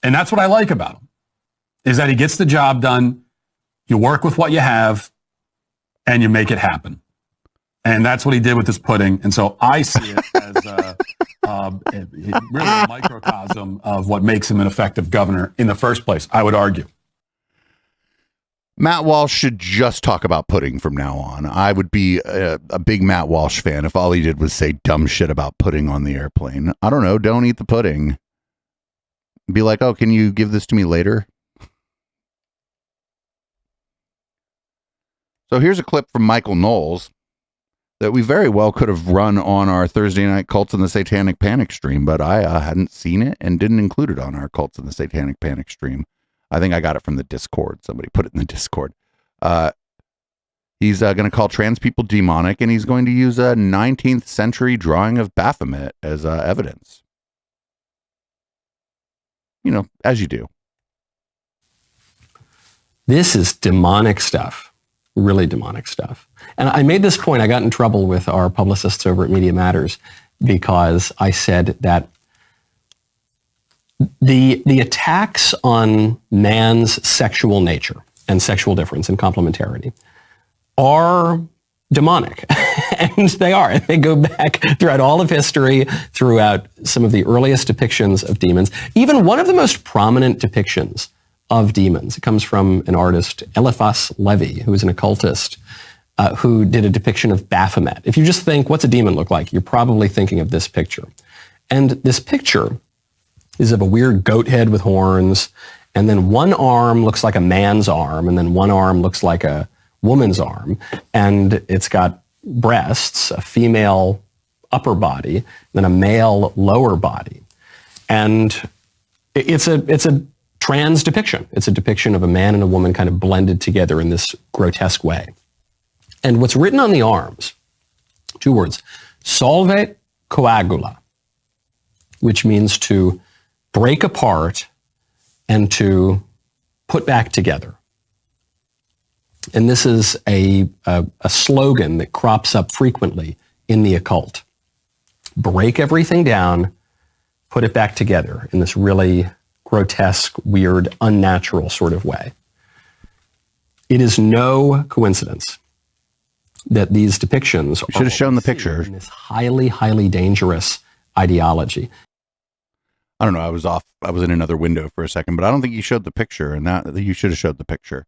And that's what I like about him, is that he gets the job done, you work with what you have, and you make it happen. And that's what he did with this pudding. And so I see it as really a microcosm of what makes him an effective governor in the first place, I would argue. Matt Walsh should just talk about pudding from now on. I would be a big Matt Walsh fan if all he did was say dumb shit about pudding on the airplane. I don't know. Don't eat the pudding. Be like, oh, can you give this to me later? So here's a clip from Michael Knowles that we very well could have run on our Thursday night Cults and the Satanic Panic stream, but I hadn't seen it and didn't include it on our Cults and the Satanic Panic stream. I think I got it from the Discord. Somebody put it in the Discord. He's going to call trans people demonic, and he's going to use a 19th century drawing of Baphomet as evidence. You know, as you do. This is demonic stuff. Really demonic stuff. And I made this point. I got in trouble with our publicists over at Media Matters because I said that the attacks on man's sexual nature and sexual difference and complementarity are demonic. And they are. They go back throughout all of history, throughout some of the earliest depictions of demons. Even one of the most prominent depictions of demons, it comes from an artist, Eliphas Levi, who is an occultist, who did a depiction of Baphomet. If you just think, what's a demon look like? You're probably thinking of this picture. And this picture is of a weird goat head with horns, and then one arm looks like a man's arm, and then one arm looks like a woman's arm, and it's got breasts, a female upper body, then a male lower body. And it's a trans depiction. It's a depiction of a man and a woman kind of blended together in this grotesque way. And what's written on the arms, 2 words, solve coagula, which means to break apart and to put back together. And this is a slogan that crops up frequently in the occult. Break everything down, put it back together in this really grotesque, weird, unnatural sort of way. It is no coincidence that these depictions should have shown the picture. In this highly, highly dangerous ideology. I don't know. I was off. I was in another window for a second, but I don't think you showed the picture, and that you should have showed the picture.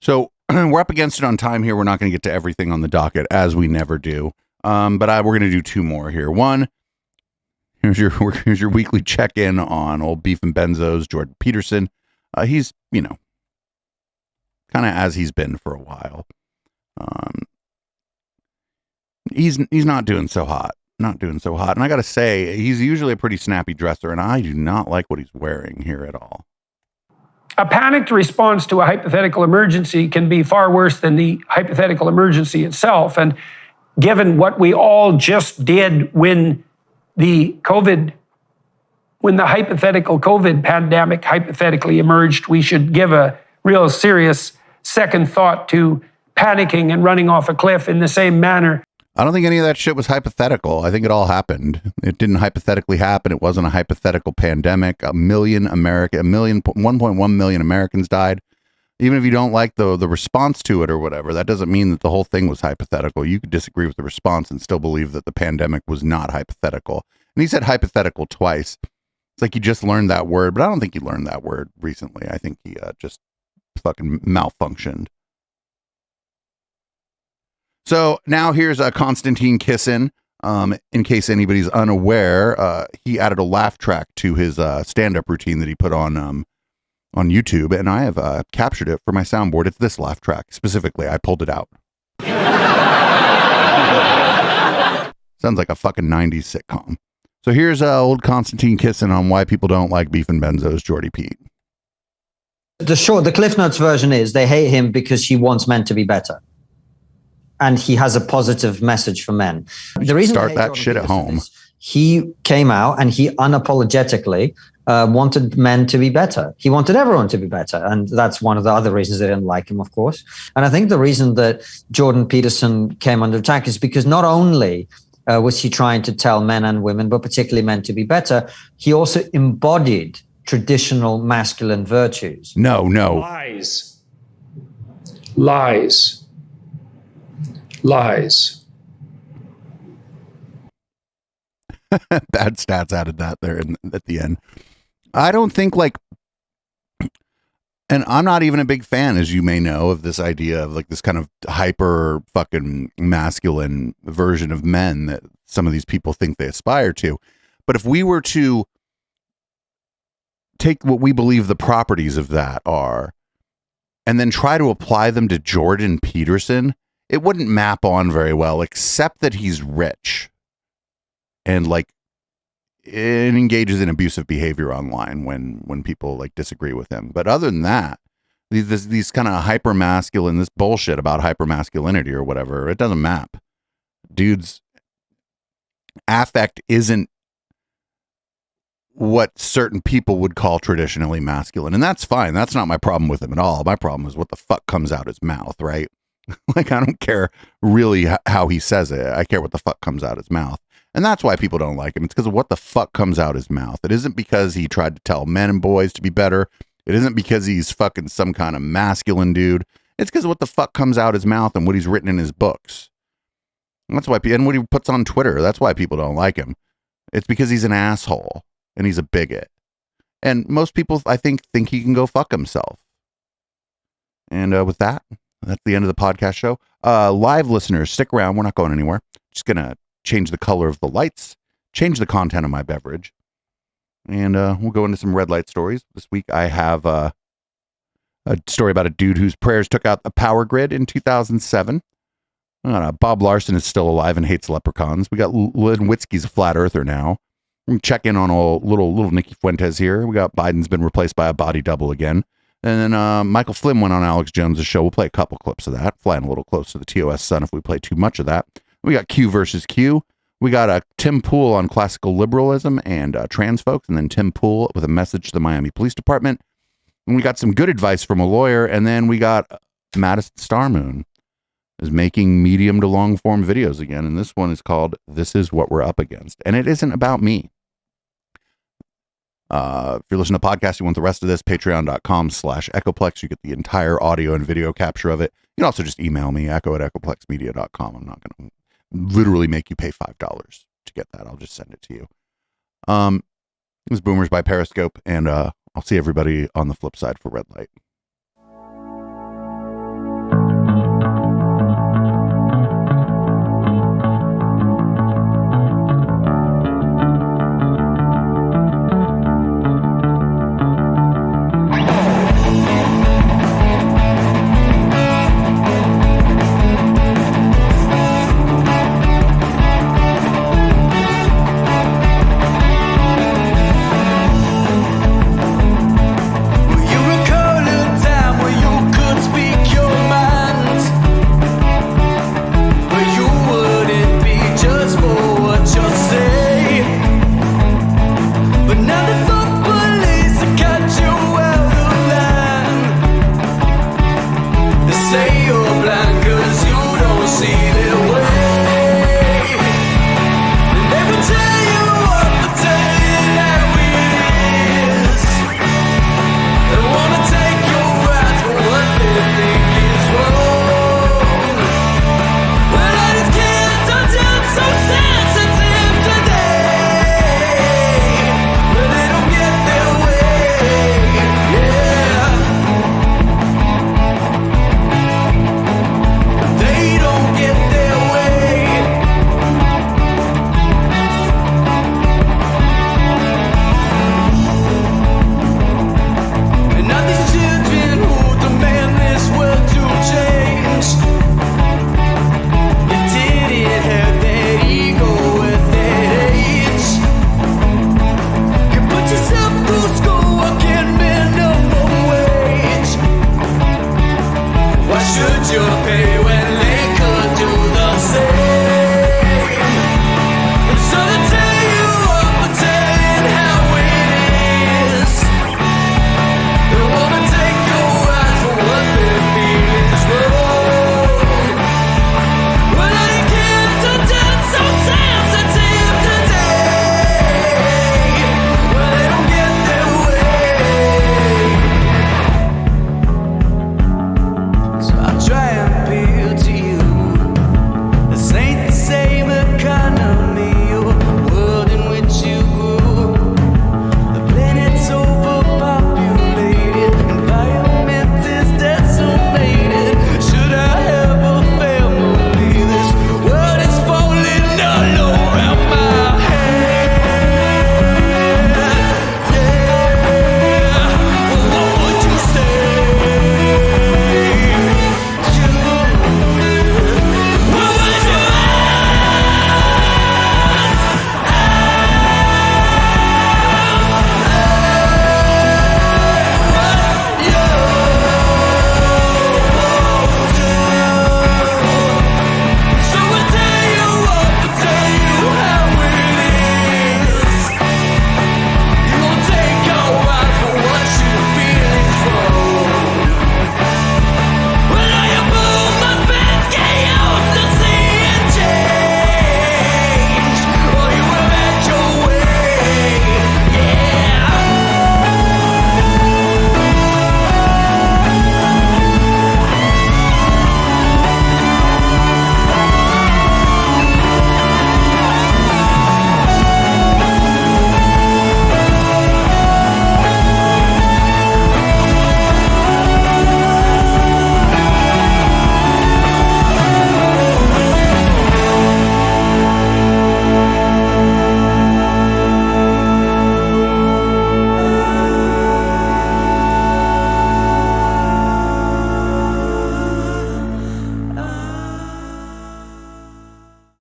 So we're up against it on time here. We're not going to get to everything on the docket, as we never do. But we're going to do 2 more here. One, here's your weekly check-in on old Beef and Benzos, Jordan Peterson. He's, kind of as he's been for a while. He's not doing so hot. Not doing so hot. And I got to say, he's usually a pretty snappy dresser, and I do not like what he's wearing here at all. A panicked response to a hypothetical emergency can be far worse than the hypothetical emergency itself. And given what we all just did when the hypothetical COVID pandemic hypothetically emerged, we should give a real serious second thought to panicking and running off a cliff in the same manner. I don't think any of that shit was hypothetical. I think it all happened. It didn't hypothetically happen. It wasn't a hypothetical pandemic. 1.1 million Americans died. Even if you don't like the response to it or whatever, that doesn't mean that the whole thing was hypothetical. You could disagree with the response and still believe that the pandemic was not hypothetical. And he said hypothetical twice. It's like he just learned that word, but I don't think he learned that word recently. I think he just fucking malfunctioned. So now here's Konstantin Kisin. In case anybody's unaware, he added a laugh track to his stand-up routine that he put on YouTube, and I have captured it for my soundboard. It's this laugh track specifically. I pulled it out. Sounds like a fucking 90s sitcom. So here's old Konstantin Kisin on why people don't like Beef and Benzo's Jordy Pete. The Cliff Notes version is they hate him because he wants men to be better. And he has a positive message for men. The reason start that shit at home. He came out and he unapologetically wanted men to be better. He wanted everyone to be better. And that's one of the other reasons they didn't like him, of course. And I think the reason that Jordan Peterson came under attack is because not only was he trying to tell men and women, but particularly men to be better, he also embodied traditional masculine virtues. No. Lies. Bad stats added that there at the end. I don't think like, and I'm not even a big fan, as you may know, of this idea of like this kind of hyper fucking masculine version of men that some of these people think they aspire to. But if we were to take what we believe the properties of that are and then try to apply them to Jordan Peterson, it wouldn't map on very well, except that he's rich and like it engages in abusive behavior online when people like disagree with him. But other than that, these kind of hyper masculine, this bullshit about hyper masculinity or whatever, it doesn't map. Dude's affect isn't what certain people would call traditionally masculine, and that's fine. That's not my problem with him at all. My problem is what the fuck comes out his mouth, right? Like, I don't care really how he says it. I care what the fuck comes out his mouth. And that's why people don't like him. It's because of what the fuck comes out his mouth. It isn't because he tried to tell men and boys to be better. It isn't because he's fucking some kind of masculine dude. It's because of what the fuck comes out his mouth and what he's written in his books. And that's why, and what he puts on Twitter. That's why people don't like him. It's because he's an asshole and he's a bigot. And most people, I think he can go fuck himself. And with that, that's the end of the podcast show. Live listeners, stick around. We're not going anywhere. Just going to change the color of the lights, change the content of my beverage, and we'll go into some red light stories. This week I have a story about a dude whose prayers took out the power grid in 2007. Bob Larson is still alive and hates leprechauns. We got Lewitsky's a flat earther now. We check in on little Nikki Fuentes here. We got Biden's been replaced by a body double again. And then Michael Flynn went on Alex Jones' show. We'll play a couple clips of that. Flying a little close to the TOS sun if we play too much of that. We got Q versus Q. We got Tim Pool on classical liberalism and trans folks, and then Tim Pool with a message to the Miami Police Department. And we got some good advice from a lawyer, and then we got Madison Starmoon is making medium to long form videos again, and this one is called This Is What We're Up Against. And it isn't about me. If you're listening to podcasts, you want the rest of this, patreon.com/echoplex. You get the entire audio and video capture of it. You can also just email me, echo@echoplexmedia.com. I'm not going to literally make you pay $5 to get that. I'll just send it to you. It was Boomers by Periscope, and I'll see everybody on the flip side for Red Light.